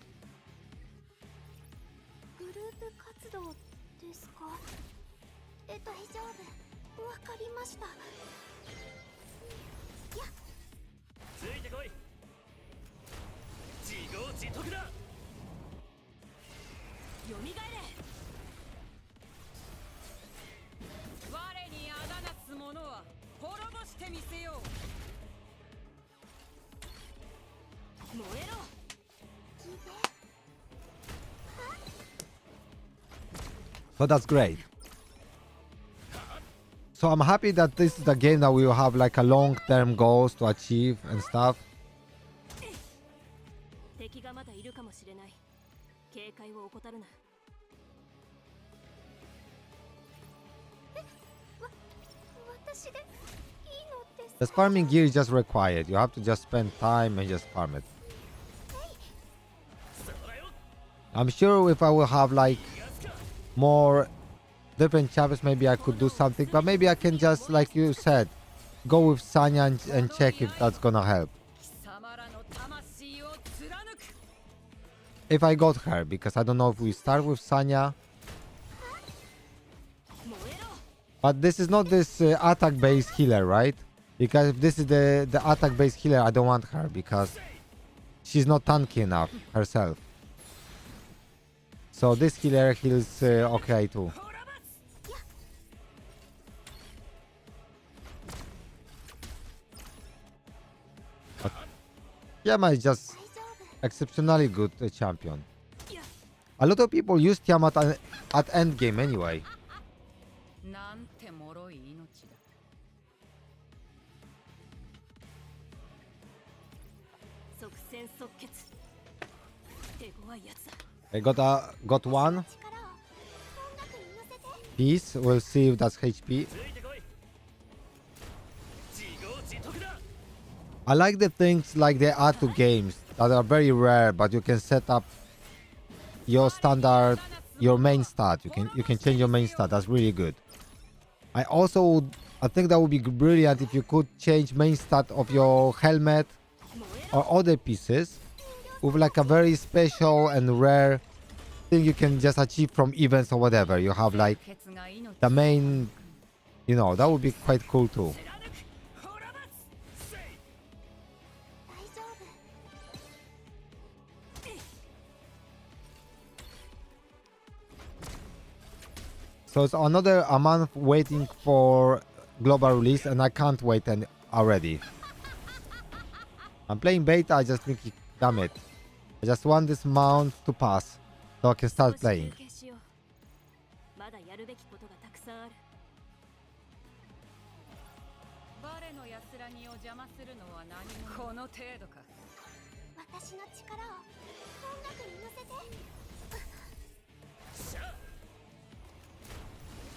グループ活動ですか？大丈夫。わかりました。ついてこい。自業自得だ。よみがえれ。我にあだなす者は滅ぼしてみせよう。燃えろ。 So that's great. So I'm happy that this is the game that we will have like a long-term goals to achieve and stuff. 敵がまだいるかもしれない。警戒を怠るな。私でいいのです The farming gear is just required. You have to just spend time and just farm it. I'm sure if I will have like more different chapters, maybe I could do something, but maybe I can just, like you said, go with Sanya and check if that's gonna help. 貴様らの魂を貫く。 If I got her, because I don't know if we start with Sanya. 燃えろ。 But this is not this attack-based healer, right? Because if this is the attack-based healer, I don't want her because she's not tanky enough herself. So this healer heals okay too. ほらばつ。 Tiamat is just exceptionally good champion. A lot of people use Tiamat at endgame anyway. なんて脆い命だ。即戦即決。手強いやつだ。 I got one 力を音楽に乗せて piece. We'll see if that's HP. ついてこい。自業自得だ。 I like the things like they add to games that are very rare, but you can set up your standard, your main stat. You can change your main stat. That's really good. I think that would be brilliant if you could change main stat of your helmet or other pieces with like a very special and rare thing you can just achieve from events or whatever. You have like ケツが命。 the main, you know, that would be quite cool too. 貫く。ほらばつ。せい。大丈夫 So it's a month waiting for global release, and I can't wait already. I'm playing beta. I just think, damn it, I just want this month to pass so I can start playing. 少し休憩しよう。まだやるべきことがたくさんある。バレの安らぎを邪魔するのは何者。この程度か。私の力を音楽に乗せてしゃあ。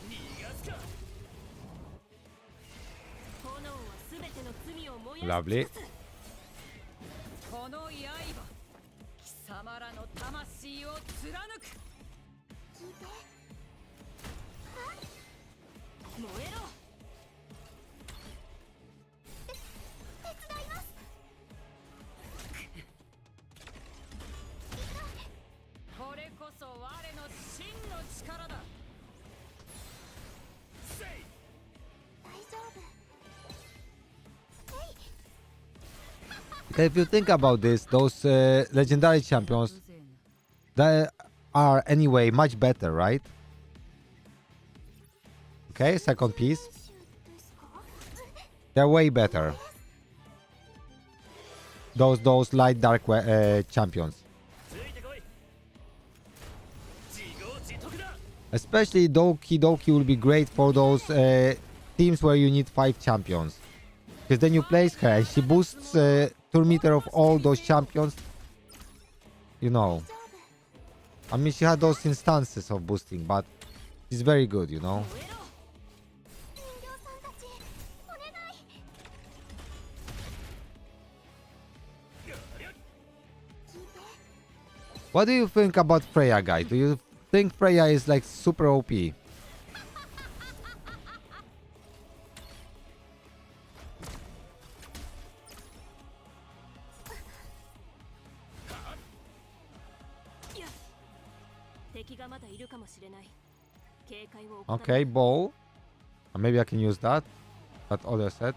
逃がすか。炎はすべての罪を燃やし Lovely. 尽くす。この刃。貴様らの魂を貫く。聞いて燃えろ。手伝いますこれこそ我の真の力だ。せい。大丈夫 If you think about this, those legendary champions, they are anyway much better, right? Okay, second piece. シュですか They're way better. Those light dark champions. ついてこい。自業自得だ。 Especially Doki Doki will be great for those teams where you need 5 champions. Because then you place her and she boosts turn meter of all those champions. You know. I mean, she had those instances of boosting, but she's very good, you know. 燃えろ。人形さんたちお願い What do you think about Freya, guys? Do you think Freya is like super OP? Okay, bow. Maybe I can use that. That other set.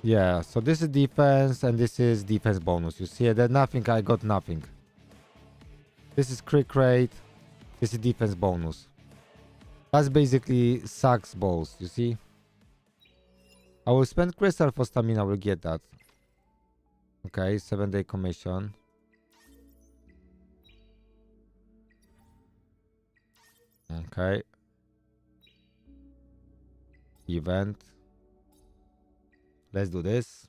Yeah, so this is defense and this is defense bonus. You see, there's nothing. I got nothing. This is crit rate. This is defense bonus. That's basically sucks balls, you see? I will spend crystal for stamina, I will get that. Okay, 7-day commission. Okay. Event. Let's do this.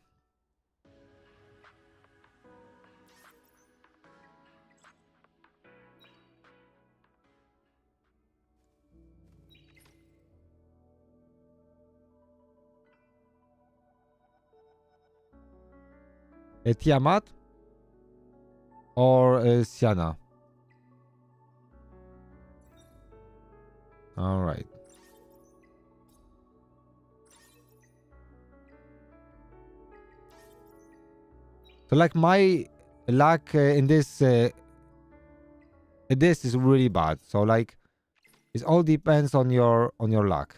Tiamat or Sienna? All right. So like my luck in this is really bad. So like it all depends on your luck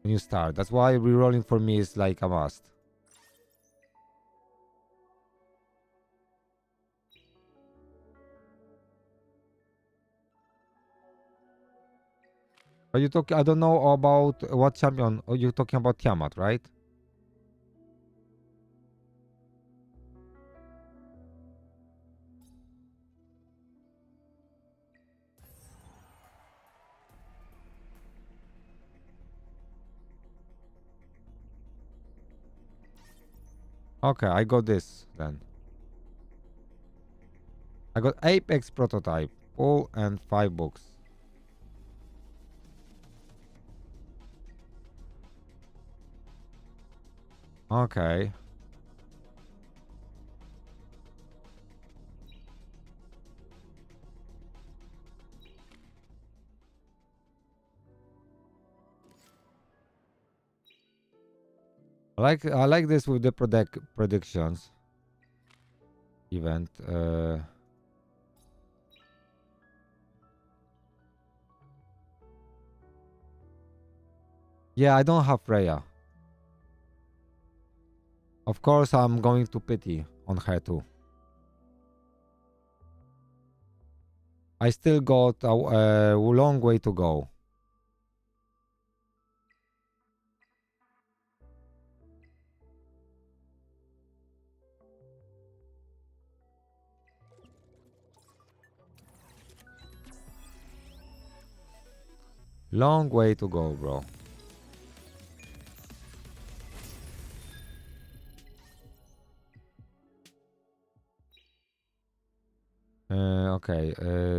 when you start. That's why rerolling for me is like a must. Are you talking? I don't know about what champion. Are you talking about Tiamat, right? Okay, I got this then. I got Apex prototype, all and 5 books. Okay. I like this with the predictions event. Yeah, I don't have Freya. Of course, I'm going to pity on her too. I still got a long way to go. Long way to go, bro. Okay,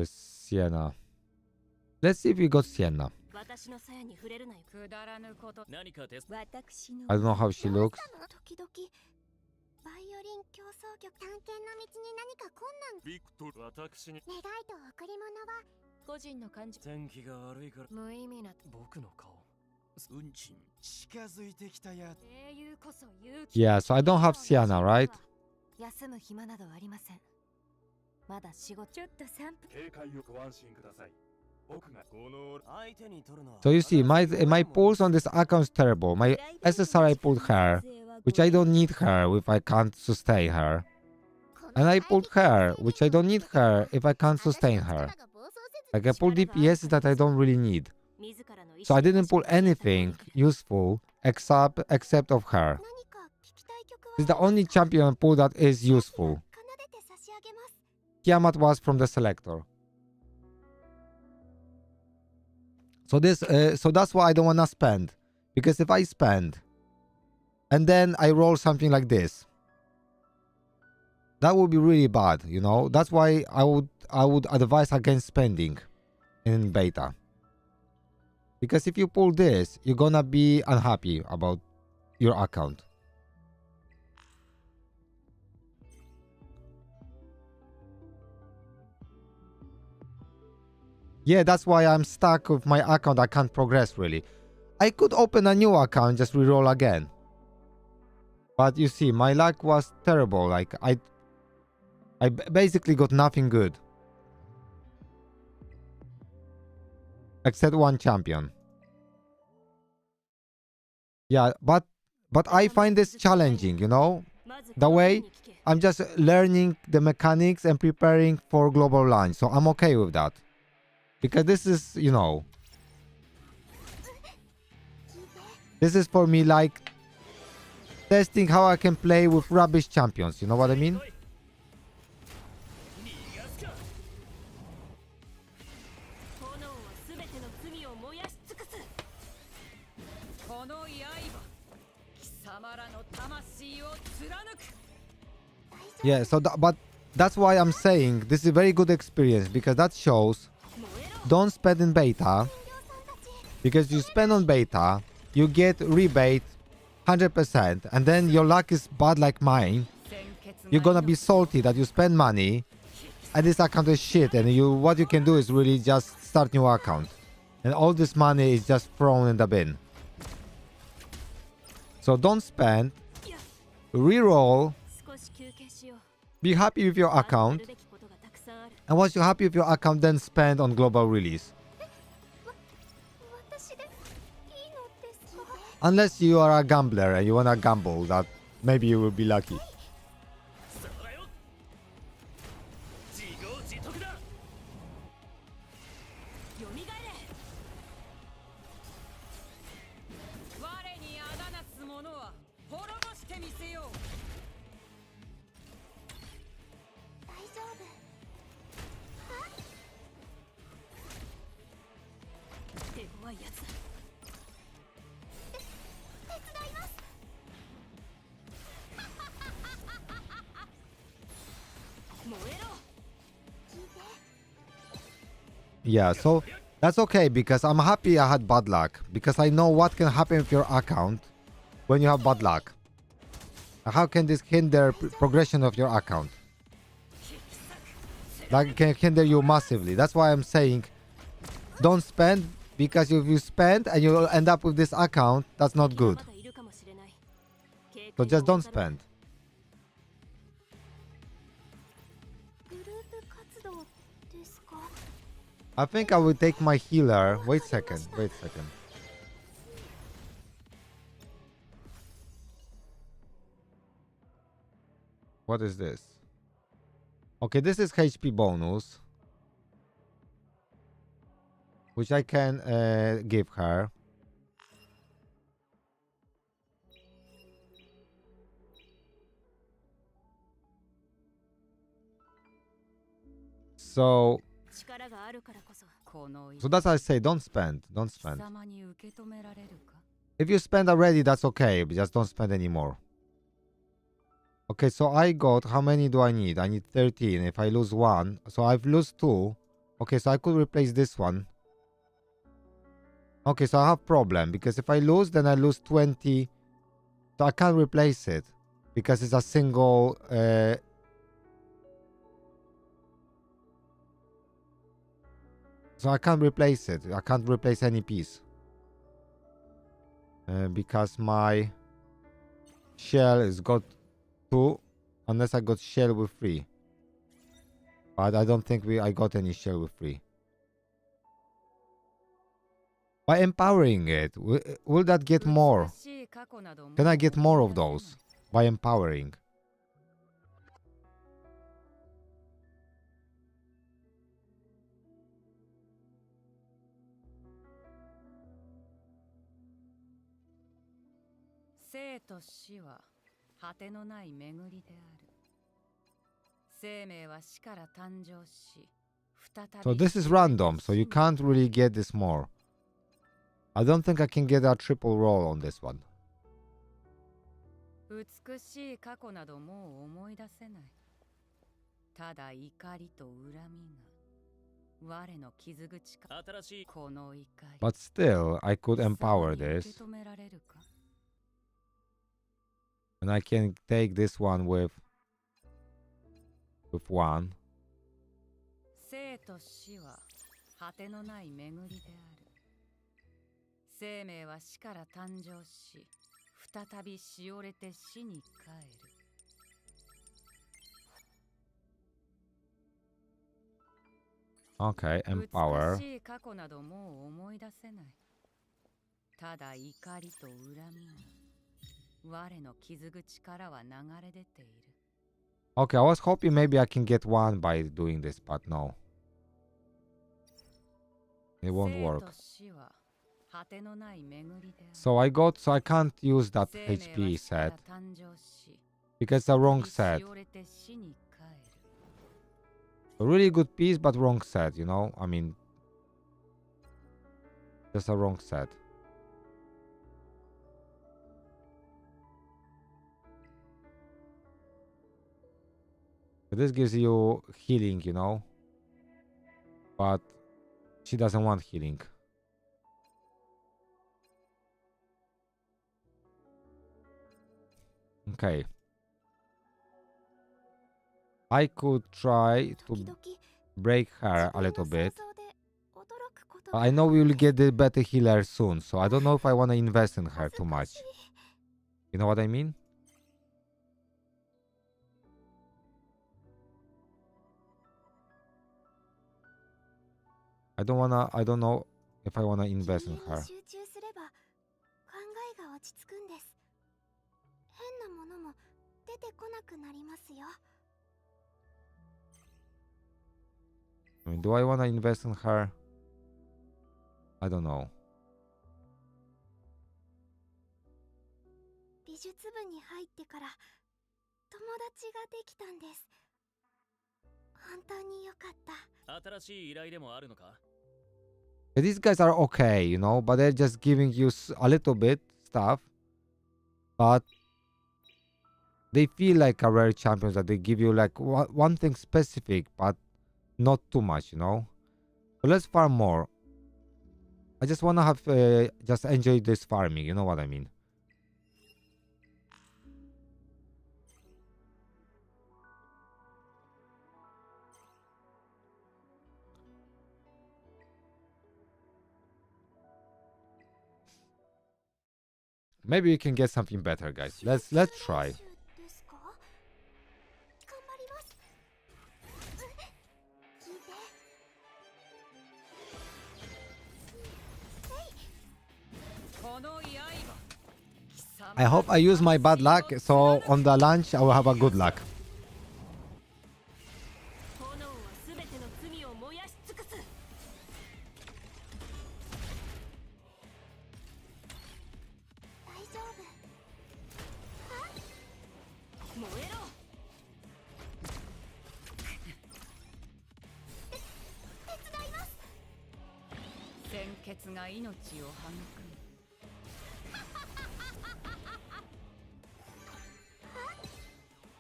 Sienna. Let's see if we got Sienna. 私の鞘に触れるなよ。くだらぬこと。何かです。私の I don't know how she looks. 時々バイオリン競争曲探検の道に何か困難ビクトル、私に。願いと贈り物は個人の感情。天気が悪いから。無意味な。僕の顔。運賃。近づいてきたや。英雄こそ勇気。 Yeah, so I don't have Sienna, right? 休む暇などありません。まだ仕事。ちょっと散歩。警戒をご安心ください。僕がこの相手に取るのは。 So you see, my pulse on this account is terrible. My SSR I pulled her, which I don't need her if I can't sustain her. And I pulled her, which I don't need her if I can't sustain her. Like I pulled DPS that I don't really need. So I didn't pull anything useful except of her. 何か聞きたい曲は This is the only champion pool that is useful. 奏でて差し上げます Tiamat was from the selector. So that's why I don't wanna spend. Because if I spend and then I roll something like this, that would be really bad, you know? That's why I would advise against spending in beta. Because if you pull this, you're gonna be unhappy about your account. Yeah, that's why I'm stuck with my account. I can't progress really. I could open a new account, just reroll again. But you see, my luck was terrible. Like I basically got nothing good. Except one champion. Yeah, but I find this challenging, you know? The way I'm just learning the mechanics and preparing for global launch. So I'm okay with that. Because this is, you know, this is for me like testing how I can play with rubbish champions. You know what I mean? 逃がすか。炎は全ての罪を燃やし尽くす。この刃貴様らの魂を貫く。 Yeah, so but that's why I'm saying this is a very good experience, because that shows don't spend in beta, because you spend on beta, you get rebate 100%, and then your luck is bad like mine. You're gonna be salty that you spend money and this account is shit, and what you can do is really just start new account, and all this money is just thrown in the bin. So don't spend, reroll, 少し休憩しよう。 be happy with your まだや account, るべきことがたくさんある。 and once you're happy with your account, then spend on global release. 私でいいのですか？ Unless you are a gambler and you wanna gamble, that maybe you will be lucky. さあよ。自業自得だ。蘇れ。我にあだなす者は滅ぼしてみせよう。大丈夫。手強いやつだ。手伝います。 燃えろ。 聞いて。 Yeah, so that's okay, because I'm happy I had bad luck, because I know what can happen with your account when you have bad luck. How can this hinder progression of your account? Like, it can hinder you massively. That's why I'm saying don't spend, because if you spend and you'll end up with this account, that's not good. まだいるかもしれない。警 So 戒を just don't 怠るな。 spend. グループ活動ですか？ I think I will take my healer. Wait a second. Wait a second. What is this? Okay, this is HP bonus, which I can give her. So 力があるからこそ。この so that's why I say don't spend. Don't 貴 spend. 様に受け止められるか。 If you spend already, that's okay. But just don't spend anymore. Okay, so I got, how many do I need? I need 13. If I lose one, so I've lost 2. Okay, so I could replace this one. Okay, so I have problem, because if I lose, then I lose 20. So I can't replace it because it's a single. So I can't replace it. I can't replace any piece. Because my shell is got 2, unless I got shell with 3. But I don't think I got any shell with 3. By empowering it, will that get more? 美しい過去などもう Can I get more of those by empowering? 生と死は果てのない巡りである。生命は死から誕生し、再び So this is random, so you can't really get this more. I don't think I can get a triple roll on this one. 美しい過去などもう思い出せない。ただ怒りと恨みが我の傷口か。新しいこの怒り。 But still, I could empower 貴様に this. 受け止められるか。 And I can take this one with 1. 生と死は果てのない巡りである。生命は死から誕生し、再びしおれて死に帰る。 Okay, empower. 美しい過去などもう思い出せない。ただ怒りと恨みが我の傷口からは流れ出ている。Okay, I was hoping maybe I can get one by doing this, but no. It won't work. So I can't use that HP set because it's the wrong set. A really good piece, but wrong set, you know? I mean, just a wrong set. This gives you healing, you know? But she doesn't want healing. Okay. I could try to break her a little bit. I know we will get the better healer soon, so I don't know if I want to invest in her too much. You know what I mean? I don't know if I wanna invest in her. I mean, do I wanna invest in her? I don't know. These guys are okay, you know, but they're just giving you a little bit stuff. But they feel like a rare champions that they give you like one thing specific, but not too much, you know. So let's farm more. I just wanna have just enjoy this farming, you know what I mean. Maybe we can get something better, guys. Let's try. I hope I use my bad luck, so on the launch I will have a good luck.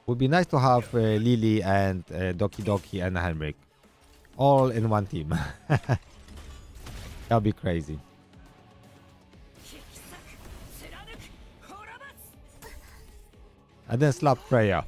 Would be nice to have Lily and Doki Doki and Henrik all in one team. That'd be crazy. And then slap Freya.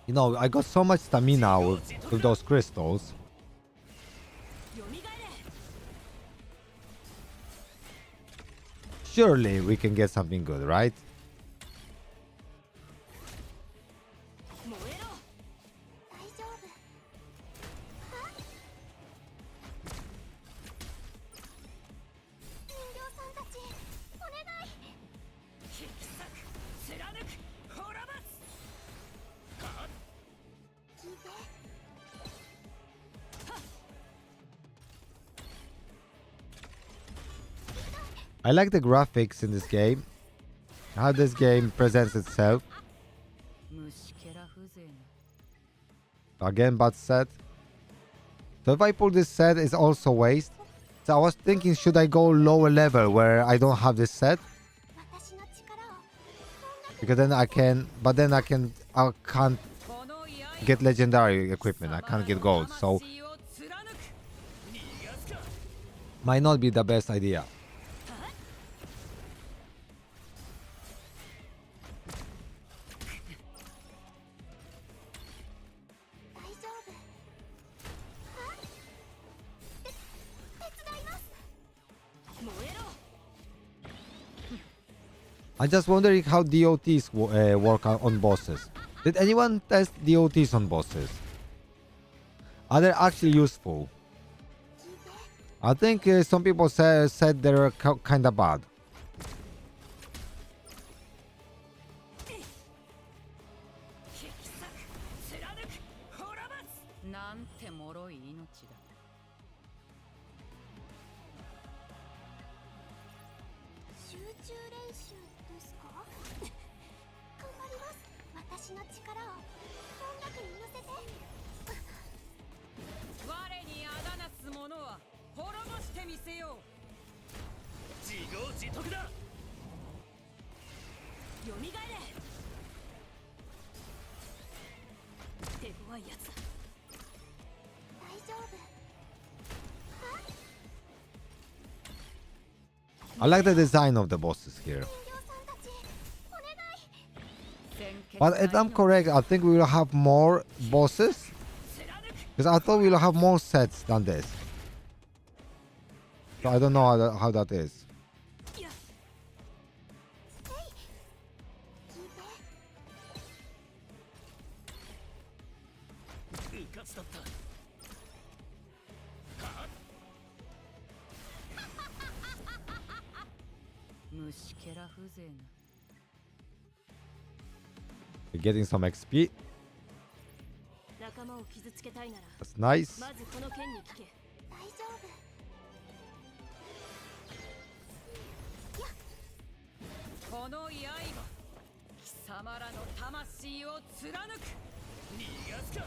You know, I got so much stamina with those crystals. Surely we can get something good, right? I like the graphics in this game, how this game presents itself. Again, bad set. So if I pull this set, it's also waste. So I was thinking, should I go lower level where I don't have this set? Because then I can, but then I can't get legendary equipment. I can't get gold. So might not be the best idea. I'm just wondering how DOTs work on bosses. Did anyone test DOTs on bosses? Are they actually useful? I think some people said they're kind of bad. なんて脆い命だ。集中練習ですか？頑張ります。私の力を音楽に乗せて。我にあだなす者は滅ぼしてみせよう。自業自得だ。蘇れ。手強いやつだ。 大丈夫。 I like the design of the bosses here. But if I'm correct, I think we will have more bosses. Because I thought we will have more sets than this. So I don't know how that is. うかつだった。 虫けら風情な。 We're getting some XP. 仲間を傷つけたいなら That's nice. まずこの剣に聞け。大丈夫。 この刃、貴様らの魂を貫く。逃がすか。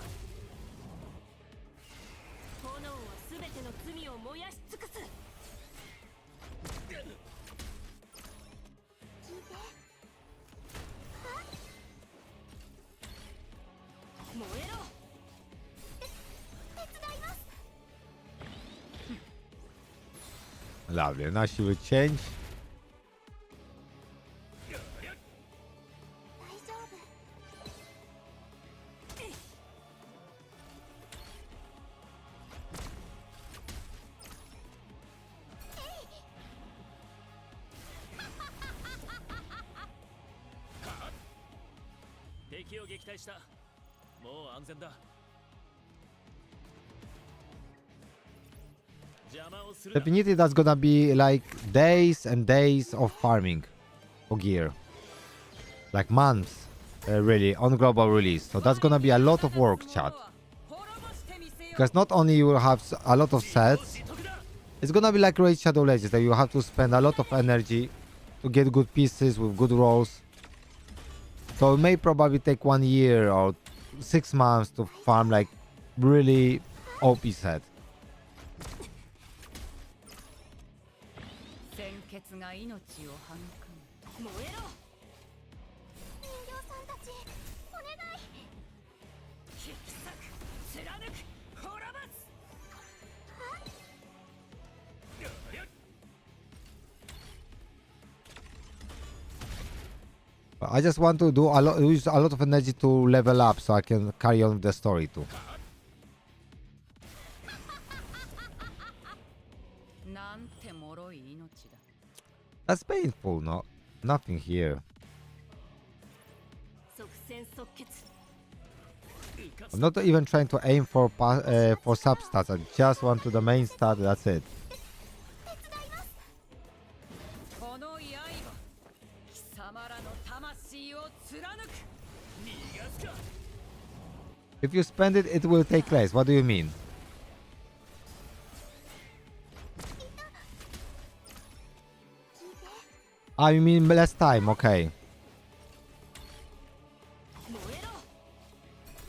炎はすべての罪を燃やし尽くす。 聞いて。 燃えろ。 手伝います。 Lovely. Now she will change. 大丈夫。 敵を撃退した。もう安全だ。邪魔をするな。 Definitely that's gonna be like days and days of farming for gear. Like months, really, on global release. So that's gonna be a lot of work, chat. Because not only you will have a lot of sets, it's gonna be like Raid Shadow Legends that you have to spend a lot of energy to get good pieces with good rolls. So it may probably take 1 year or 6 months to farm like really OP set. 鮮血が命を育む。燃えろ。 人形さんたち、お願い。 引き裂く。貫く。滅ぼす。 But I just want to do use a lot of energy to level up so I can carry on with the story too. なんて脆い命だ。 That's painful, no? Nothing here. 即戦即決。 I'm not even trying to aim for substats. I just want to the main stat. That's it. この刃、貴様らの魂を貫く。 逃がすか。 If you spend it, it will take less. What do you mean? Ah, you mean less time? Okay. 燃えろ。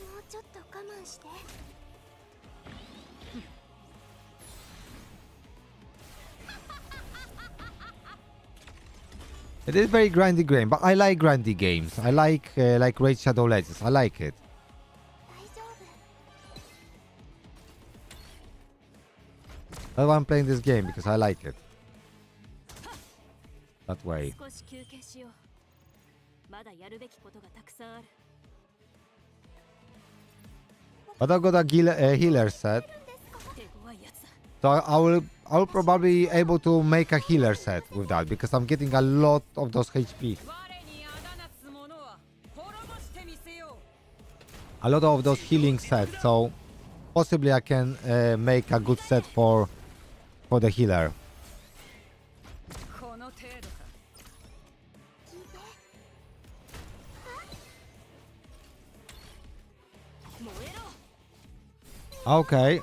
もうちょっと我慢して。 It is very grindy game, but I like grindy games. I like Raid Shadow Legends. I like it. 大丈夫。 That's why I'm playing this game because I like it. That way. 少し休憩しよう。まだやるべきことがたくさんある。 But I got a healer set. 手強いやつだ。So I will probably be able to make a healer set with that because I'm getting a lot of those HP. 我にあだなす者は滅ぼしてみせよ A lot of those healing sets. So possibly I can make a good set for the healer. うこの程度か聞いて燃えろ Okay.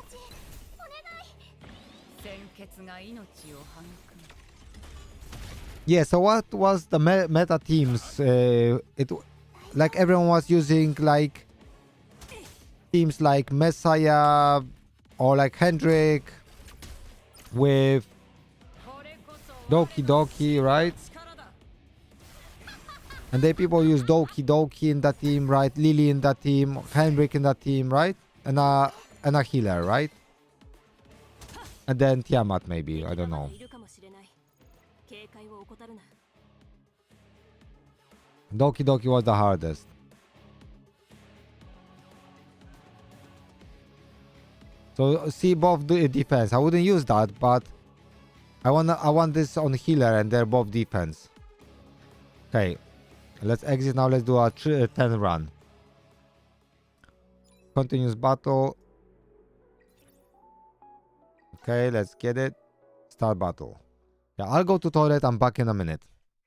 鮮血が命を育む Yeah. So what was the meta teams? Like everyone was using like teams like Messiah or like Hendrik with これこそ Doki Doki, right? 力だ And then people use Doki Doki in that team, right? Lily in that team, Hendrik in that team, right? And a healer, right? And then Tiamat maybe, I don't know. いるかもしれない警戒を怠るな Doki Doki was the hardest. So see both the defense. I wouldn't use that, but I want this on healer and they're both defense. Okay. Let's exit now. Let's do a 10 run. Continuous battle. Okay, let's get it. Start battle. Yeah, I'll go to toilet. I'm back in a minute.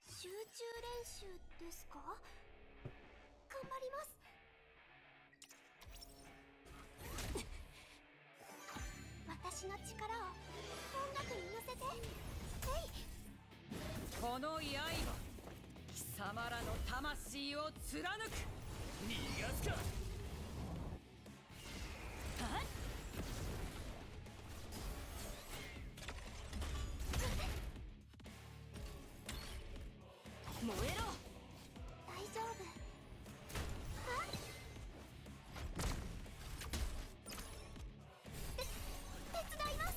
集中練習ですか？頑張ります。私の力を音楽に乗せて。はい。この刃貴様らの魂を貫く逃がすか燃えろ大丈夫。はい。手伝います。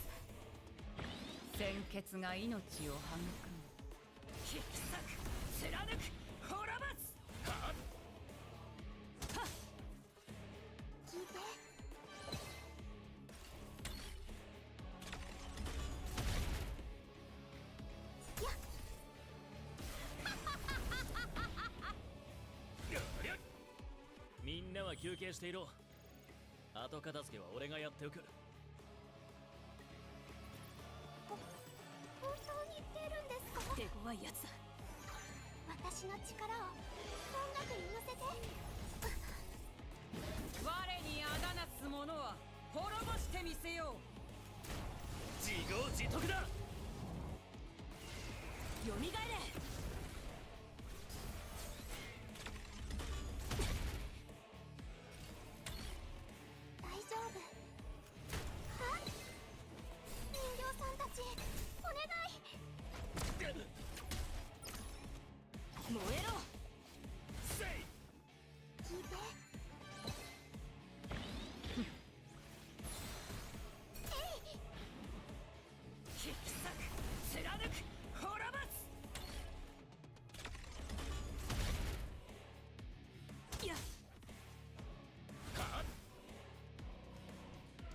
鮮血が命を育む引き裂く貫く滅ぼす聞いて。みんなは休憩していろ後片付けは俺がやっておく本当に出るんですか？手強いやつだ私の力を音楽に乗せて。我にあだなす者は滅ぼしてみせよ自業自得だよみがえれ大丈夫。はい。人形さんたち、お願い。燃えろせい聞いて。引き裂く貫く滅ぼすいや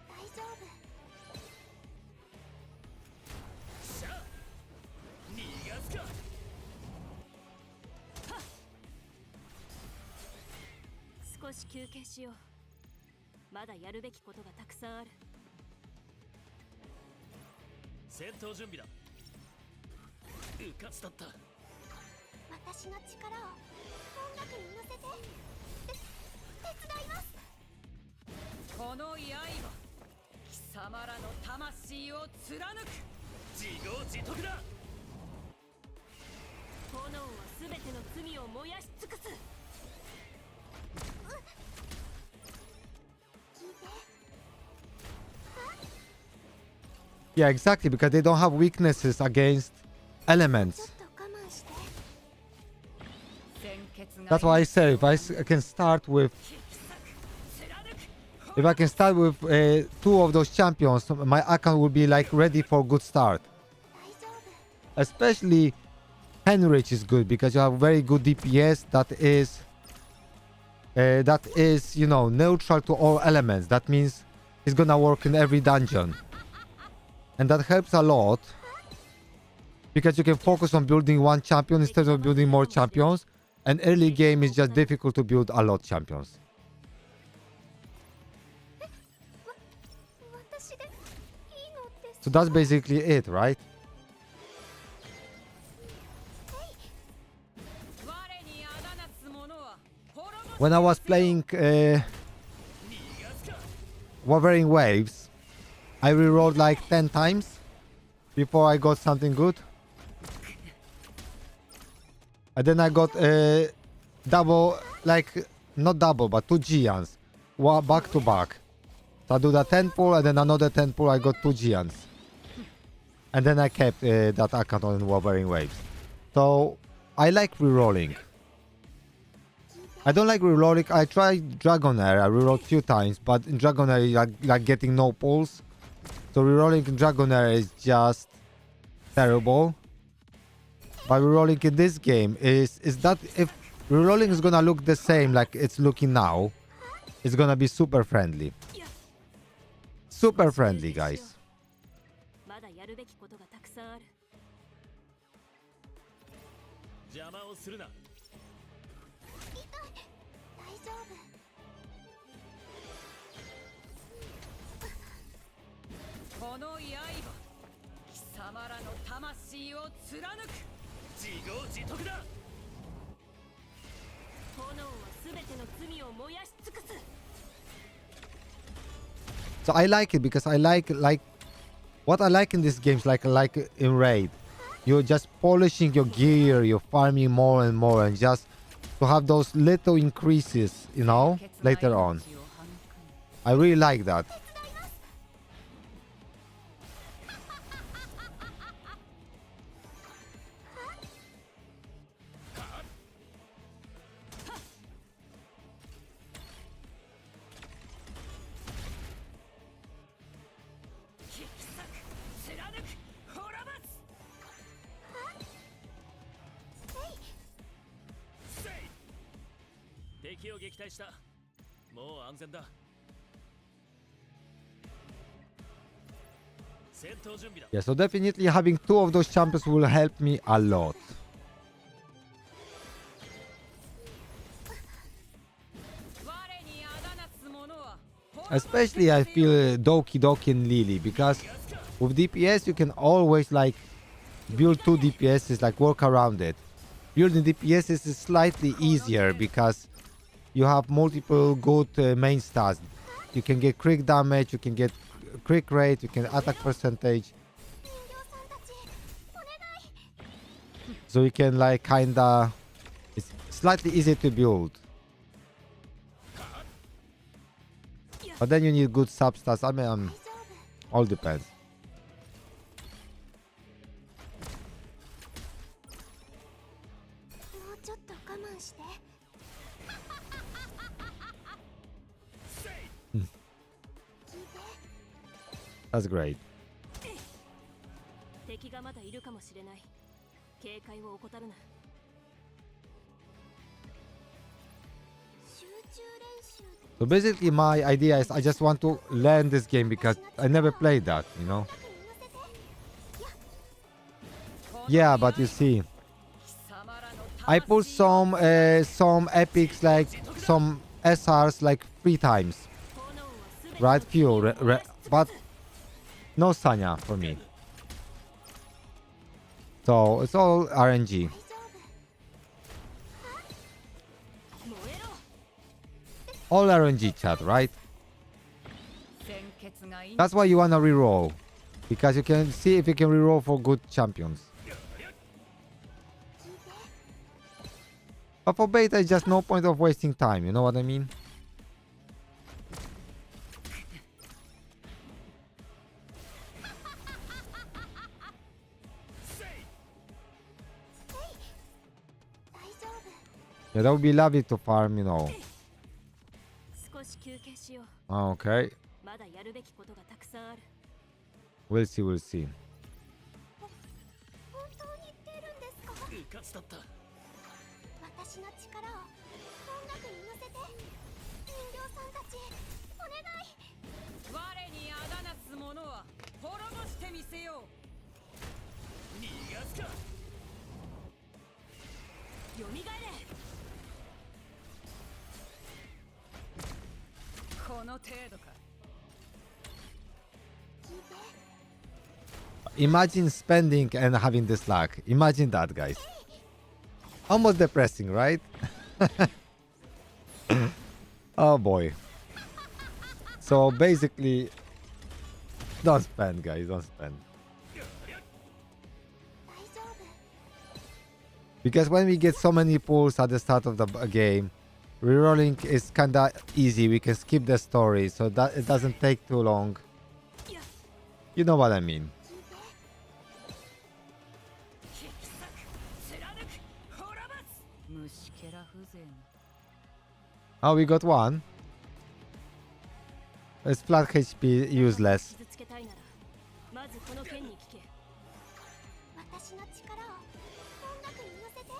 大丈夫。しゃあ逃がすか少し休憩しようまだやるべきことがたくさんある戦闘準備だうかつだった私の力を音楽に乗せて。手伝います。この刃貴様らの魂を貫く自業自得だ炎は全ての罪を燃やし尽くす聞いて。 Yeah, exactly, because they don't have weaknesses against ちょ elements. っと我慢して。鮮血が That's why I said if I can start with 引き裂く貫く if I can start with 2 of those champions, my account will be like ready for good start. 大丈夫。 Especially Henrich is good because you have very good DPS that is you know neutral to all elements. That means he's gonna work in every dungeon. And that helps a lot. Because you can focus on building one champion instead of building more champions. And early game is just difficult to build a lot champions. 私でいいのです So that's basically it, right? 我にあだなす者は滅ぼ When I was playing Wuthering Waves, I rerolled like 10 times before I got something good. And then I got double, like not double, but 2 Giants, back to back. So I do the 10 pull and then another 10 pull, I got 2 Giants. And then I kept that account on Wuthering Waves. So I like rerolling. I don't like rerolling. I tried Dragonair. I rerolled few times, but in Dragonair, like getting no pulls. So rerolling in Dragonair is just terrible. But rerolling in this game is that if rerolling is gonna look the same like it's looking now, it's gonna be super friendly. Super friendly, guys. まだやるべきことがたくさんある。邪魔をするな。大丈夫 この刃貴様らの魂を貫く。自業自得だ。炎はすべての罪を燃やし尽くす。 So I like it because I like what I like in these games, like in Raid. You're just polishing your gear, you're farming more and more, and just to have those little increases, you know, later on. I really like that. Yeah, so definitely having 2 of those champions will help me a lot. Especially I feel Doki Doki and Lily, because with DPS you can always like build 2 DPSs, like work around it. Building DPS is slightly easier because you have multiple good main stats. You can get crit damage, you can get crit rate, you can attack percentage. So you can like kinda, it's slightly easier to build. But then you need good substats. I mean, all depends. もうちょっと我慢して That's great. 敵がまだいるかもしれない。警戒を怠るな。集中練習 So basically my idea is I just want to learn this game because I never played that, you know? Yeah, but you see, I put some epics, like some SRs like 3 times. Right? Few, but no Sanya for me. So it's all RNG. All RNG, chat, right? That's why you wanna reroll, because you can see if you can reroll for good champions. But for beta, it's just no point of wasting time. You know what I mean? Yeah, that would be lovely to farm, you know. 少し休憩しよう。 Okay, まだやるべきことがたくさんある。 we'll see, we'll see. 本当に出るんですかうかつだった。私の力を音楽に乗せて人形さんたちお願い我にあだなす者は滅ぼしてみせよ逃がすか。よみがえれ。この程度か。 Imagine spending and having this luck. Imagine that, guys. Almost depressing, right? Oh boy. So basically, don't spend, guys. Don't spend. Because when we get so many pulls at the start of the game, rerolling is kinda easy. We can skip the story, so that it doesn't take too long. You know what I mean. Oh, we got one. It's flat HP, useless. 傷つけたいならまずこの剣に聞け。私の力を音楽に乗せて。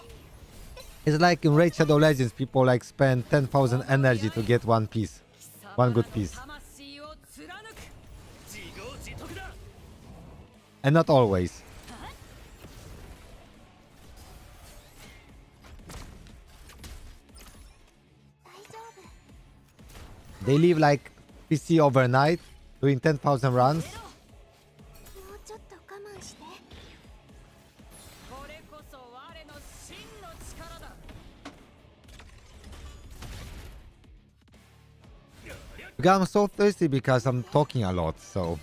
It's like in Raid Shadow Legends, people like spend 10,000 energy to get one piece. One good piece. 魂を貫く。自業自得だ。 And not always. They live like PC overnight, doing 10,000 runs. もうちょっと我慢して。これこそ我の真の力だ。 I'm so thirsty because I'm talking a lot, so.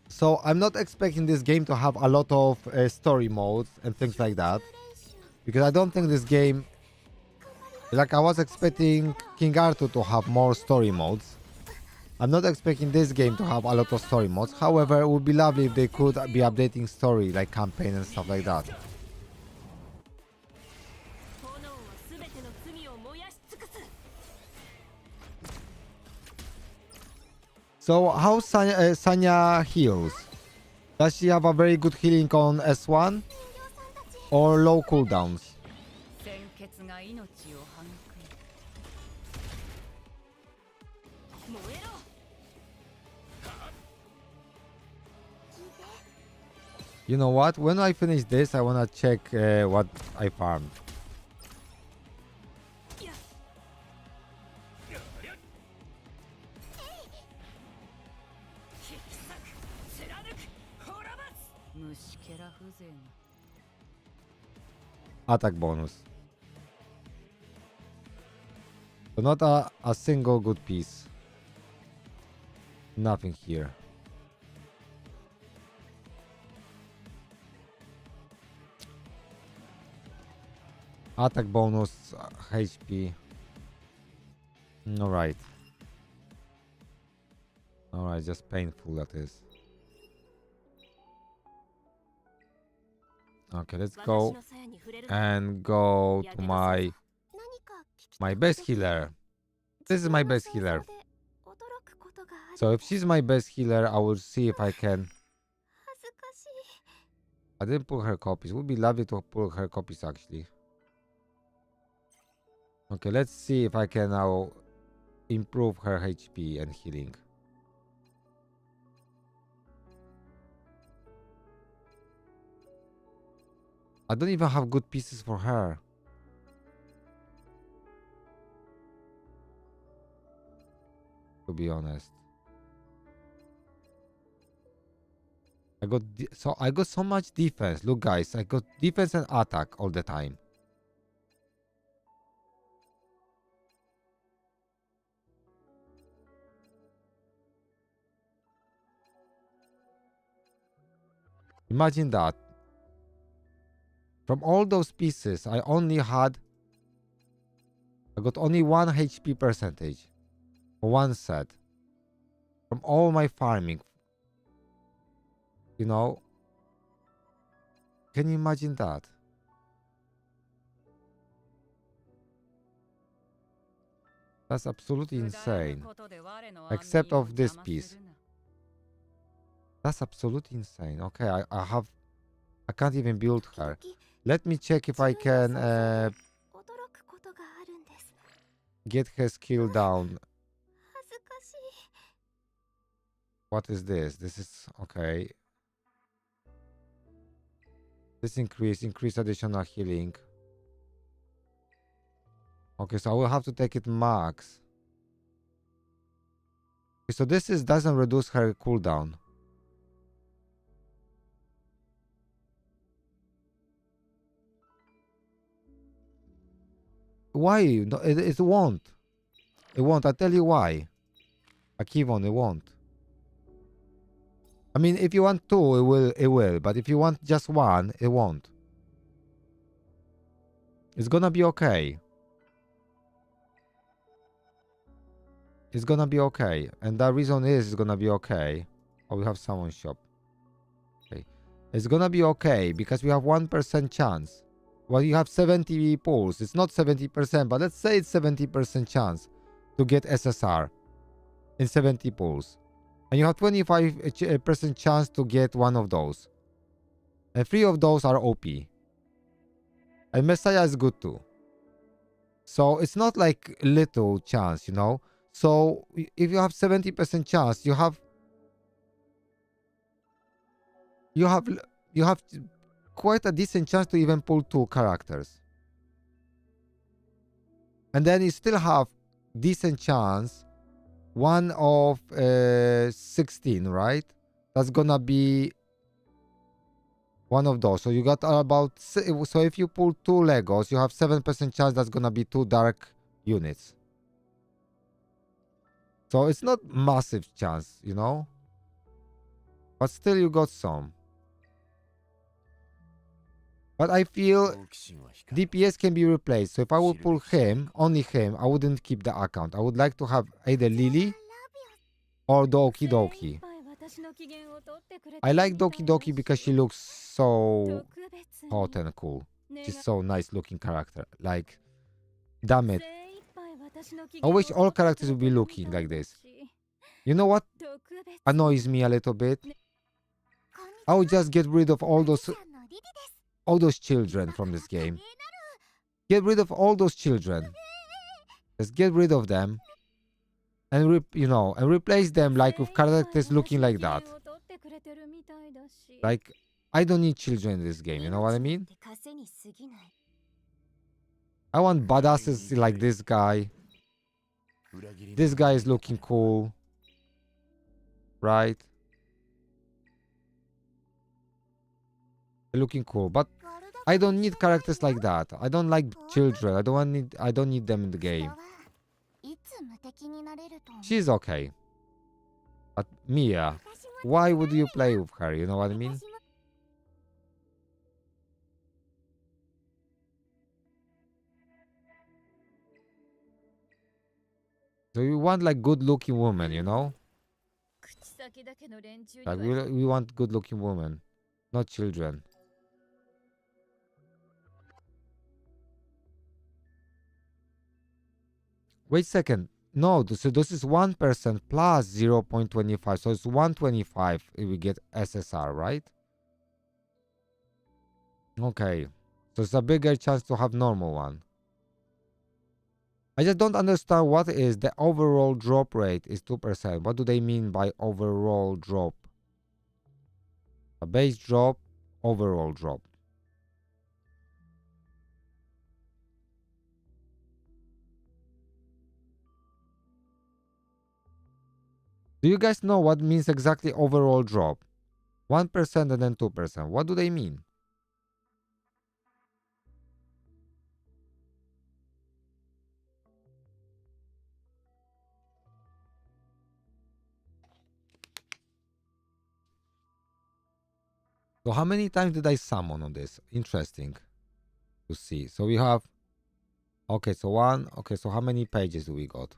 So I'm not expecting this game to have a lot of story modes and things like that, because I don't think this game, like I was expecting King Arthur to have more story modes. I'm not expecting this game to have a lot of story modes. However, it would be lovely if they could be updating story, like campaign and stuff like that. 炎はすべての罪を燃やし尽くす。 So how Sanya heals? Does she have a very good healing on S1 or low cooldowns? 鮮血が命を育む。燃えろ。 You know what? When I finish this, I wanna check what I farmed. Attack bonus. So not a single good piece. Nothing here. Attack bonus, HP. Alright. Alright, just painful that is. Okay, let's go and go to my best healer. This is my best healer. So if she's my best healer, I will see if I can. I didn't pull her copies. It would be lovely to pull her copies actually. Okay, let's see if I can now improve her HP and healing. I don't even have good pieces for her. To be honest. I got so much defense. Look guys, I got defense and attack all the time. Imagine that. From all those pieces, I got only 1 HP percentage for one set. From all my farming. You know? Can you imagine that? That's absolutely insane. Except of this piece. That's absolutely insane. Okay, I can't even build 時々 her. Let me check if 自 I 分の can 想像で驚くことがあるんです。 get her skill down. 恥ずかしい。 What is this? This is okay. This increase additional healing. Okay, so I will have to take it max. Okay, so this is doesn't reduce her cooldown. Why? No, it won't. It won't. I tell you why. Akivon, it won't. I mean, if you want two, it will. It will. But if you want just one, it won't. It's gonna be okay. It's gonna be okay, and the reason is it's gonna be okay. Oh, we have someone shop. Okay, it's gonna be okay because we have 1% chance. Well, you have 70 pulls. It's not 70%, but let's say it's 70% chance to get SSR in 70 pulls, and you have 25% chance to get one of those, and 3 of those are OP. And Messiah is good too. So it's not like little chance, you know. So if you have 70% chance, you have quite a decent chance to even pull 2 characters. And then you still have decent chance 1 of 16, right? That's gonna be one of those. So you got about, so if you pull 2 Legos, you have 7% chance that's gonna be 2 dark units. So it's not massive chance, you know, but still you got some. But I feel DPS can be replaced. So if I would pull him, only him, I wouldn't keep the account. I would like to have either Lily or Doki Doki. I like Doki Doki because she looks so hot and cool. She's so nice looking character. Like, damn it. I wish all characters would be looking like this. You know what annoys me a little bit? I would just get rid of all those children from this game. Get rid of all those children. Just get rid of them and replace them like with characters looking like that. Like, I don't need children in this game, you know what I mean? I want badasses like this guy. This guy is looking cool, right? Looking cool, but I don't need characters like that. I don't like children. I don't need them in the game. She's okay. But Mia, why would you play with her? You know what I mean? So you want like good looking woman, you know? Like we want good looking women, not children. Wait a second. No, so this is 1% plus 0.25. So it's 125 if we get SSR, right? Okay. So it's a bigger chance to have normal one. I just don't understand what is the overall drop rate is 2%. What do they mean by overall drop? A base drop, overall drop. Do you guys know what means exactly overall drop? 1% and then 2%. What do they mean? So how many times did I summon on this? Interesting to see. So we have, okay, so one, okay, so how many pages do we got?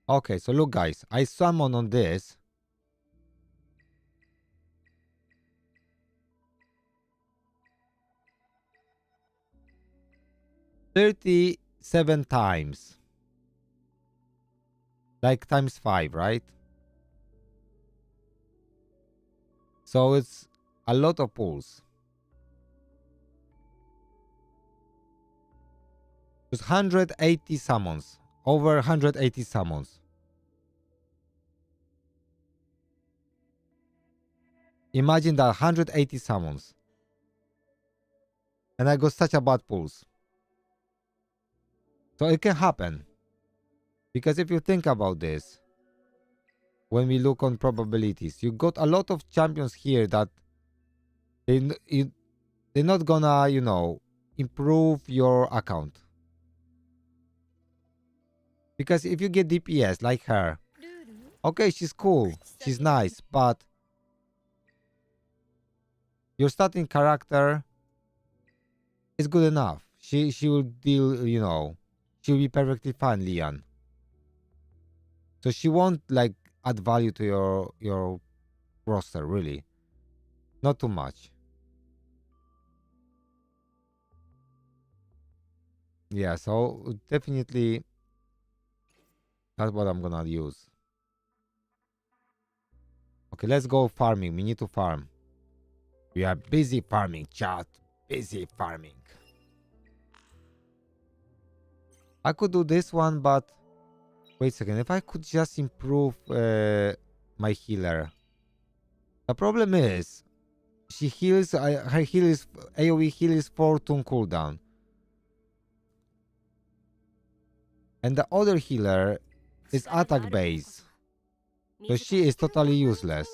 Okay, so look guys, I summon on this. 37 times. Like times 5, right? So it's a lot of pulls. It's 180 summons. Over 180 summons. Imagine that 180 summons. And I got such a bad pulls. So it can happen. Because if you think about this, when we look on probabilities, you got a lot of champions here that they're not gonna, you know, improve your account. Because if you get DPS like her, okay, she's cool, she's nice, but your starting character is good enough. She will deal, you know, she'll be perfectly fine, Lian. So she won't like add value to your roster, really. Not too much. Yeah, so definitely that's what I'm gonna use. Okay, let's go farming. We need to farm. We are busy farming, chat. Busy farming. I could do this one, but wait a second. If I could just improve my healer. The problem is she heals. Her heal is AOE heal is 4 turn cooldown, and the other healer is attack base. So she is totally useless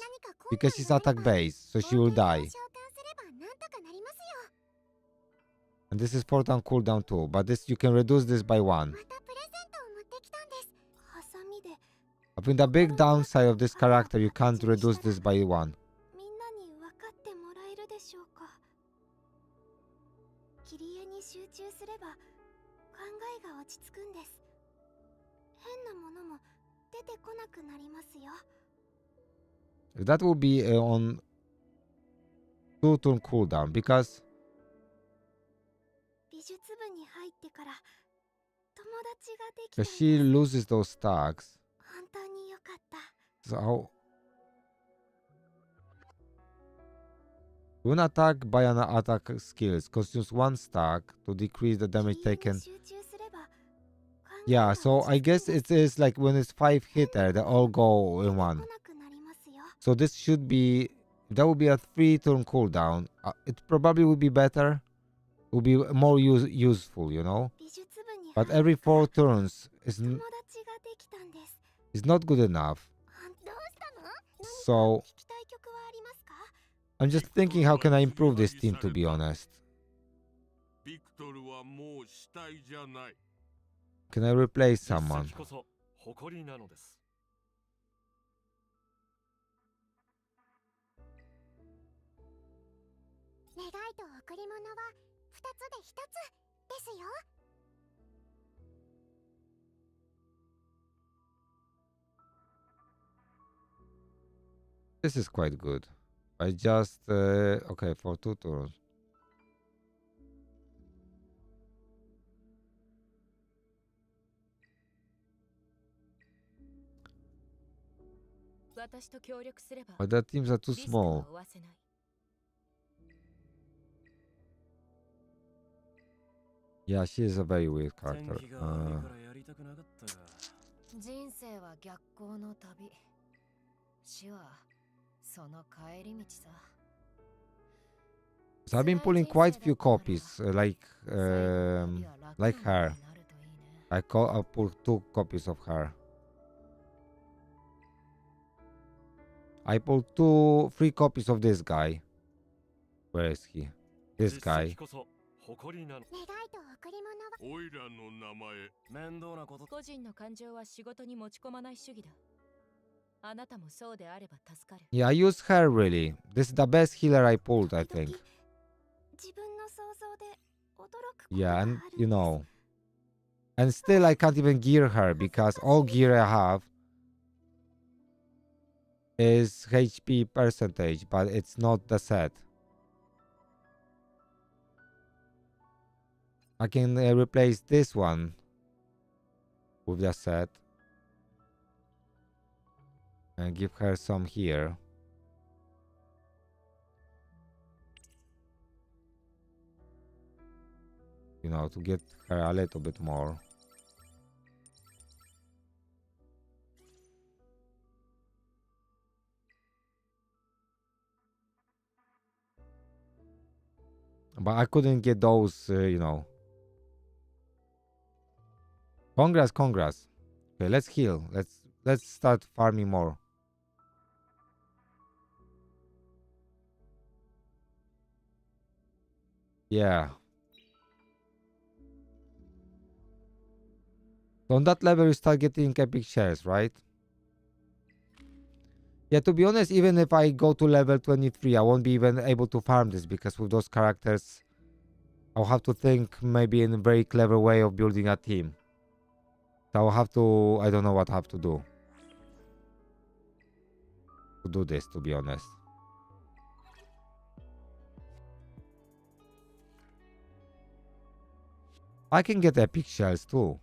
because she's attack base, so she will die. And this is 4 turn cooldown too, but this you can reduce this by 1. I think the big downside of this character, you can't reduce this by 1. That will be on 2 turn cooldown because she loses those stacks. So when attack by an attack skills consumes 1 stack to decrease the damage taken. Yeah, so I guess it is like when it's 5 hitter, they all go in 1. So this should be, that would be a 3 turn cooldown. It probably would be better. It would be more useful, you know. But every 4 turns is not good enough. So I'm just thinking, how can I improve this team, to be honest? Can I replace someone? This is quite good. I just okay, for 2 turns. But the teams are too small. Yeah, she is a very weird character. So I've been pulling quite few copies, like her. I pulled 2 copies of her. I pulled 3 copies of this guy. Where is he? This guy. Yeah, I use her really. This is the best healer I pulled, I think. Yeah, and you know. And still I can't even gear her because all gear I have is HP percentage, but it's not the set. I can replace this one with the set and give her some here. You know, to get her a little bit more. But I couldn't get those, you know. Congrats. Okay, let's heal. Let's start farming more. Yeah. So on that level, you start getting epic shares, right? Yeah, to be honest, even if I go to level 23, I won't be even able to farm this because with those characters, I'll have to think maybe in a very clever way of building a team. So I'll have to, I don't know what I have to do this, to be honest. I can get epic shells too.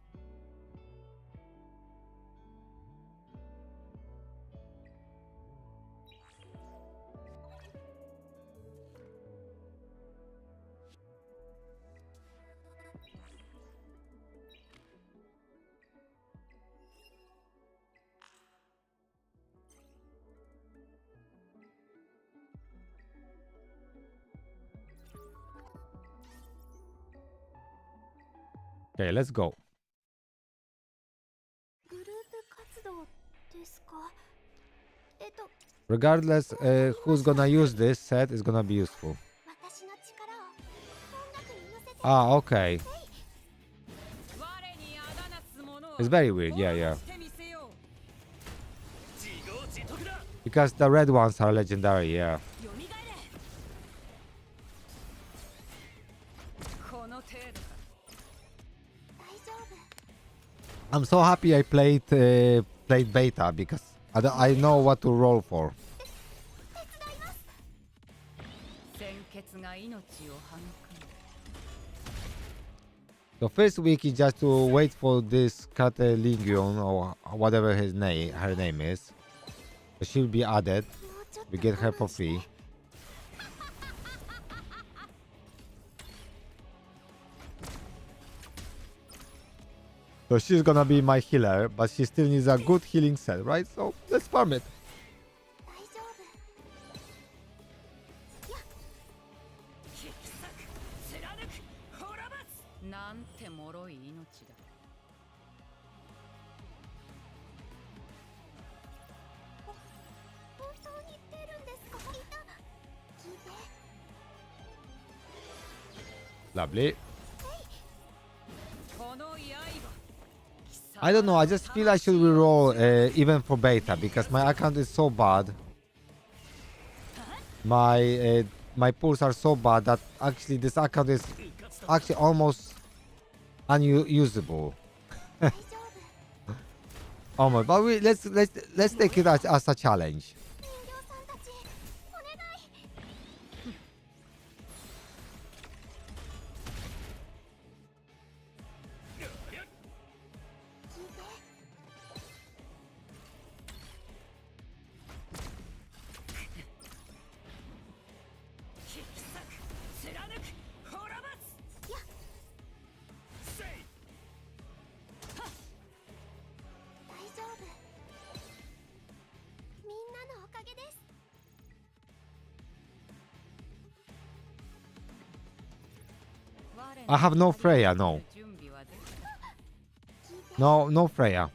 Okay, let's go. グループ活動ですか。Regardless, who's gonna use this set is gonna be useful. 私の力を音楽に乗せて。 Ah, okay. It's very weird, yeah. Because the red ones are legendary, yeah. I'm so happy I played beta because I know what to roll for. The first week is just to wait for this Catalingion or whatever her name is. She'll be added. We get her for free. So she's gonna be my healer, but she still needs a good healing set, right? So let's farm it. なんて脆い命だ。本当に出るんですか。聞いて。 Lovely. I don't know, I just feel I should reroll even for beta because my account is so bad. My pulls are so bad that actually this account is actually almost unusable. Almost, but let's take it as a challenge. 人形さんたち、お願い。 I have no Freya, no. No Freya.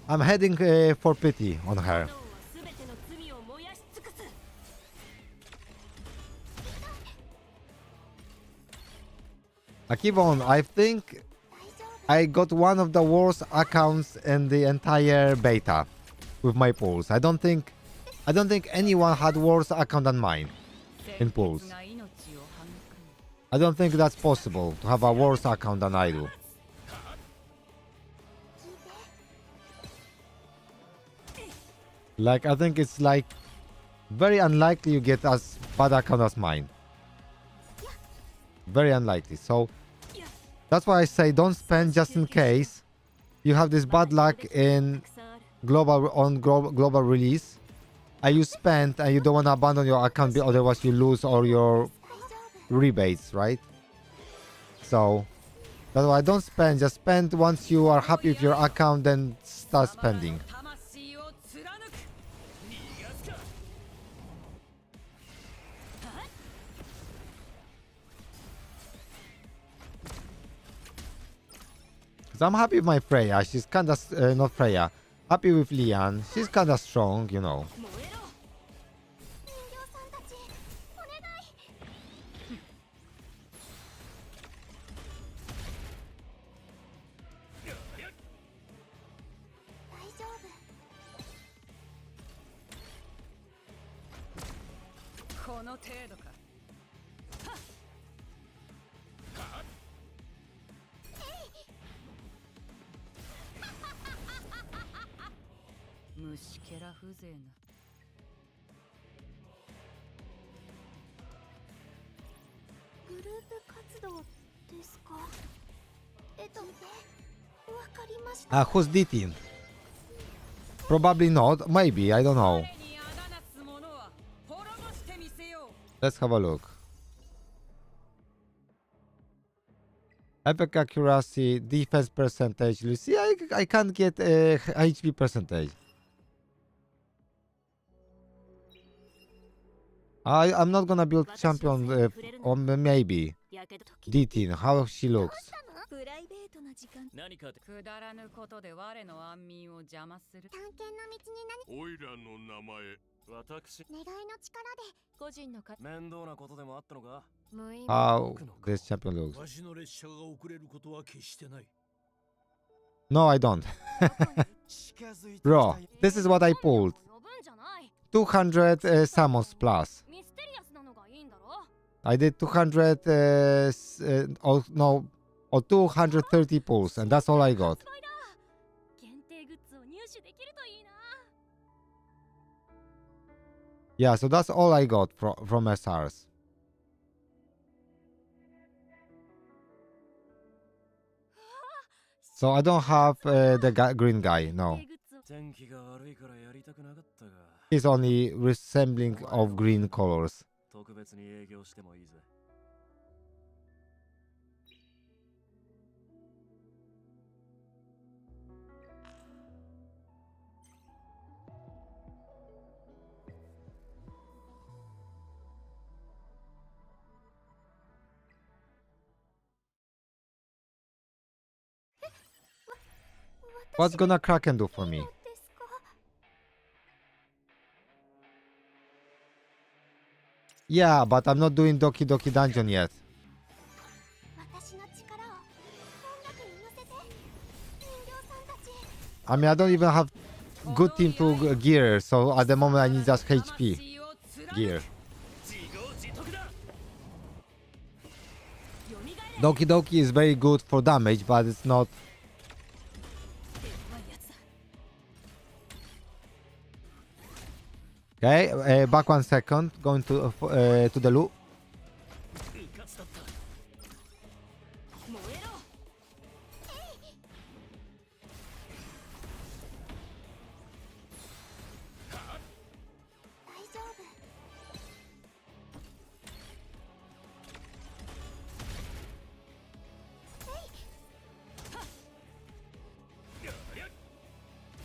I'm heading for pity on her. Akibon, I think I got one of the worst accounts in the entire beta with my pulls. I don't think anyone had worse account than mine in pulls. I don't think that's possible to have a worse account than I do. Like, I think it's like very unlikely you get as bad account as mine. Very unlikely. So that's why I say don't spend just in case you have this bad luck in global release. And you spend and you don't want to abandon your account, otherwise you lose all your rebates, right? So that's why don't spend. Just spend once you are happy with your account, then start spending. 魂を貫く。逃がすか。 So I'm happy with my Freya. She's kinda not Freya. Happy with Lian. She's kinda strong, you know. 燃えろ。人形さんたちお願い。大丈夫。この程度か。虫けら風情な。グループ活動ですか。わかりました。 Who's dating? Probably not. Maybe. I don't know. 我にあだなす者は滅ぼしてみせよう。 Let's have a look. Epic accuracy, defense percentage. You see, I can't get HP percentage. I'm not gonna build champion or maybe Ditin, how she looks. プライベートな時間。何かってくだらぬことで我の安眠を邪魔する。探検の道にオイラの名前私願いの力で個人の面倒なことでもあったのか。無意味 How this champion looks. わしの列車が遅れることは決してない No, I don't. Bro, this is what I pulled. 呼ぶんじゃない。 200 summons plus. ミステリアスなのがいいんだろ。 I did 200, oh no, or 230 pulls, and that's all I got. 限定グッズを入手できるといいな。 Yeah, so that's all I got from SRs. So I don't have the green guy, no. 天気が悪いからやりたくなかったが、 He's only resembling of green colors. 特別に営業してもいいぜ。 What's gonna Kraken do for me? ですか。 Yeah, but I'm not doing Doki Doki Dungeon yet. 私の力を音楽に乗せて。人形さんたち。 I mean, I don't even have good team to gear, so at the moment I need just HP 魂を貫く gear. 自業自得だ。 Doki Doki is very good for damage, but it's not. Okay, back 1 second. Going to the loop. うかつだった。 燃えろ。 大丈夫。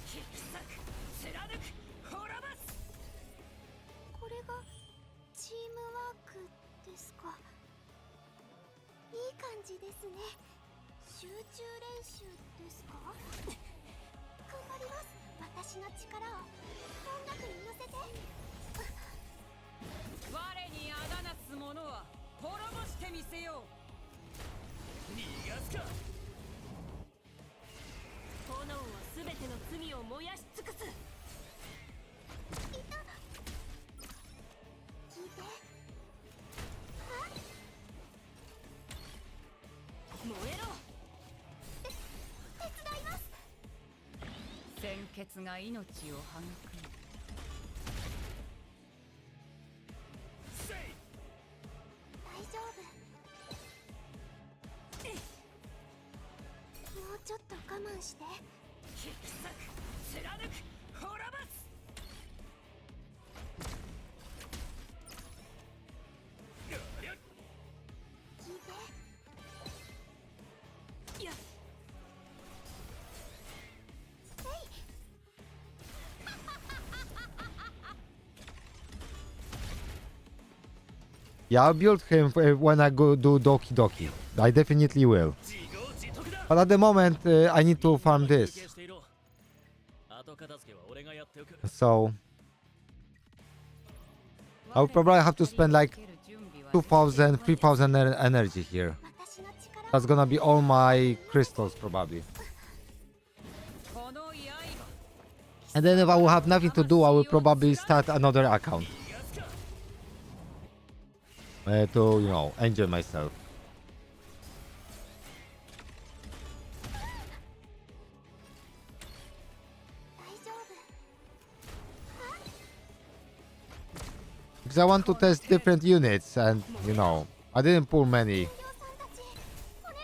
切り裂く。貫く。滅ぼす。これがチームワークですか。いい感じですね。集中練習ですか。頑張ります。私の力を音楽に乗せて。我にあだなす者は滅ぼしてみせよう。逃がすか。 炎はすべての罪を燃やし尽くす。聞いて。燃えろ。手伝います。鮮血が命を育む。慢して。引き裂く貫く滅ぼす。聞いて。いや Yeah, I'll build him when I go do Doki Doki. I definitely will. 自業自得だ。 But at the moment, I need to farm this. 経験していろ。後片付けは俺がやっておく。 So I would probably have to spend like 2,000, 3,000 energy here. 私の力 That's gonna be all my crystals probably. この刃 And then if I will have nothing to do, I will probably start another account. To, you know, enjoy myself. 大丈夫。 Because I want to test different units and, you know, I didn't pull many. 量さんたちお願い。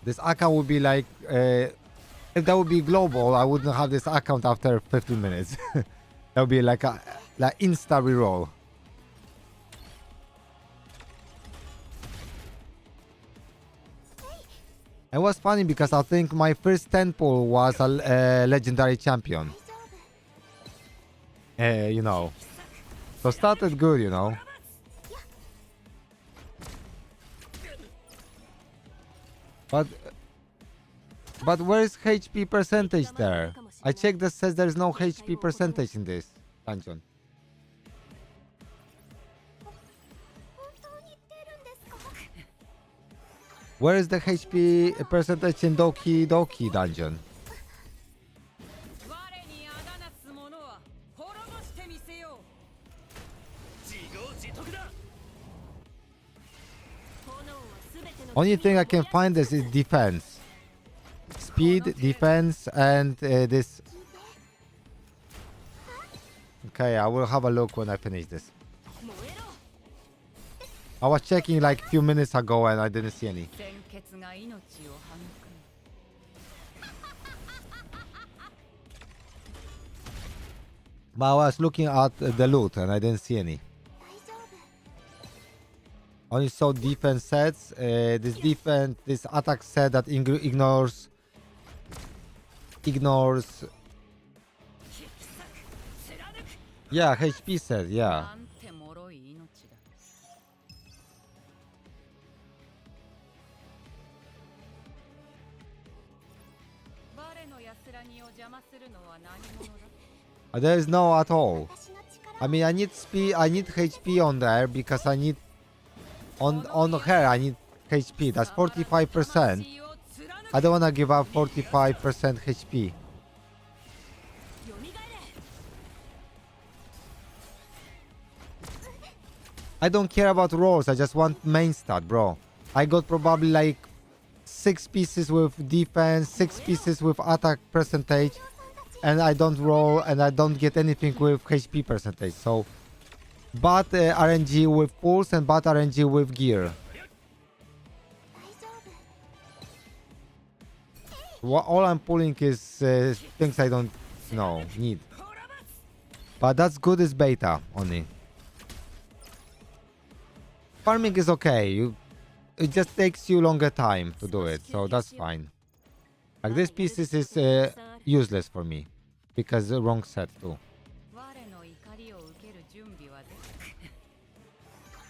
This account would be like, if that would be global, I wouldn't have this account after 15 minutes. That would be like a like insta reroll. It was funny because I think my first 10 pull was a legendary champion. 大丈夫。 You know. So started good, you know. But where is HP percentage there? I checked that says there is no HP percentage in this dungeon. 本当に言ってるんですか？ Where is the HP percentage in Doki Doki dungeon? 我にあだなつ者は滅ぼしてみせよう。自業自得だ。 炎は全ての Only thing I can find is defense. Speed, defense, and this. Okay, I will have a look when I finish this. 燃えろ。 I was checking like a few minutes ago and I didn't see any. 鮮血が命を育む。 But I was looking at the loot and I didn't see any. 大丈夫。 Only saw defense sets. This attack set that ignores 引き裂く貫く。 yeah, HP set, yeah. なんて脆い命だ。我の安らぎを邪魔するのは何者だ。 There is no at all. 私の力 I mean, I need speed, I need HP on there because I need on her. I need HP. That's 45%. I don't wanna give up 45% HP. よみがえれ。 I don't care about rolls. I just want main stat, bro. I got probably like 6 pieces with defense, 6 pieces with attack percentage, and I don't roll and I don't get anything with HP percentage. So, bad RNG with pulse and bad RNG with gear. 大丈夫。 All I'm pulling is things I don't, need. But that's good as beta only. Farming is okay. It just takes you longer time to do it, so that's fine. Like this pieces is useless for me because the wrong set too. 我の怒りを受ける準備はでき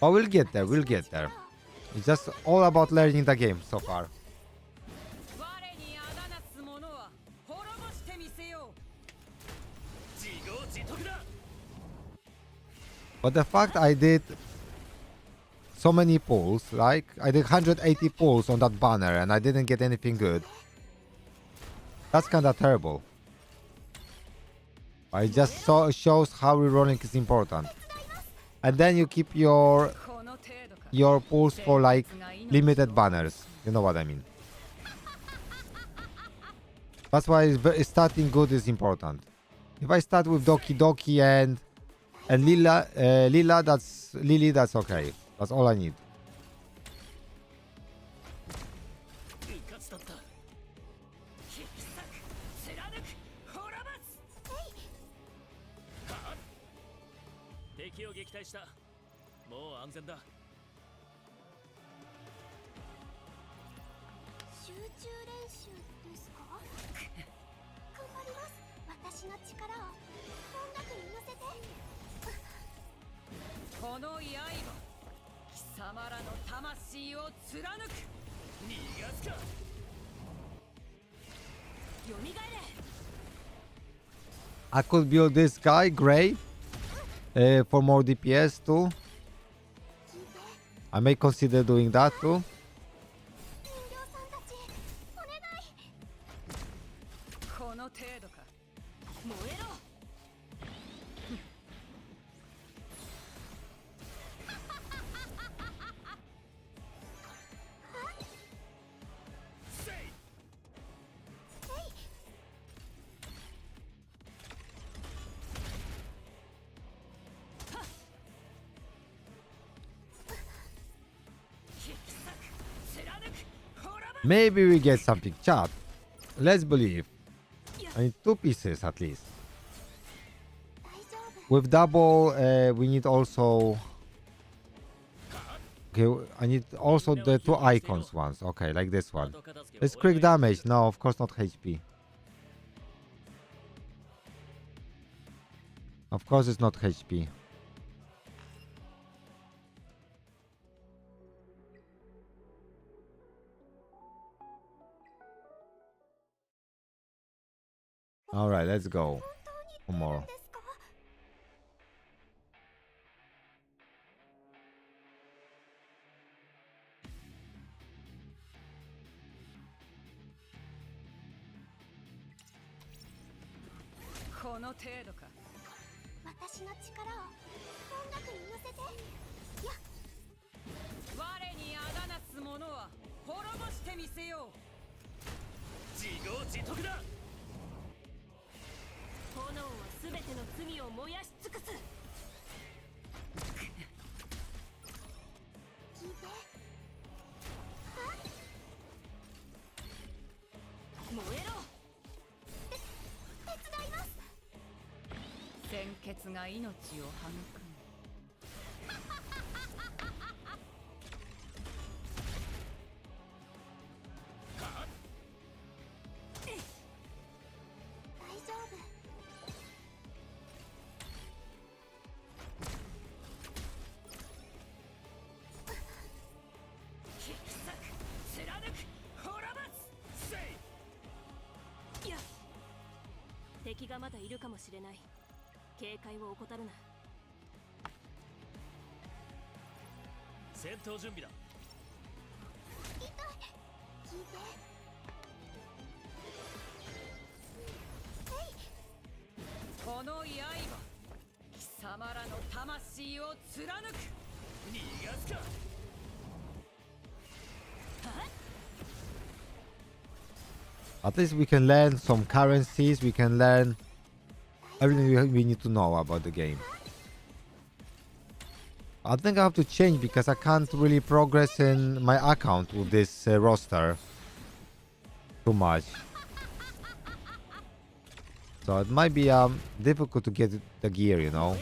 た。 But we'll get there. We'll get there. It's just all about learning the game so far. 我にあだなつ者は滅ぼしてみせよう。自業自得だ。 But the fact I did so many pulls, like I did 180 pulls on that banner and I didn't get anything good. That's kind of terrible. It just shows how rerolling is important. And then you keep your この程度か。 your pulls for like limited banners. You know what I mean. That's why starting good is important. If I start with Doki Doki and Lila, that's okay. That's all I need. うかつだった。練習ですか？頑張ります。私の力を音楽に乗せて。この刃、貴様らの魂を貫く。逃がすか。よみがえれ。 I could build this guy, Gray, for more DPS too. I may consider doing that too. 人形さんたち、お願い。この程度か。燃えろ。せい。 Maybe we get something, chat. Let's believe. I need 2 pieces at least. 大丈夫。 With double, we need also. Okay, I need also the 2 icons ones. Okay, like this one. It's quick damage. No, of course not HP. Of course it's not HP. Alright, let's go. 本当に One more. ですか？この程度か。私の力を音楽に乗せて。やっ。我にあだなす者は滅ぼしてみせよう。自業自得だ。炎はすべての罪を燃やし尽くす。聞いて。燃えろ。手伝います。鮮血が命を育む。大丈夫。引き裂く。貫く。滅ぼす。せい。いや、敵がまだいるかもしれない。警戒を怠るな。戦闘準備だ。痛い。聞いて。この刃、貴様らの魂を貫く。逃がすか。 At least we can learn some currencies. We can learn everything we need to know about the game. I think I have to change because I can't really progress in my account with this roster too much. So it might be difficult to get the gear, you know.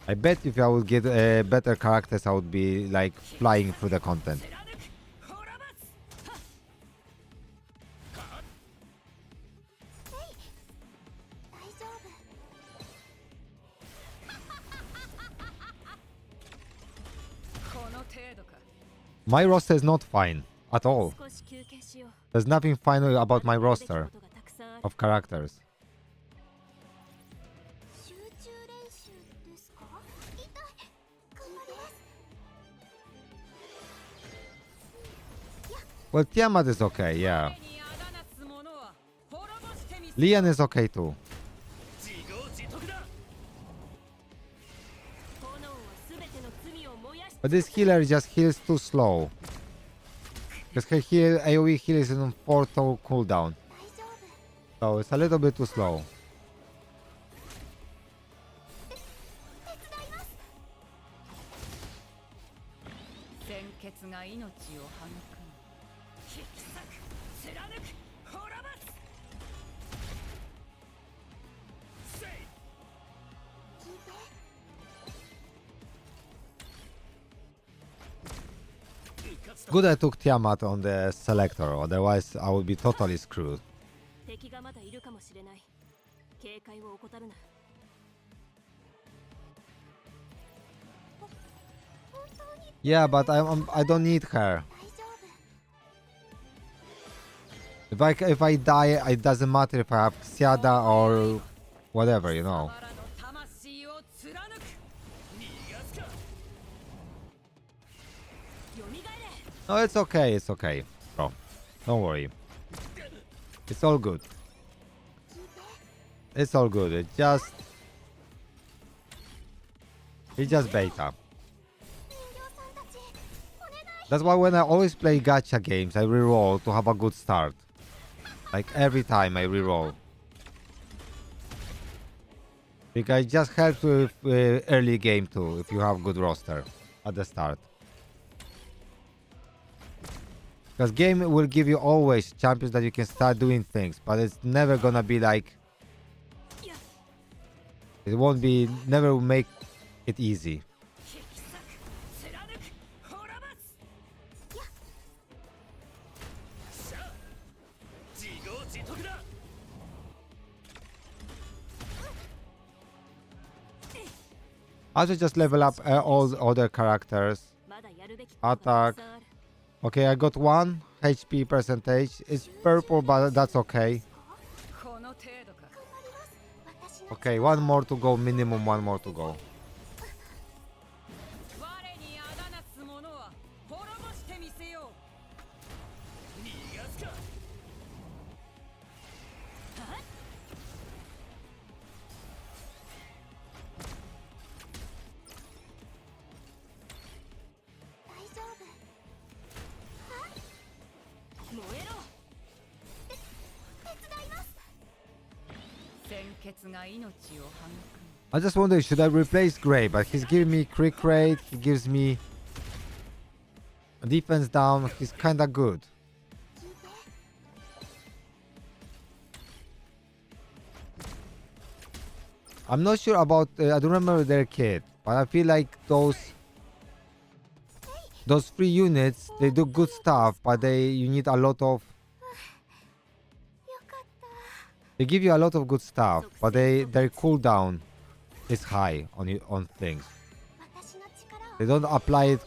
I bet if I would get better characters, I would be like flying through the content. 貫く。滅ぼす。大丈夫。この程度か。 My roster is not fine at all. 少し休憩しよう。 There's nothing final about my やるべき roster ことがたくさんある。 of characters. 集中練習ですか？痛い。頑張ります。 Well, Tiamat is okay, yeah. 我にあだなす者は滅ぼしてみせ。 Lian is okay too. 自業自得だ。炎はすべての罪を燃やし But this healer just heals too slow. Because her heal, AoE heal is on 4 cooldown. 大丈夫。 So it's a little bit too slow. 手伝います。鮮血が命を育む。引き裂く。貫く。滅ぼす。せい。聞いて。Good I took Tiamat on the selector, otherwise I would be totally screwed. 敵がまだいるかもしれない。警戒を怠るな。Yeah, but I don't need her. 大丈夫。 If I die, it doesn't matter if I have Xiada or whatever, you know. 貴様らの魂を貫く。逃がすか。蘇れ。 No, it's okay, bro. Don't worry. It's all good. It's all good. It's just beta. 人形さんたち、お願い。 That's why when I always play gacha games, I reroll to have a good start. Like every time I reroll. Because it just helps with early game too, if you have good roster at the start. Because game will give you always champions that you can start doing things, but it's never gonna be like... It won't be... never will make it easy. 引き裂く。貫く。滅ぼす。さあ自業自得だ。 I should just level up all the other characters. まだやるべきことが Attack. たくさんある。 Okay, I got 1 HP percentage. It's purple, but that's okay. この程度か。頑張ります。私の Okay, one more to go. Minimum one more to go. 我にあだなす者は滅ぼしてみせよう。逃がすか。大丈夫。燃えろ。手伝います。鮮血が命を育む。 I just wonder, should I replace Gray? But he's giving me crit rate. He gives me defense down. He's kinda good. 聞いて。 I'm not sure about. I don't remember their kit, but I feel like those 3 units, they do good stuff, but you need a lot of. よかった。 They give you a lot of good stuff, but their cooldown is high on things. 私の力を。 They don't apply it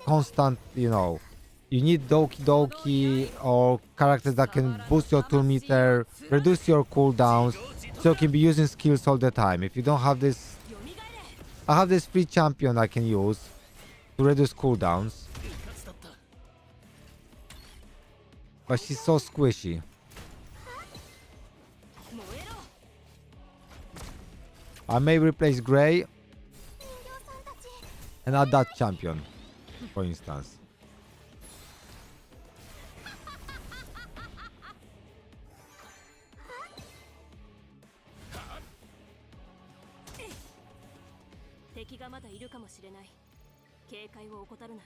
constant, you know. You need Doki Doki or characters that can boost your 2 meter, reduce your cooldowns, so you can be using skills all the time. If you don't have this, 蘇れ。 I have this free champion I can use to reduce cooldowns, 一発だった。 but she's so squishy. 燃えろ。 I may replace Gray 人形さんたち。 and add that champion, for instance. 敵がまだいるかもしれない。警戒を怠るな。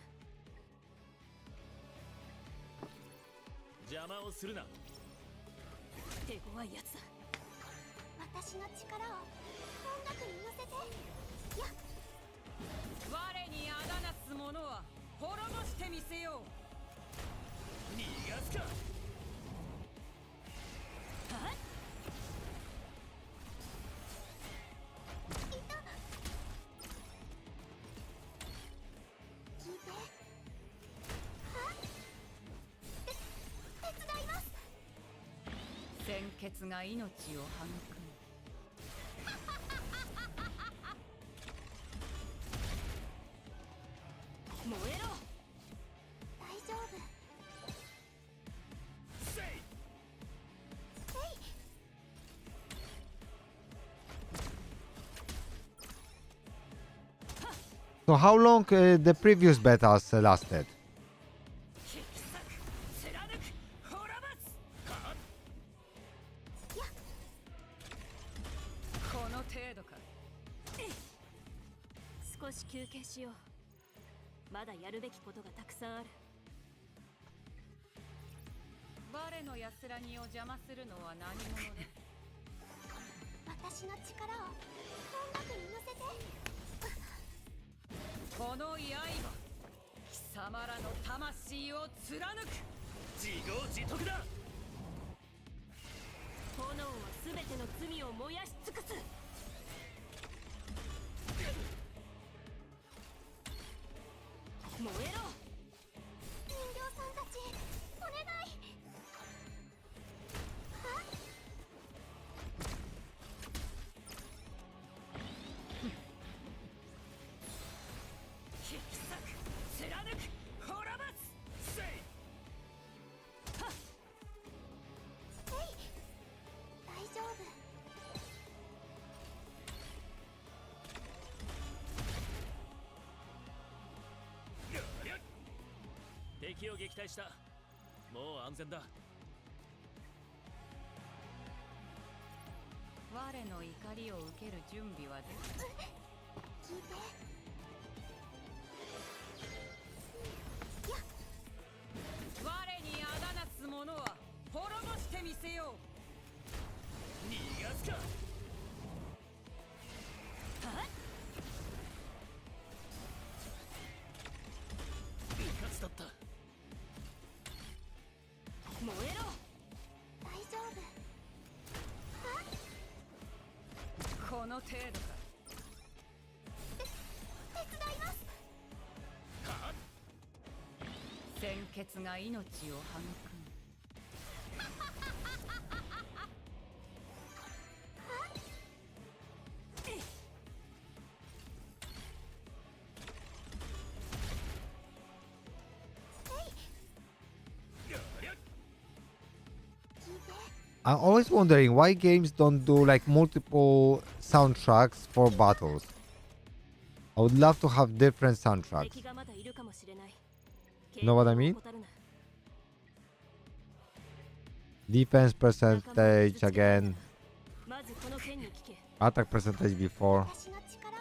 邪魔をするな。手強いやつだ。私の力を音楽に乗せて。やっ。我にあだなす者は滅ぼしてみせよう。逃がすか。聞いて。手伝います。鮮血が命を育む。 燃えろ。大丈夫。 せい。 So how long the previous betas lasted? 引き裂く。貫く。滅ぼす。この程度か。少し休憩しよう。まだやるべきことがたくさんある。我の安らぎを邪魔するのは何者だ。私の力を音楽に乗せて。この刃貴様らの魂を貫く。自業自得だ。炎は全ての罪を燃やし尽くす。燃えろ。人形さんたちお願い。引き裂く、貫く、滅ぼす。せい。大丈夫。敵を撃退した。もう安全だ。我の怒りを受ける準備はできた。聞いて。我にあだなす者は滅ぼしてみせよ逃がすか。うかつだった。燃えろ。大丈夫。この程度か。手伝います。鮮血が命を育む。I'm always wondering why games don't do like multiple soundtracks for battles. I would love to have different soundtracks. 敵がまだいるかもしれない。 You know what I mean? Defense percentage again. まずこの剣に聞け。 Attack percentage before. 私の力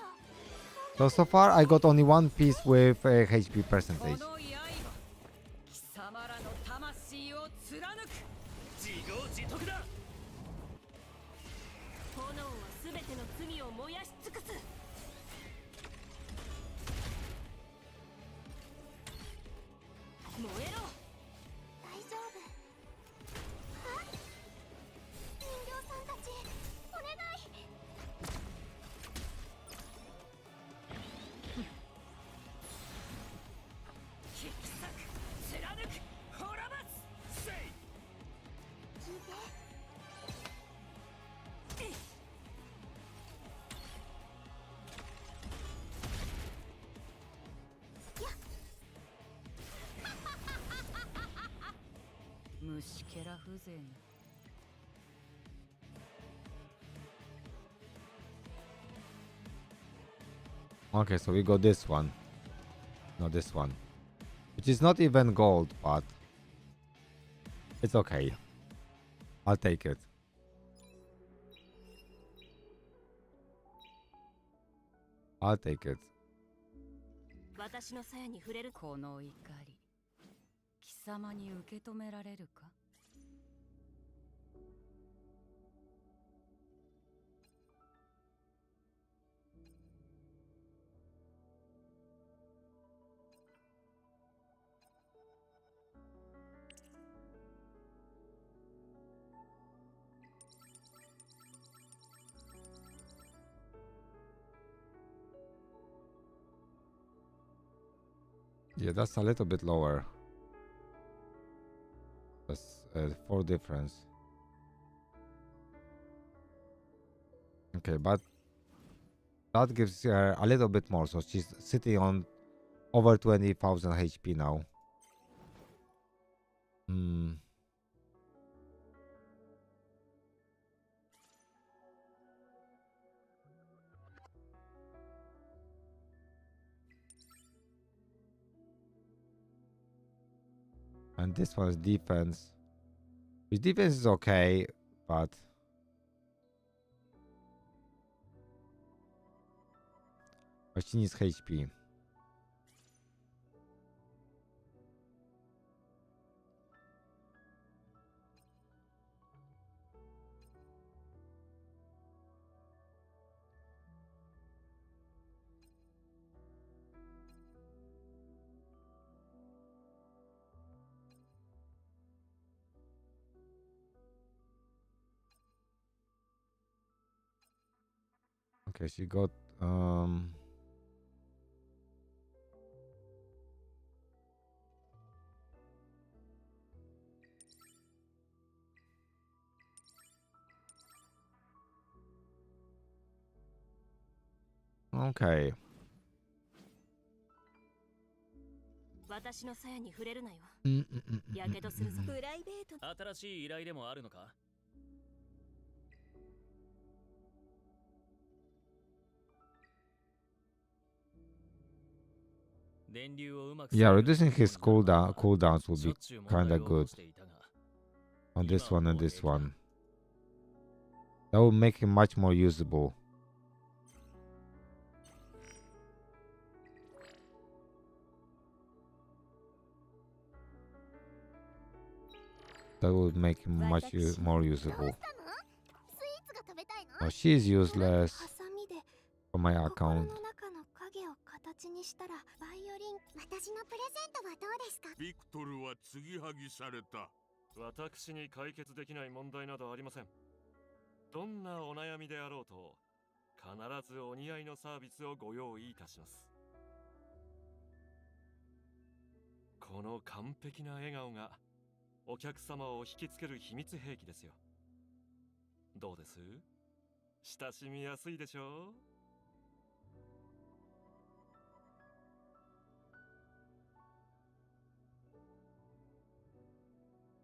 を。So far I got only one piece with HP こ percentage. の刃、貴様らの魂を貫く。自業自得だ。炎は全ての罪を燃やし尽くす。燃えろ。大丈夫。人形さんたちお願い。引き裂く、貫く、滅ぼす。せい。聞いて。虫けら風情な。Okay, so we got this one. No, this one. Which is not even gold, but it's okay. I'll take it. I'll take it. 私の鞘に触れる。この怒り、貴様に受け止められるか。Yeah, that's a little bit lower. That's 4 difference. Okay, but that gives her a little bit more, so she's sitting on over 20,000 HP now. Hmm. And this one's defense. His defense is okay, but she needs HP. Okay, she got okay. 私の鞘に触れるなよ。 Mm-mm-mm-mm-mm-mm-mm. やけどするぞ。プライベート。新しい依頼でもあるのか？電流をうまく Yeah, 使える reducing his ようになれば cooldowns would しょ be っちゅう問題 kinda を起こ good していたが on this 今は one も and う this 平気だ。 one. That would make him much more usable. That would make him much more usable. スイーツが食べたいの？ Oh, she is ハ useless サミで for my 心 account. の中の影を形にしたらバイオリン。私のプレゼントはどうですか？ビクトルは継ぎはぎされた。私に解決できない問題などありません。どんなお悩みであろうと必ずお似合いのサービスをご用意いたします。この完璧な笑顔がお客様を引きつける秘密兵器ですよ。どうです？親しみやすいでしょう？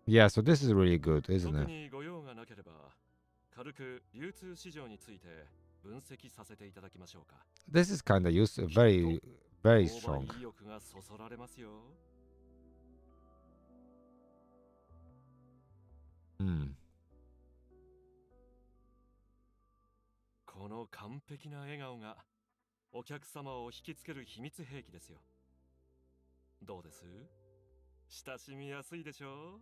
Yeah, so this is really good, isn't 特 it? にご用がなければ軽く流通市場について分析させていただきましょうか。 This is kind of useful, very, very 購 strong. 買意欲がそそられますよ。 Hmm. この完璧な笑顔がお客様を引きつける秘密兵器ですよ。どうです？親しみやすいでしょ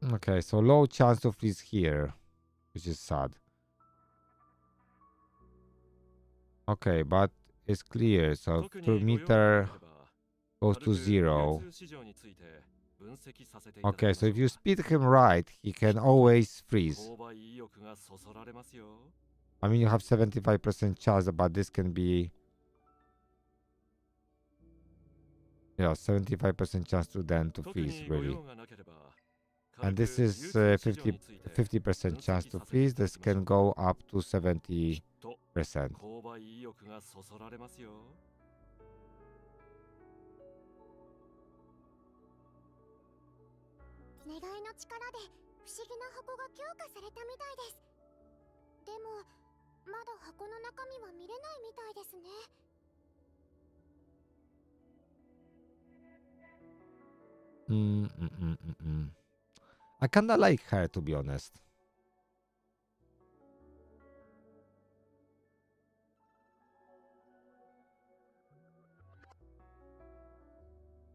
う？ Okay, so low chance to freeze here, which is sad. Okay, but it's clear, so 特に per ご用がなけ meter れば goes 軽 to く zero. 流通市場について分析させていただき Okay, まし so ょ if う you か。 speed him right, he can always freeze. 購買意欲がそそられますよ。 I mean, you have 75% chance, but this can be... Yeah, 75% chance to then to 特 freeze, にご really. 用がなければ And 軽 this く流 is 通市場について 50% chance to 分析させて freeze. いただ This きましょ can う。 go up to きっと 70%. 購買意欲がそそられますよ。 願いの力で不思議な箱が強化されたみたいです。でもまだ箱の中身は見れないみたいですね。 I kinda like her, to be honest.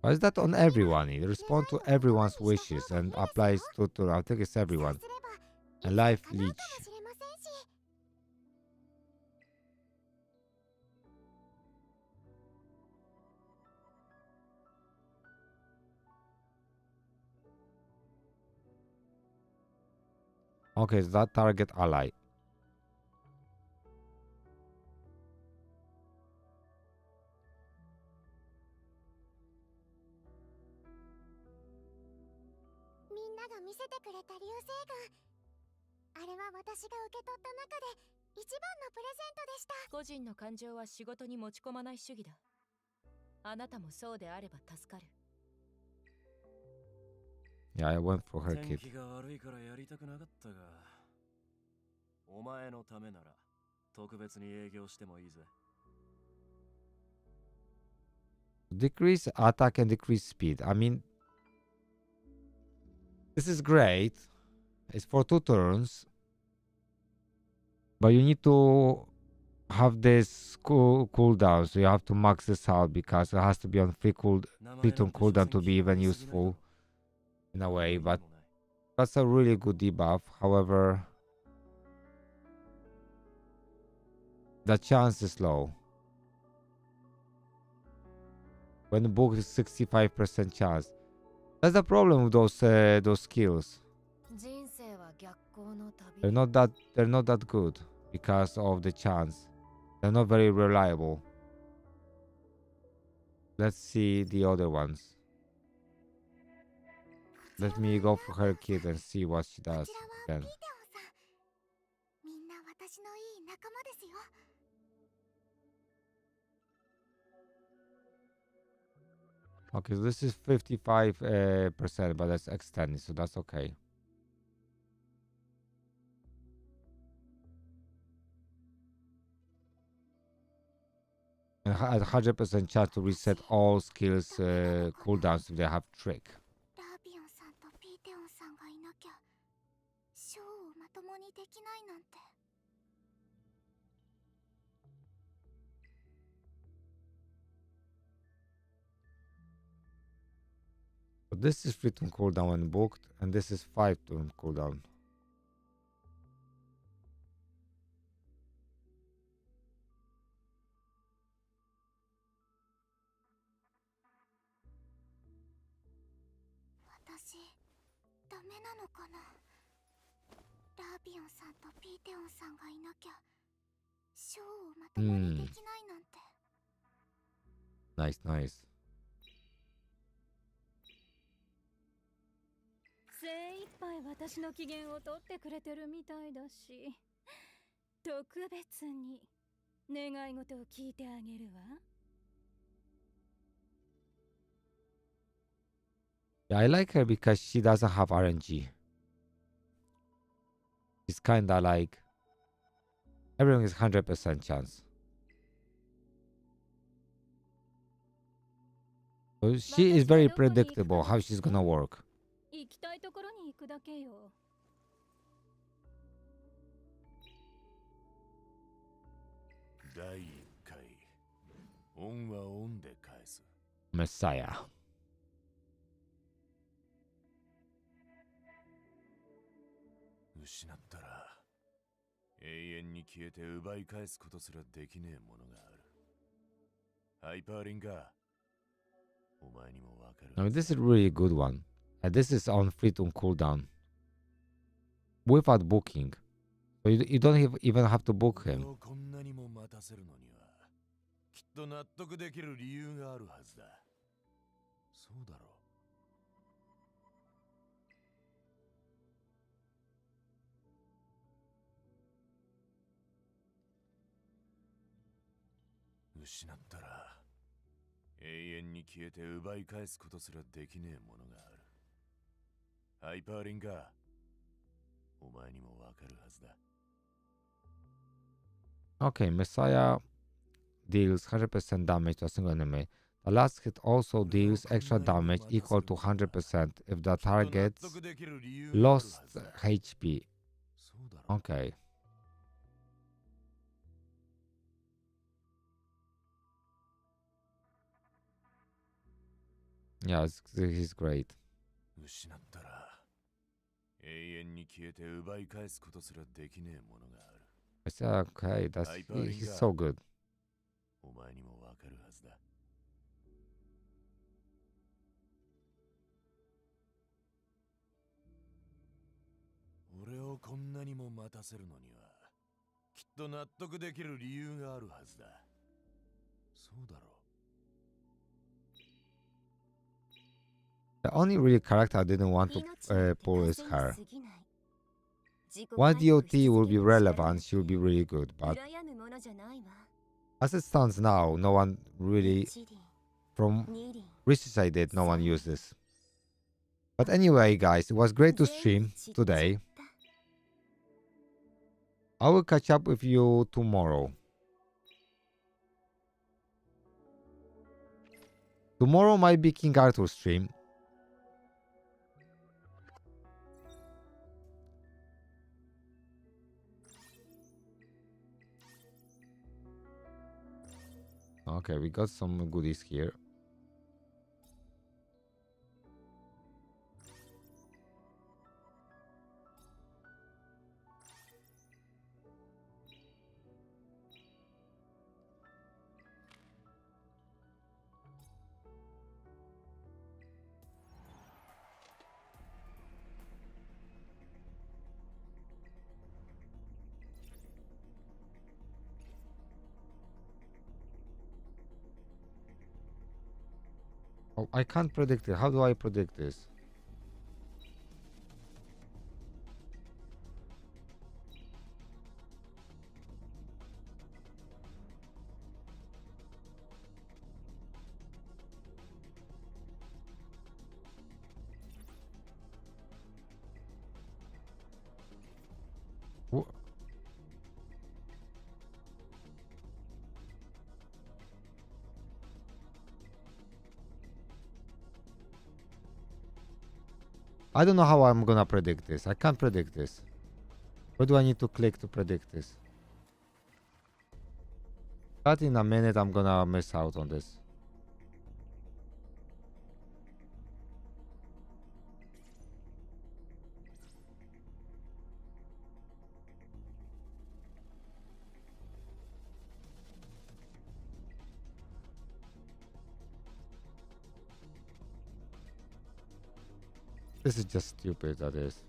Why is that on everyone? It responds to everyone's wishes and applies to I think it's everyone. すれば A life 叶う leech. かもしれませんし。 Okay, so that target ally. みんなが見せてくれた流星群。あれは私が受け取った中で一番のプレゼントでした。個人の感情は仕事に持ち込まない主義だ。あなたもそうであれば助かる。 Yeah, I went for her 天 kid. 気が悪いからやりたくなかったが、お前のためなら特別に営業してもいいぜ。 Decrease attack and decrease speed. I mean, this is great. It's for 2 turns. But you need to have this cooldown. So you have to max this out because it has to be on free turn cooldown to be even useful in a way. But that's a really good debuff. However, the chance is low. When the book is 65% chance. That's the problem with those skills. 人生は逆行の旅。 They're not that good. because of the chance. They're not very reliable. Let's see the other ones. Let me go for her kit and see what she does again. みんな私のいい仲間ですよ。 Okay, so this is 55%, but that's extended, so that's okay. And at 100% chance to reset all skills cooldowns if they have trick. ラービオンさんとピーテオンさんがいなきゃショーをまともにできないなんて。 So this is 3 turn cooldown when booked, and this is 5 turn cooldown. Nice, nice. 精一杯私の機嫌を取ってくれてるみたいだし、特別に願い事を聞いてあげるわ。 Yeah, I like her because she doesn't have RNG. It's kinda like everything is 100% chance. So she is very predictable how she's gonna work. 行きたいところに行くだけよ。 第1回恩は恩で返す。 Messiah. 失ったら永遠に消えて奪い返すことすらできねえものがある。ハイパーリンか。お前にもわかる。 I mean, this is really a good one. And this is on free to cooldown. Without booking. So you don't even have to book him. こんなにも待たせるのにはきっと納得できる理由があるはずだ。そうだろう。失ったら永遠に消えて奪い返すことすらできねえものがある。ハイパーリンか。お前にもわかるはずだ。 Okay, Messiah deals 100% damage to a single enemy. The last hit also deals extra damage equal to 100% if the target's lost HP. Okay. Yeah, he's great. 失ったら永遠に消えて奪い返すことすらできねえものがある。 Messiah, okay, he's so good. お前にもわかるはずだ。俺をこんなにも待たせるのにはきっと納得できる理由があるはずだ。そうだろう。 The only really character I didn't want to pull is her. One DOT will be relevant, she will be really good, but as it stands now, no one really, from research I did, no one uses. But anyway, guys, it was great to stream today. I will catch up with you tomorrow. Tomorrow might be King Arthur stream. Okay, we got some goodies here. Oh, I can't predict it. How do I predict this? Wh- I don't know how I'm gonna predict this. I can't predict this. Where do I need to click to predict this? But in a minute, I'm gonna miss out on this. This is just stupid, that is.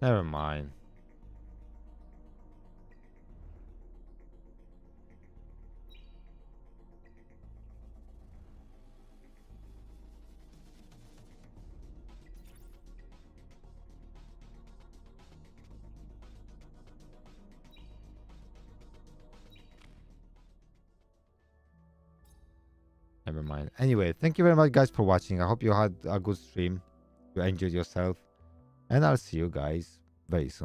Never mind. Never mind. Anyway, thank you very much, guys, for watching. I hope you had a good stream. You enjoyed yourself. And I'll see you guys very soon.